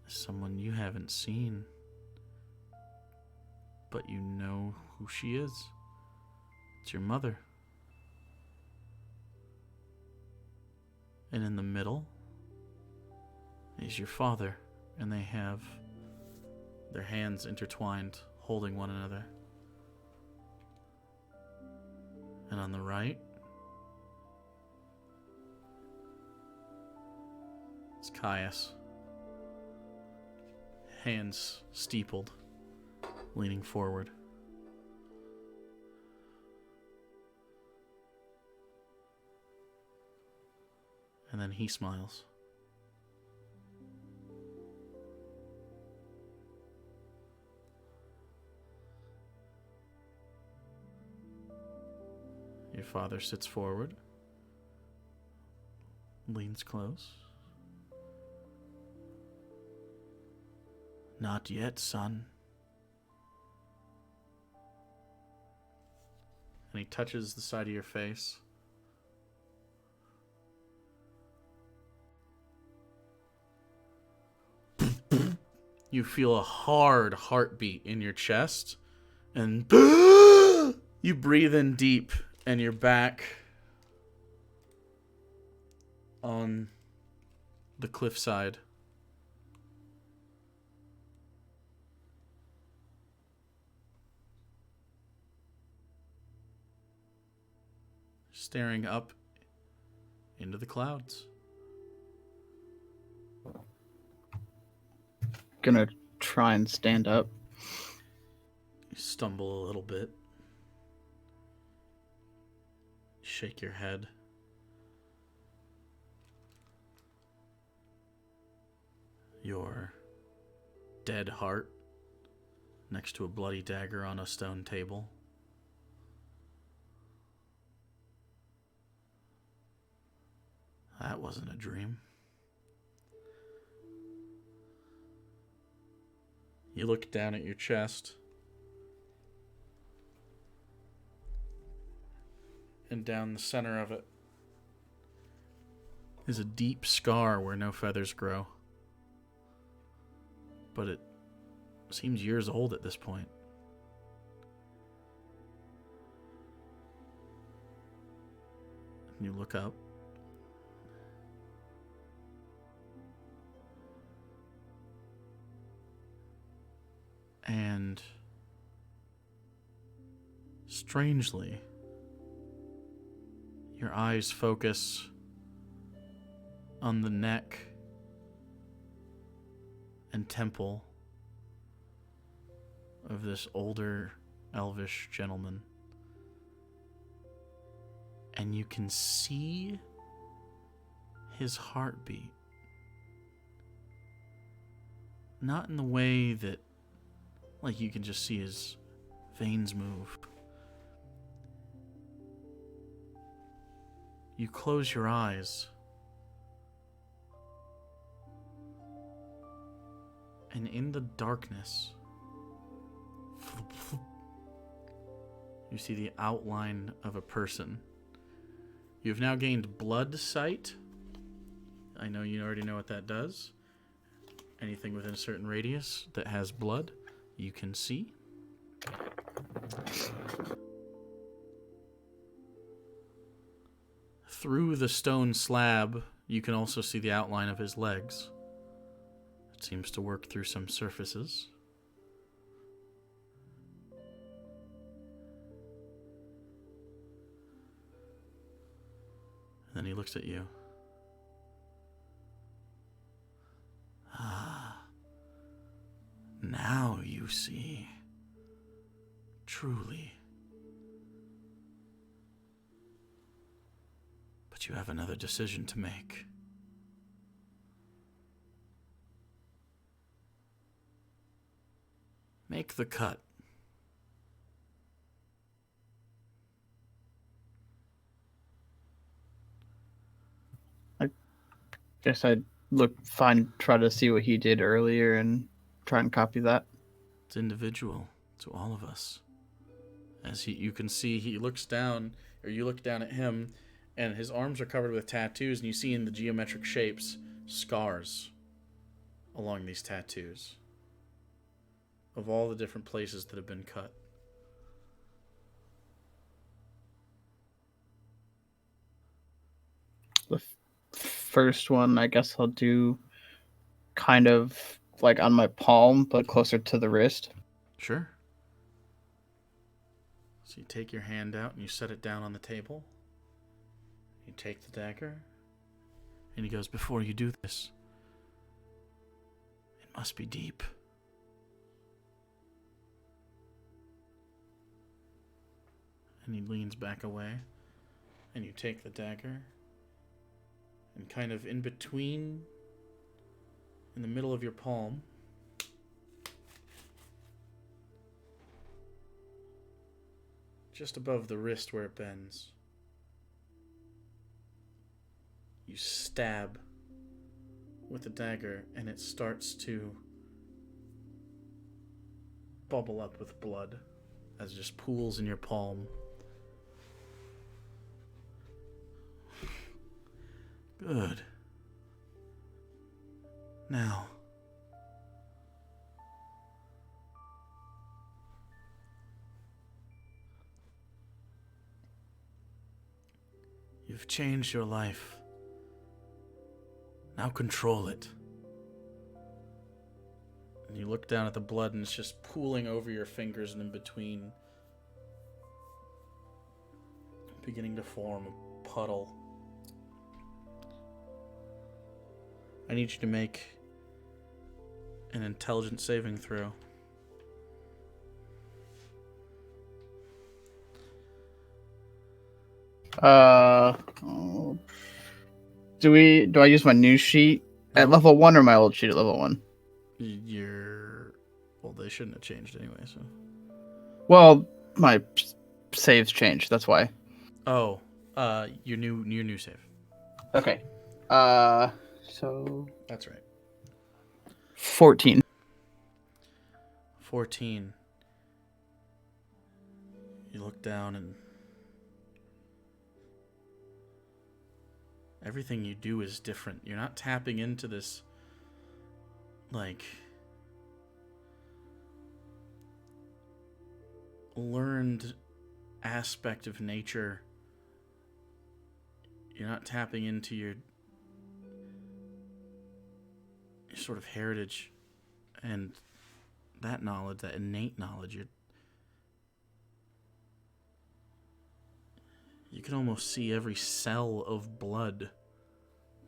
is someone you haven't seen, but you know who she is. It's your mother. And in the middle is your father, and they have their hands intertwined, holding one another. And on the right is Caius, hands steepled, leaning forward. And then he smiles. Your father sits forward, leans close. Not yet, son. And he touches the side of your face. You feel a hard heartbeat in your chest, and you breathe in deep, and you're back on the cliffside. Staring up into the clouds. Gonna try and stand up. You stumble a little bit. Shake your head. Your dead heart next to a bloody dagger on a stone table. That wasn't a dream. You look down at your chest. And down the center of it is a deep scar where no feathers grow. But it seems years old at this point. And you look up. And strangely, your eyes focus on the neck and temple of this older elvish gentleman. And you can see his heartbeat. Not in the way that, like, you can just see his veins move. You close your eyes, and in the darkness, you see the outline of a person. You have now gained blood sight. I know you already know what that does. Anything within a certain radius that has blood, you can see. Through the stone slab, you can also see the outline of his legs. It seems to work through some surfaces. And then he looks at you. Ah, now you see. Truly. But you have another decision to make. Make the cut. Guess I'd try to see what he did earlier and try and copy that. It's individual to all of us. As you can see, he looks down, or you look down at him, and his arms are covered with tattoos, and you see in the geometric shapes scars along these tattoos of all the different places that have been cut. The first one, I guess I'll do kind of like on my palm, but closer to the wrist. Sure. So you take your hand out and you set it down on the table. You take the dagger, and he goes, "Before you do this, it must be deep." And he leans back away, and you take the dagger, and kind of in between, in the middle of your palm, just above the wrist where it bends, you stab with the dagger, and it starts to bubble up with blood as it just pools in your palm. Good. Now, you've changed your life. Now control it. And you look down at the blood, and it's just pooling over your fingers and in between, beginning to form a puddle. I need you to make an intelligence saving throw. Do I use my new sheet at level 1 or my old sheet at level 1? Well, they shouldn't have changed anyway, so. Well, my saves changed, that's why. Oh, your new save. Okay. So That's right. 14. 14. You look down, and everything you do is different. You're not tapping into this, like, learned aspect of nature. You're not tapping into your sort of heritage and that knowledge, that innate knowledge. You can almost see every cell of blood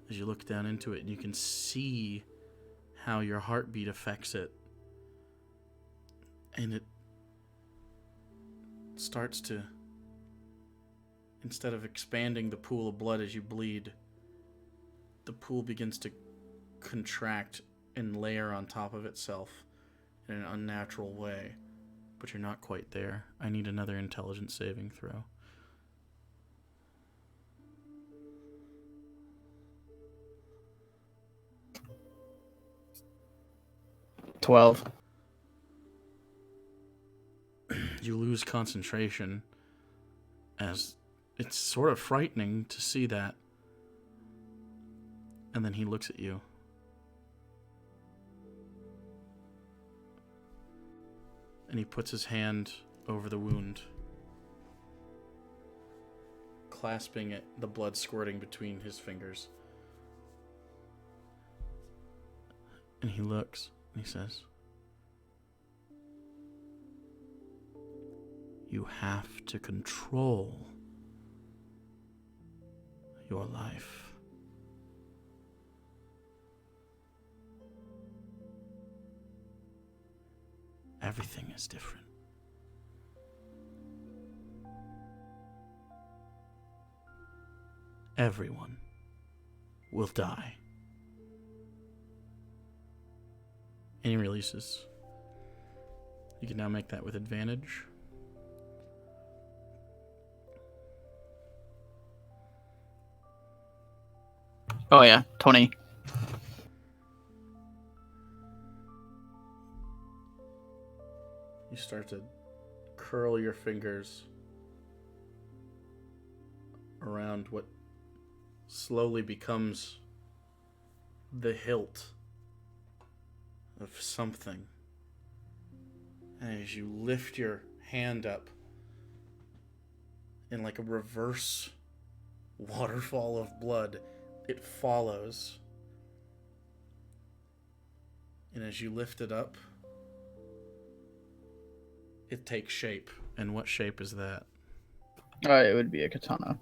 as you look down into it, and you can see how your heartbeat affects it. And it starts to, instead of expanding the pool of blood as you bleed, the pool begins to contract and layer on top of itself in an unnatural way. But you're not quite there. I need another intelligence saving throw. $12. You lose concentration, as it's sort of frightening to see that. And then he looks at you. And he puts his hand over the wound, clasping it, the blood squirting between his fingers. And he looks, and he says, "You have to control your life." Everything is different. Everyone will die. And he releases. You can now make that with advantage. Oh yeah, 20. You start to curl your fingers around what slowly becomes the hilt of something. And as you lift your hand up in like a reverse waterfall of blood, it follows. And as you lift it up, it takes shape. And what shape is that? It would be a katana.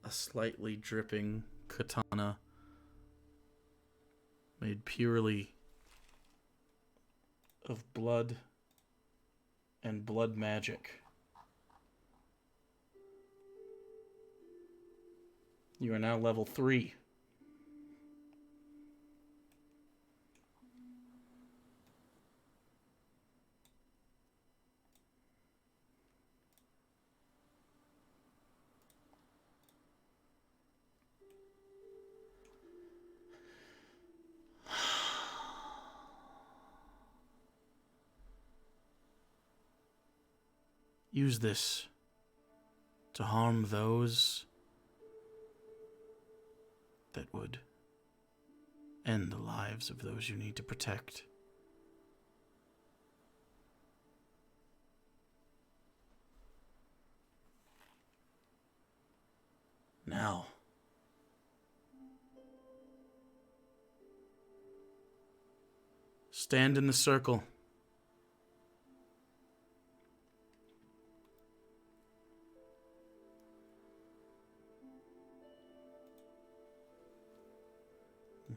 A slightly dripping katana made purely of blood and blood magic. You are now level 3. Use this to harm those that would end the lives of those you need to protect. Now, stand in the circle.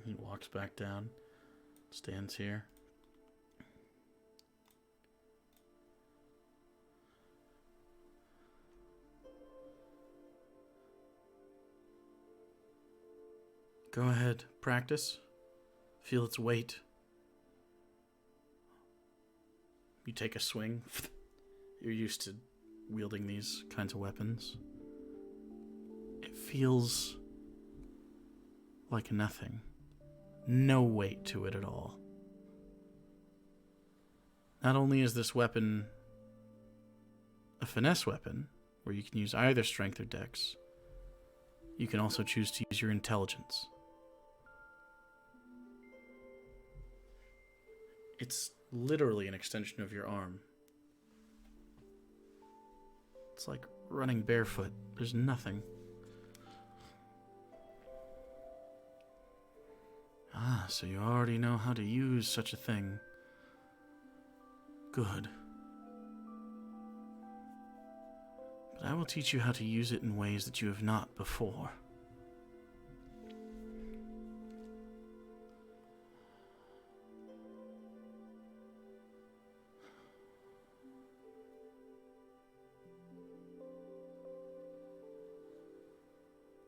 He walks back down, stands here. Go ahead, practice. Feel its weight. You take a swing. You're used to wielding these kinds of weapons. It feels like nothing. No weight to it at all. Not only is this weapon a finesse weapon, where you can use either strength or dex, you can also choose to use your intelligence. It's literally an extension of your arm. It's like running barefoot. There's nothing. Ah, so you already know how to use such a thing. Good. But I will teach you how to use it in ways that you have not before.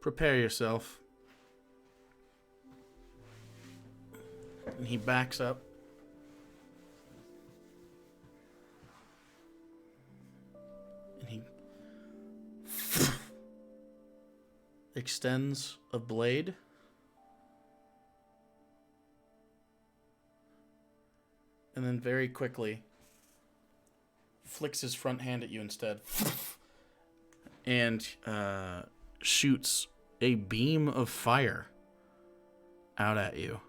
Prepare yourself. And he backs up. And he extends a blade. And then very quickly flicks his front hand at you instead. And shoots a beam of fire out at you.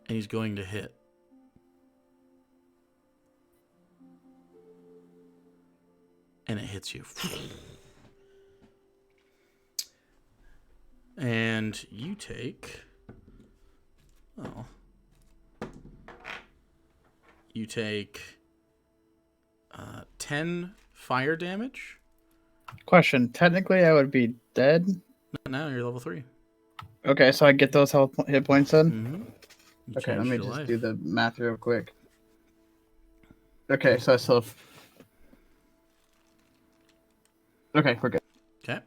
And he's going to hit. And it hits you. And you take... Oh. You take 10 fire damage. Question. Technically, I would be dead. Now you're level 3. Okay, so I get those hit points then? Mm-hmm. Okay, let me just do the math real quick. Okay, so I still have... Okay, we're good. Okay.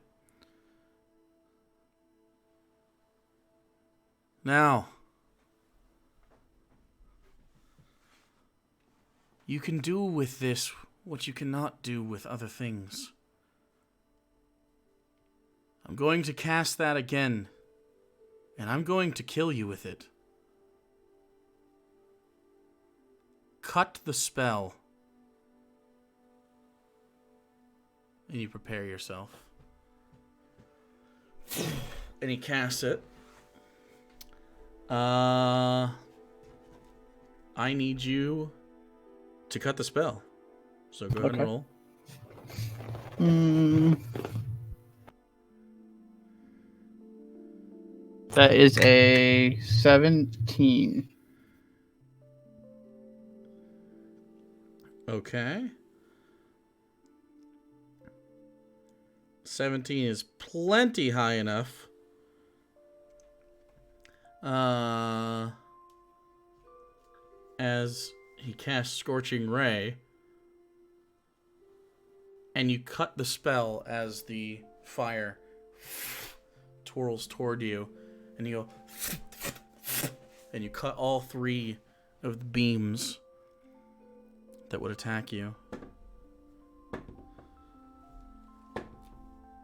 Now, you can do with this what you cannot do with other things. I'm going to cast that again, and I'm going to kill you with it. Cut the spell. And you prepare yourself. And he casts it. I need you to cut the spell. So go ahead and roll. That is a 17. Okay. 17 is plenty high enough. As he casts Scorching Ray, and you cut the spell as the fire twirls toward you, and you go, and you cut all 3 of the beams that would attack you.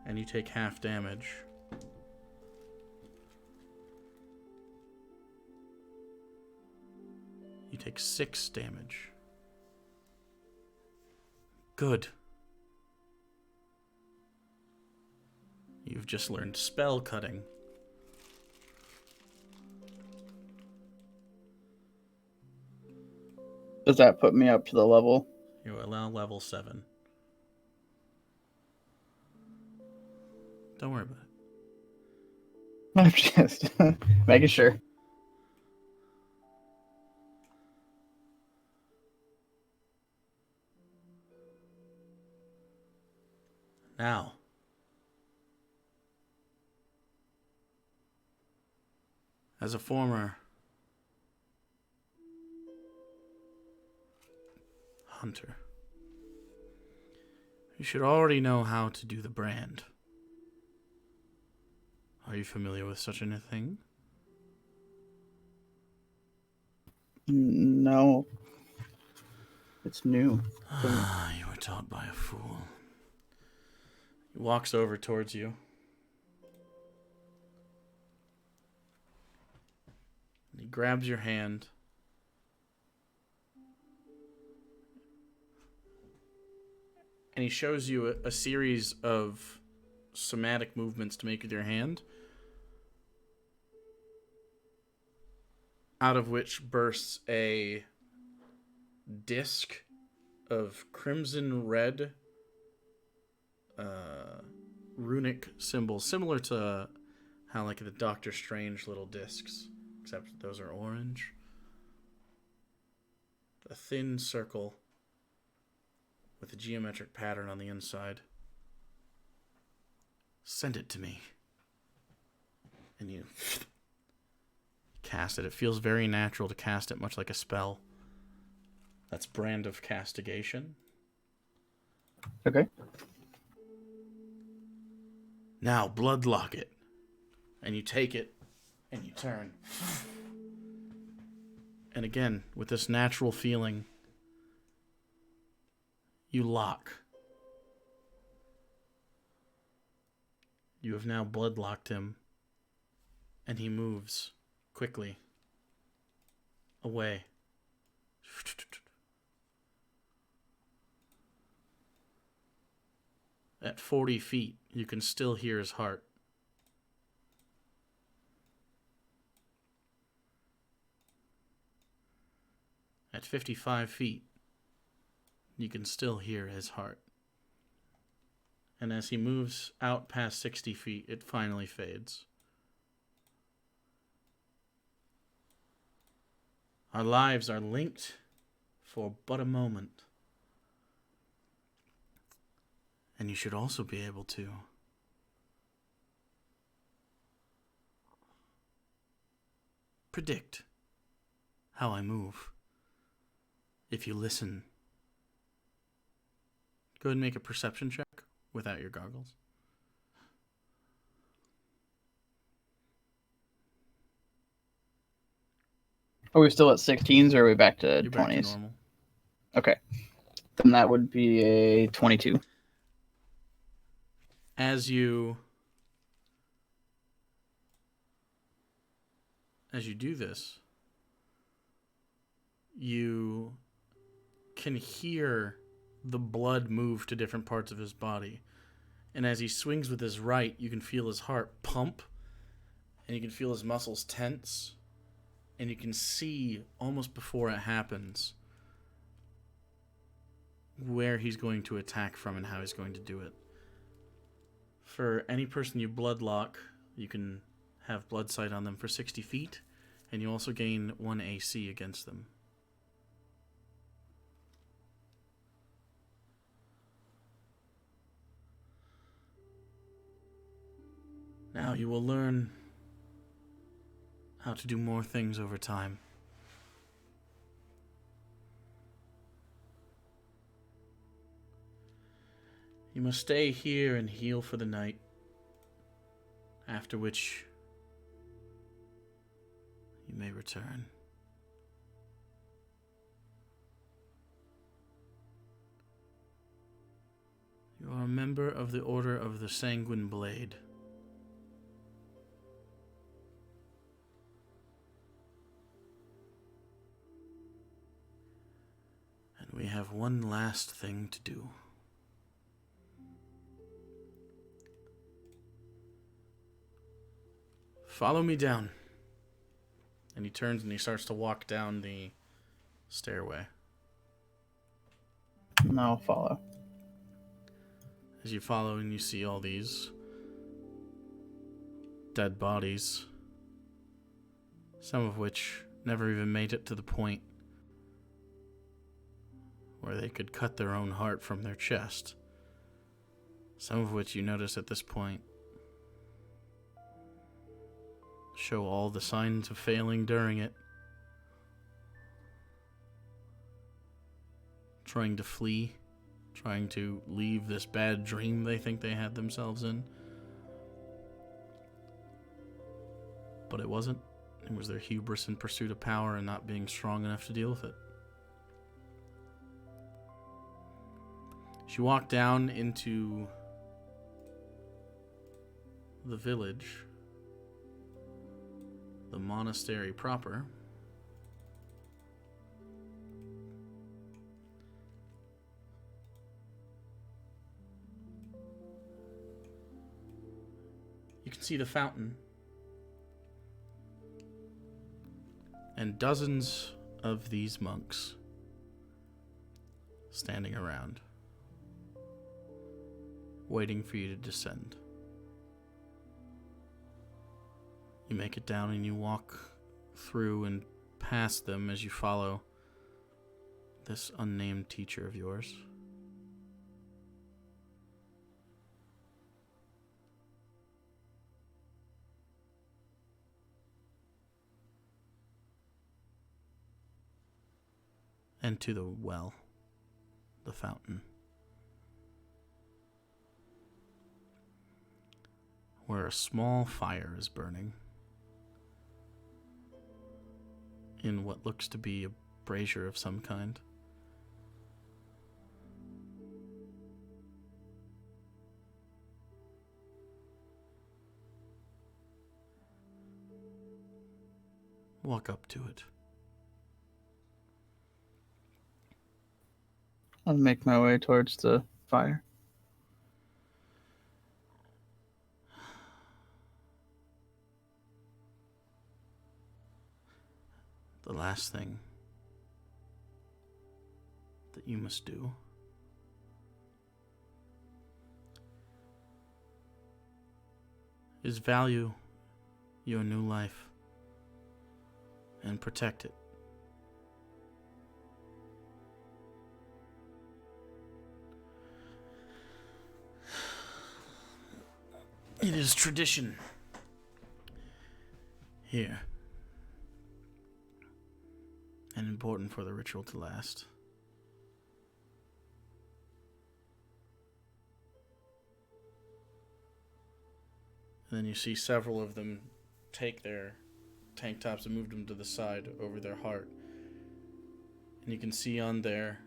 And you take half damage. You take 6 damage. Good. You've just learned spell cutting. Does that put me up to the level? You allow level 7. Don't worry about it. I'm just making sure. Now, as a former hunter, you should already know how to do the brand. Are you familiar with such a thing? No. It's new. You were taught by a fool. He walks over towards you. He grabs your hand. And he shows you a series of somatic movements to make with your hand, out of which bursts a disc of crimson red runic symbols, similar to how like the Doctor Strange little discs, except those are orange. A thin circle with a geometric pattern on the inside. Send it to me. And you cast it. It feels very natural to cast it, much like a spell. That's brand of castigation. Okay. Now, bloodlock it. And you take it, and you turn. And again, with this natural feeling, you lock. You have now bloodlocked him, and he moves quickly away. At 40 feet, you can still hear his heart. At 55 feet, you can still hear his heart. And as he moves out past 60 feet, it finally fades. Our lives are linked for but a moment. And you should also be able to predict how I move if you listen. Go ahead and make a perception check without your goggles. Are we still at 16s or are we back to You're 20s? back to normal. Okay. Then that would be a 22. As you as you do this, you can hear the blood move to different parts of his body. And as he swings with his right, you can feel his heart pump, and you can feel his muscles tense, and you can see, almost before it happens, where he's going to attack from and how he's going to do it. For any person you bloodlock, you can have blood sight on them for 60 feet, and you also gain 1 AC against them. Now you will learn how to do more things over time. You must stay here and heal for the night, after which you may return. You are a member of the Order of the Sanguine Blade. And we have one last thing to do. Follow me down. And he turns and he starts to walk down the stairway. And I'll follow. As you follow and you see all these dead bodies, some of which never even made it to the point where they could cut their own heart from their chest. Some of which you notice at this point show all the signs of failing during it. Trying to flee, trying to leave this bad dream they think they had themselves in. But it wasn't. It was their hubris in pursuit of power and not being strong enough to deal with it. As you walk down into the village, the monastery proper, you can see the fountain and dozens of these monks standing around, waiting for you to descend. You make it down and you walk through and past them as you follow this unnamed teacher of yours. And to the well, the fountain, where a small fire is burning in what looks to be a brazier of some kind. Walk up to it. I'll make my way towards the fire. The last thing that you must do is value your new life and protect it. It is tradition here, and important for the ritual to last. And then you see several of them take their tank tops and move them to the side over their heart. And you can see on there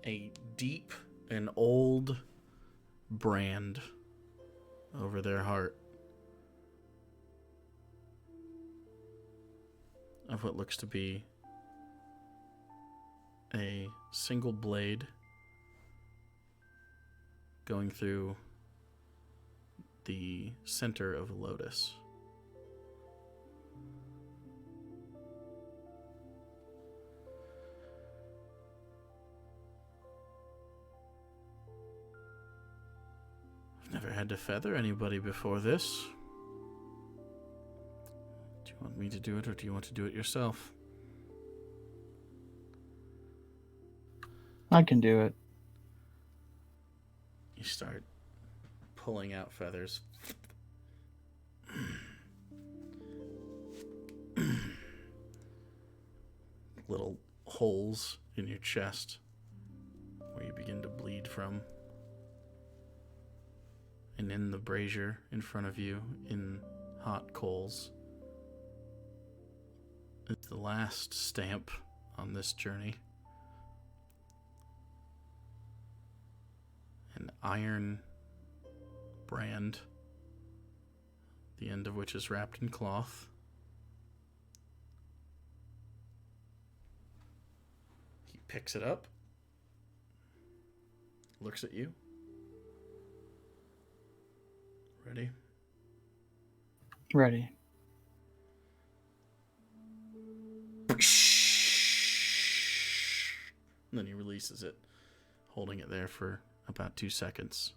a deep and old brand over their heart. of what looks to be a single blade going through the center of a lotus. I've never had to feather anybody before this. Do you want me to do it, or do you want to do it yourself? I can do it. You start pulling out feathers. Little holes in your chest where you begin to bleed from. And in the brazier in front of you, in hot coals, it's the last stamp on this journey. An iron brand, the end of which is wrapped in cloth. He picks it up, looks at you. Ready? Ready. And then he releases it, holding it there for about 2 seconds.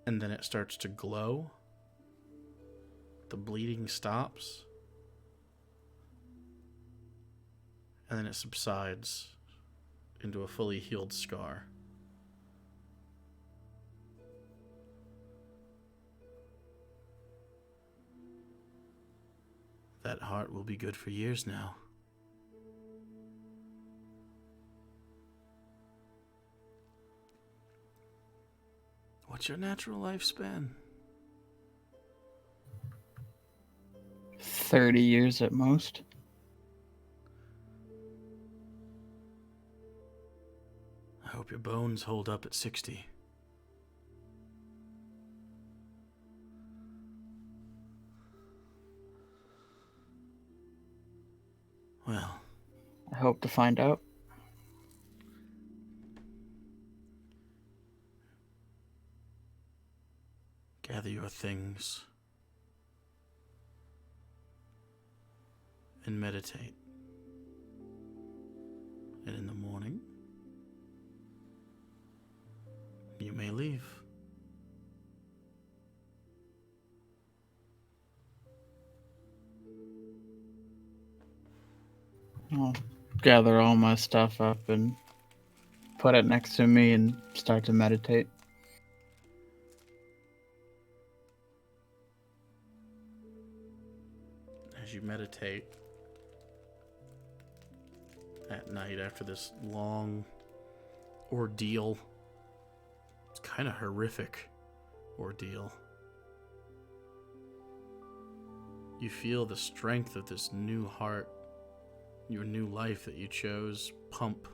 And then it starts to glow. The bleeding stops. And then it subsides into a fully healed scar. That heart will be good for years now. What's your natural lifespan? 30 years at most. I hope your bones hold up at 60. Well, I hope to find out. gather your things and meditate. And in the morning, you may leave. I'll gather all my stuff up and put it next to me and start to meditate. As you meditate at night after this long ordeal, it's kind of horrific ordeal. You feel the strength of this new heart, your new life that you chose, pump.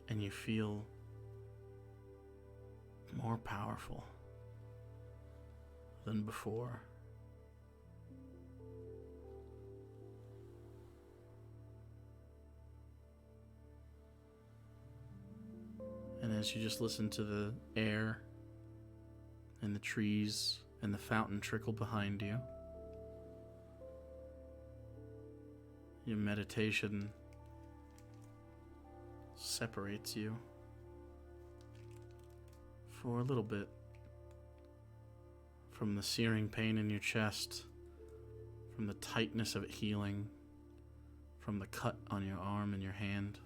And you feel more powerful than before. And as you just listen to the air and the trees and the fountain trickle behind you, your meditation separates you for a little bit from the searing pain in your chest, from the tightness of it healing, from the cut on your arm and your hand.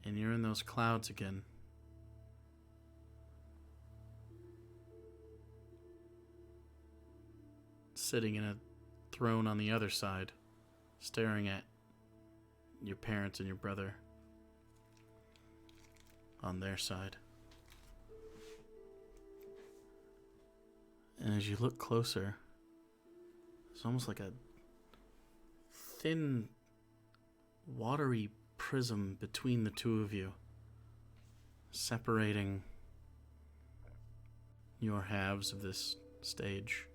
And you're in those clouds again. Sitting in a throne on the other side, staring at your parents and your brother on their side. And as you look closer, it's almost like a thin, watery prism between the two of you, separating your halves of this stage.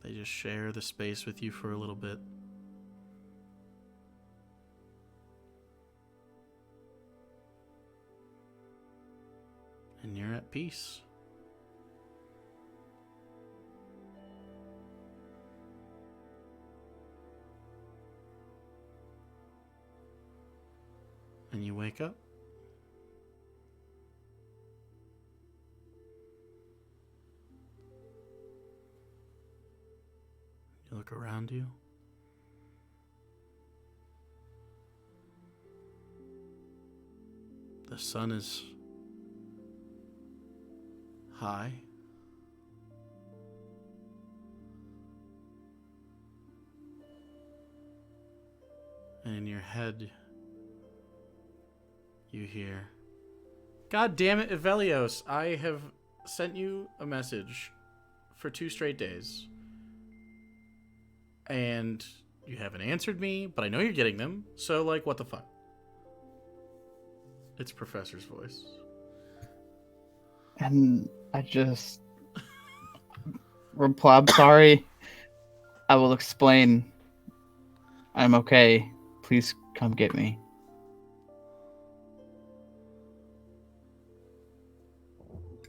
They just share the space with you for a little bit. And you're at peace. And you wake up. You look around you. The sun is high. And in your head, you hear, "God damn it, Evelios, I have sent you a message for 2 straight days. And you haven't answered me, but I know you're getting them. So, like, what the fuck?" It's Professor's voice. And I just reply, "I'm sorry. I will explain. I'm okay. Please come get me."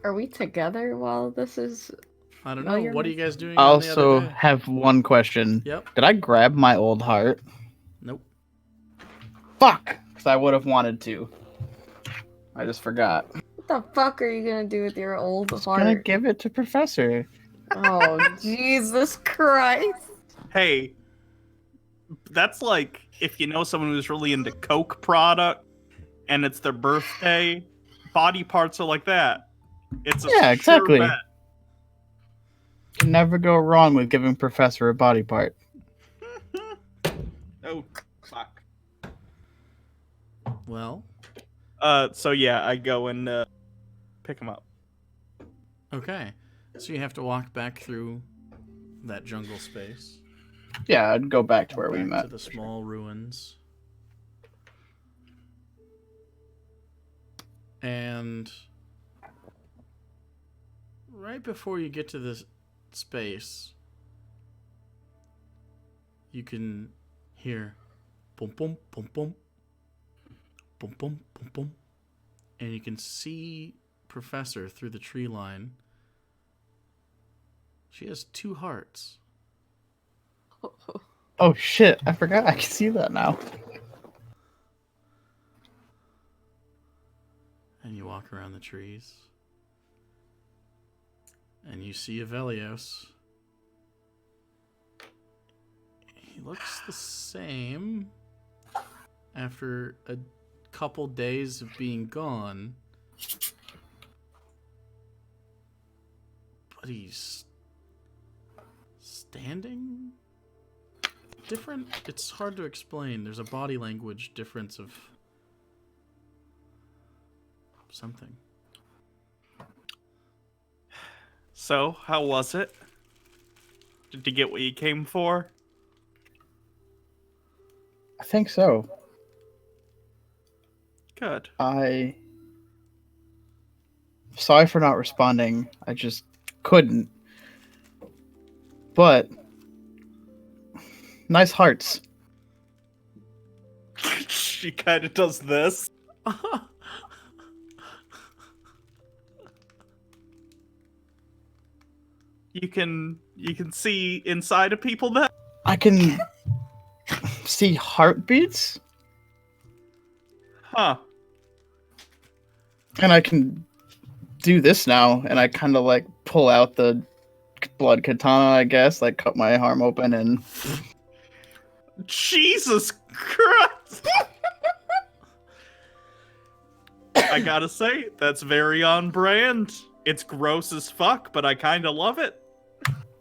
Are we together while this is... I don't Oh, know. you're What are right. you guys doing I on the also other day? have one question. Yep. Did I grab my old heart? Nope. Fuck! Because I would have wanted to. I just forgot. What the fuck are you gonna do with your old Just heart? gonna give it to Professor. Oh, Jesus Christ. Hey, that's like if you know someone who's really into Coke product and it's their birthday, body parts are like that. It's a Yeah, exactly. Sure bet. Can never go wrong with giving Professor a body part. Oh, fuck. Well, So yeah, I go and pick him up. okay. So you have to walk back through that jungle space. Yeah, I'd go back to where we back met. to the small ruins. And right before you get to this space, you can hear boom, boom, boom, boom, boom, boom, boom, boom. And you can see Professor through the tree line. She has 2 hearts. Oh shit, I forgot I can see that now. And you walk around the trees. And you see Evelios. He looks the same after a couple days of being gone. But he's standing different. It's hard to explain. There's a body language difference of something. So, how was it? Did you get what you came for? I think so. Good. Sorry for not responding. I just couldn't. But nice hearts. She kind of does this. You can see inside of people now. I can see heartbeats, Huh. and I can do this now, and I kind of like pull out the blood katana, I guess, like cut my arm open and Jesus Christ! I gotta say, that's very on brand. It's gross as fuck, but I kind of love it.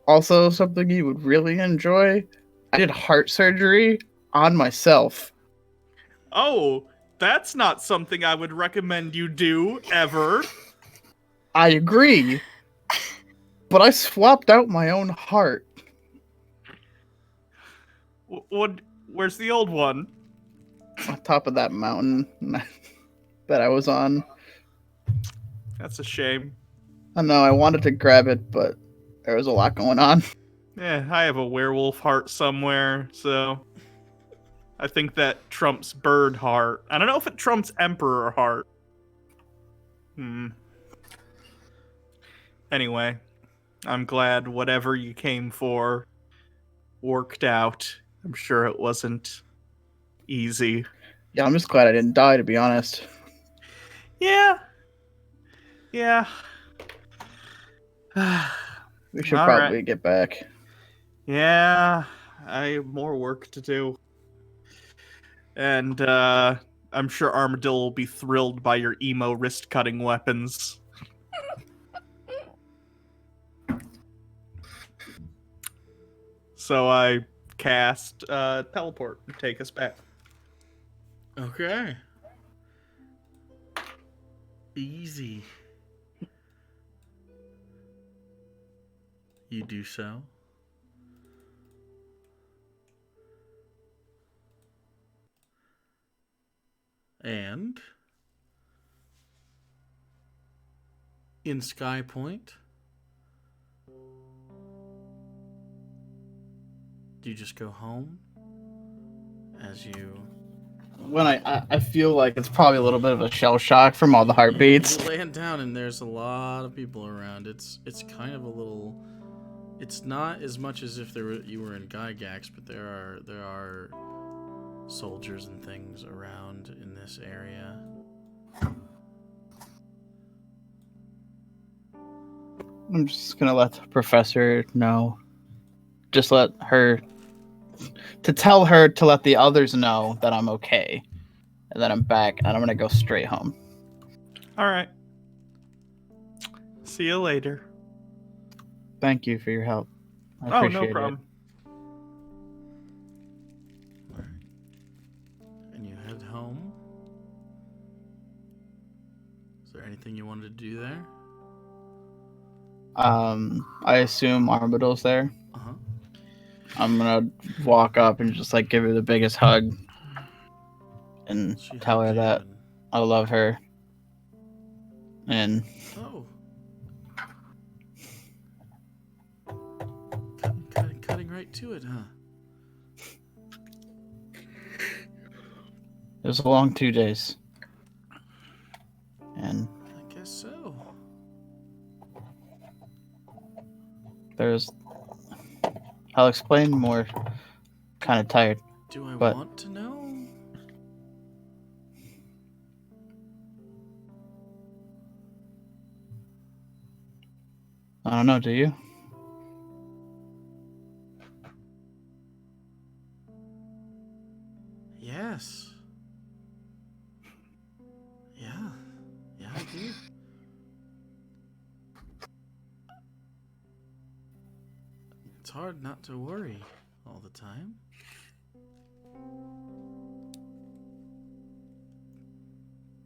also something you would really enjoy. I did heart surgery on myself. Oh, that's not something I would recommend you do, ever. I agree, But I swapped out my own heart. Where's the old one? On top of that mountain that I was on. That's a shame. I know, I wanted to grab it, but there was a lot going on. Yeah, I have a werewolf heart somewhere, so I think that trumps bird heart. I don't know if it trumps emperor heart. Anyway, I'm glad whatever you came for worked out. I'm sure it wasn't easy. Yeah, I'm just glad I didn't die, to be honest. Yeah. We should All probably right. get back. Yeah, I have more work to do. And I'm sure Armadillo will be thrilled by your emo wrist-cutting weapons. So I cast teleport and take us back. Okay. Easy. You do so. And in Sky Point, do you just go home as you When I feel like it's probably a little bit of a shell shock from all the heartbeats. You land down and there's a lot of people around. It's kind of a little. It's not as much as if you were in Gygax, but there are soldiers and things around in this area. I'm just gonna let the professor know. Just let her tell her to let the others know that I'm okay. And that I'm back and I'm gonna go straight home. Alright. See you later. Thank you for your help. I Oh, appreciate no problem. Alright. And you head home. Is there anything you wanted to do there? I assume Armadillo's there. Uh-huh. I'm gonna walk up and just like give her the biggest hug and She tell her hugged you that and- I love her. And Oh. Cutting right to it, huh? it was a long 2 days. And I guess so. I'll explain more. Kind of tired. Do I But- want to know? I don't know, do you? Yes. Yeah. Yeah, I do. It's hard not to worry all the time.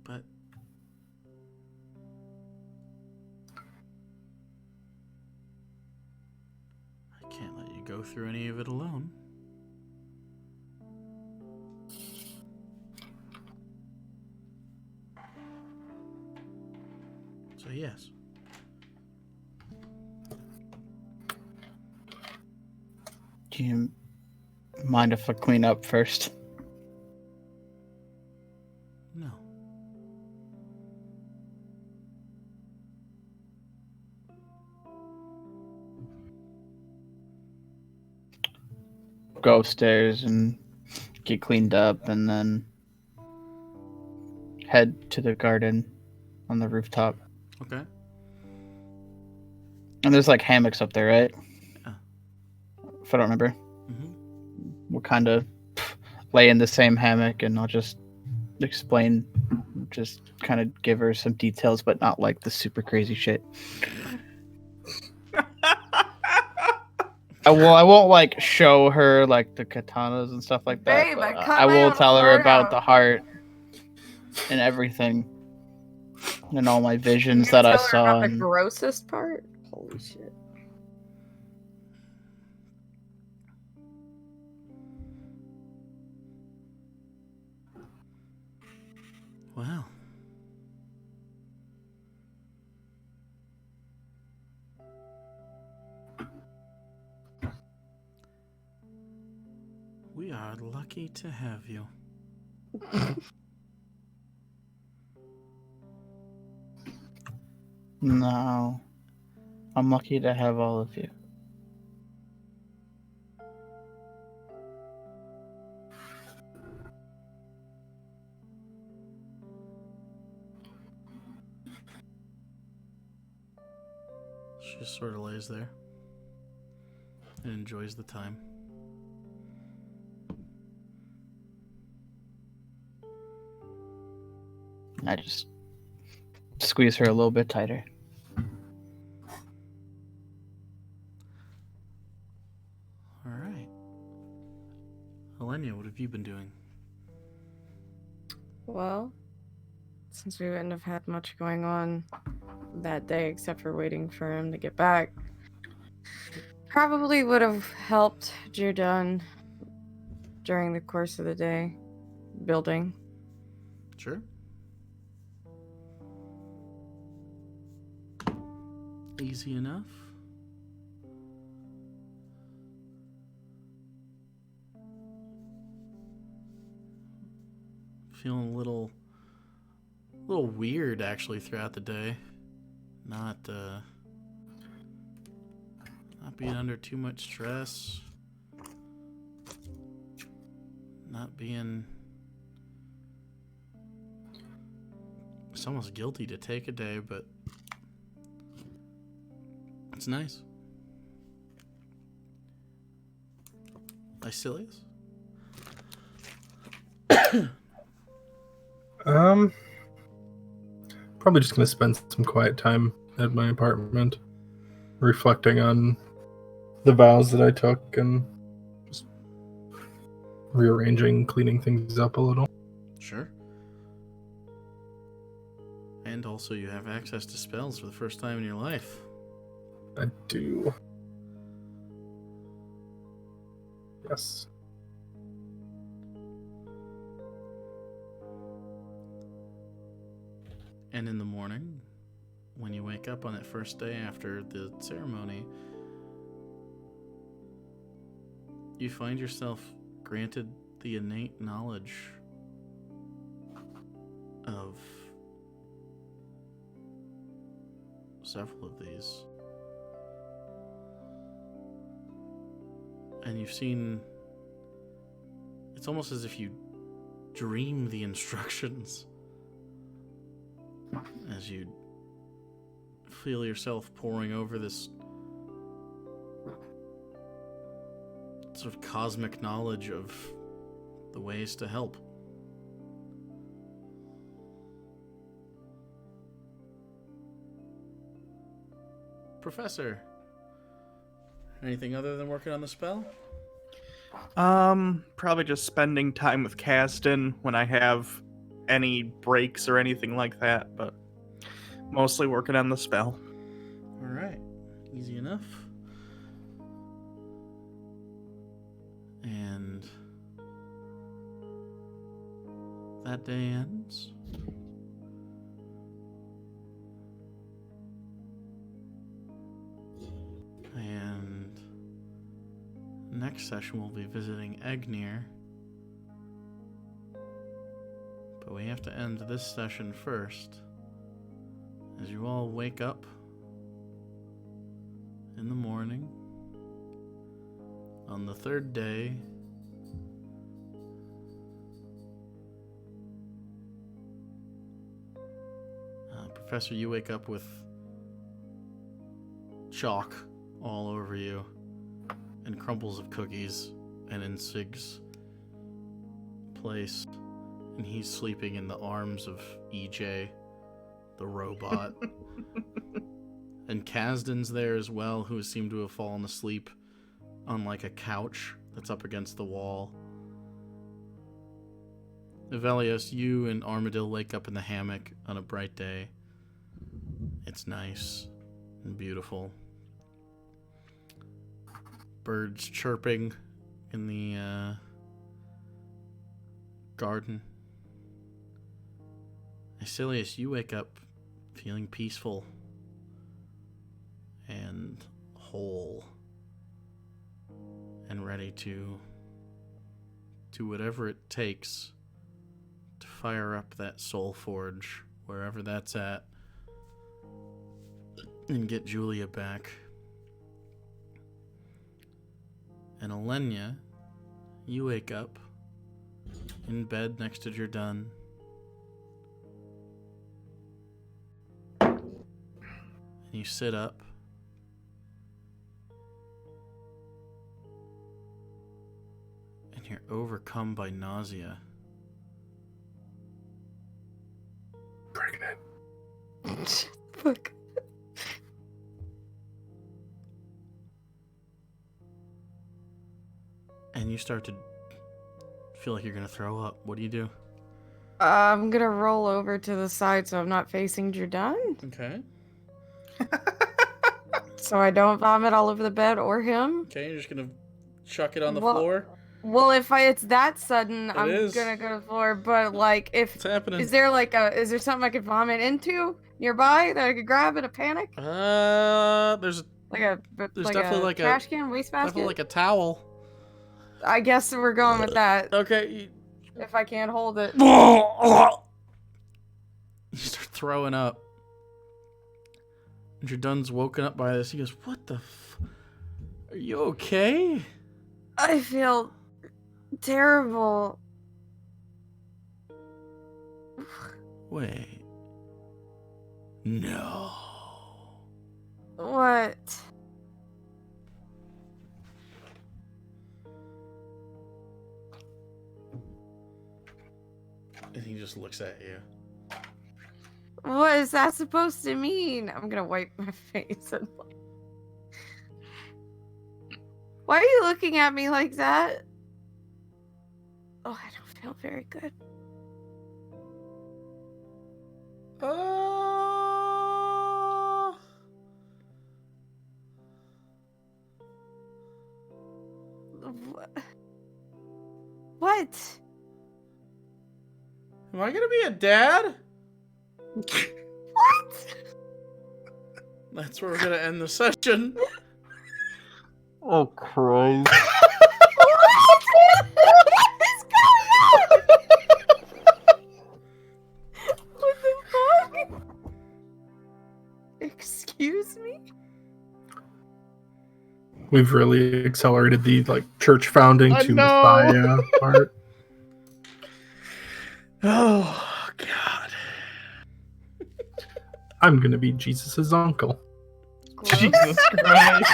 But I can't let you go through any of it alone. So yes. Do you mind if I clean up first? No. Go upstairs and get cleaned up and then head to the garden on the rooftop. Okay. And there's like hammocks up there, right? Yeah. If I don't remember. Mm-hmm. We'll kind of lay in the same hammock and I'll just explain, just kind of give her some details, but not like the super crazy shit. I won't like show her like the katanas and stuff like that. Babe, but, I cut I my will own tell her heart about out. the heart and everything, and all my visions You that I tell her saw. about the And grossest part? Holy shit. Well. We are lucky to have you. No. I'm lucky to have all of you. She just sort of lays there and enjoys the time. I just squeeze her a little bit tighter. All right. Helenia, what have you been doing? Well, since we wouldn't have had much going on that day except for waiting for him to get back, probably would have helped Judon during the course of the day building. Sure. Easy enough. Feeling a little weird actually throughout the day. Not being under too much stress. Not being. It's almost guilty to take a day, but it's nice. Icilius? Probably just gonna spend some quiet time at my apartment, reflecting on the vows that I took and just rearranging, cleaning things up a little. Sure. And also you have access to spells for the first time in your life. I do. Yes. And in the morning, when you wake up on that first day after the ceremony, you find yourself granted the innate knowledge of several of these. And you've seen, it's almost as if you dream the instructions as you feel yourself poring over this sort of cosmic knowledge of the ways to help. Professor, anything other than working on the spell? Probably just spending time with Kasdan when I have any breaks or anything like that, but mostly working on the spell. All right, easy enough. And that day ends. And next session we'll be visiting Egnir. But we have to end this session first. As you all wake up in the morning on the third day Professor, you wake up with chalk all over you and crumbles of cookies, and in Sig's place, and he's sleeping in the arms of EJ, the robot. And Kasdan's there as well, who seemed to have fallen asleep on like a couch that's up against the wall. Evelios, you and Armadillo wake up in the hammock on a bright day. It's nice and beautiful. Birds chirping in the garden. Icilius, you wake up feeling peaceful and whole and ready to do whatever it takes to fire up that soul forge, wherever that's at, and get Julia back. And Alenia, you wake up in bed next to Jordan. And you sit up. And you're overcome by nausea. Pregnant. Fuck. And you start to feel like you're gonna throw up. What do you do? I'm gonna roll over to the side so I'm not facing Jordan. Okay. So I don't vomit all over the bed or him. Okay, you're just gonna chuck it on the Well, floor. Well, if it's that sudden, I'm is. gonna go to the floor. But like, if What's happening? is there something I could vomit into nearby that I could grab in a panic? There's There's definitely like a trash can, wastebasket. definitely like a towel. I guess we're going with that. Okay. If I can't hold it. You start throwing up. And Jordan's woken up by this. He goes, "What the Are you okay?" I feel terrible. Wait. No. What? And he just looks at you. What is that supposed to mean? I'm gonna wipe my face and. Why are you looking at me like that? Oh, I don't feel very good. What? Am I gonna be a dad? What? That's where we're gonna end the session. Oh, Christ. What? What is going on? What the fuck? Excuse me? We've really accelerated the church founding Oh, to no. Messiah part. Oh God. I'm gonna be Jesus' uncle. Gross. Jesus Christ.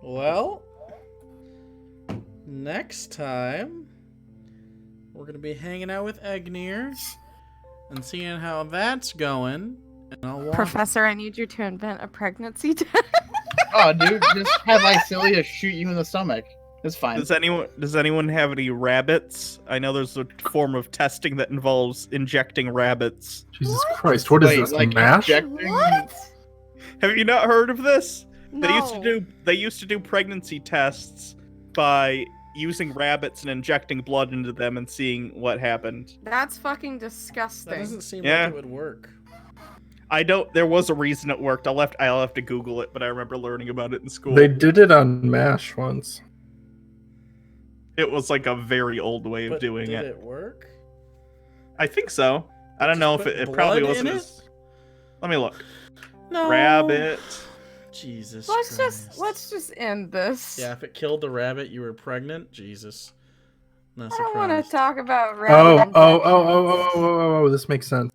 Well, next time we're gonna be hanging out with Egnir and seeing how that's going. And I'll walk. Professor, I need you to invent a pregnancy test. Oh, dude, just have Icilius shoot you in the stomach. It's fine. Does anyone have any rabbits? I know there's a form of testing that involves injecting rabbits. Jesus What? Christ, what is Wait, this, like MASH? injecting- What? Have you not heard of this? No. They used to do pregnancy tests by using rabbits and injecting blood into them and seeing what happened. That's fucking That disgusting. doesn't seem Yeah. like it would work. There was a reason it worked. I'll have to Google it, but I remember learning about it in school. They did it on MASH once. It was like a very old way of But doing did it. it work? I think so. I don't Just know if put it probably blood wasn't in as. Let me look. No. Rabbit. Jesus Let's Christ. just end this. Yeah, if it killed the rabbit, you were pregnant. Jesus. No I don't want to surprise. talk about Oh, rabbit oh, oh, injections. oh, oh, oh, oh, this makes sense.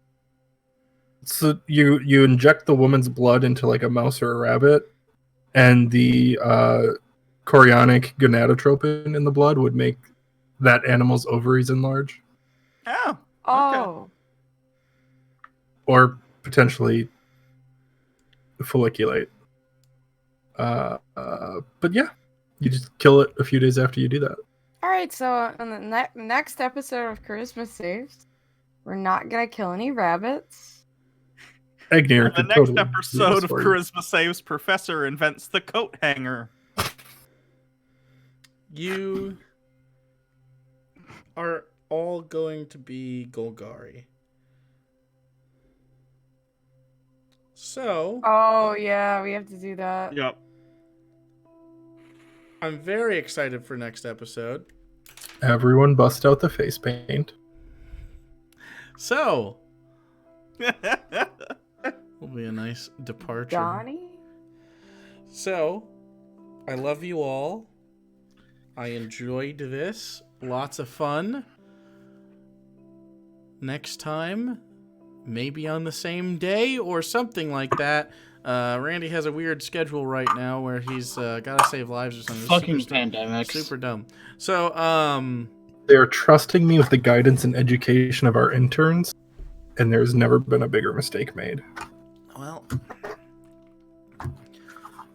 So you inject the woman's blood into a mouse or a rabbit, and the chorionic gonadotropin in the blood would make that animal's ovaries enlarge, Oh. Oh. or potentially folliculate. But yeah, you just kill it a few days after you do that. All right, so on the next episode of Charisma Saves, we're not going to kill any rabbits. Egnir The could next totally do episode this of for you. Charisma Saves, Professor invents the coat hanger. You are all going to be Golgari. So, Oh yeah, we have to do that. Yep. I'm very excited for next episode. Everyone bust out the face paint. So, will be a nice departure. Donnie? So, I love you all. I enjoyed this. Lots of fun. Next time, maybe on the same day or something like that. Randy has a weird schedule right now where he's got to save lives or something. It's Fucking super pandemics. super dumb. So, They are trusting me with the guidance and education of our interns, and there's never been a bigger mistake made. well,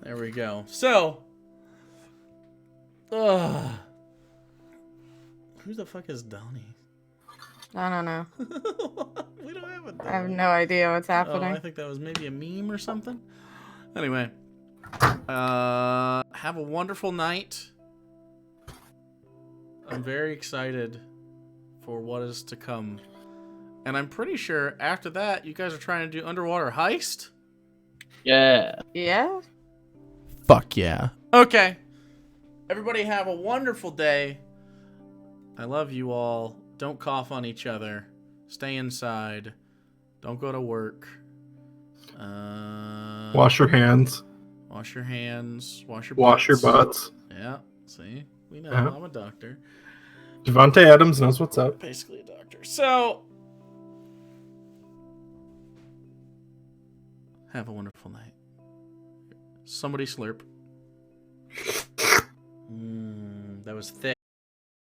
there we go. So, who the fuck is Donnie? I don't know. We don't have a I have Donnie. no idea what's Oh, happening. I think that was maybe a meme or something. Anyway, have a wonderful night. I'm very excited for what is to come. And I'm pretty sure after that, you guys are trying to do underwater heist? Yeah. Yeah? Fuck yeah. Okay. Everybody have a wonderful day. I love you all. Don't cough on each other. Stay inside. Don't go to work. Wash your hands. Wash your hands. Wash your Wash your butts. butts. Yeah. See? We know. Uh-huh. I'm a doctor. Devontae Adams knows what's up. Basically a doctor. So, have a wonderful night. Somebody slurp. That was thick.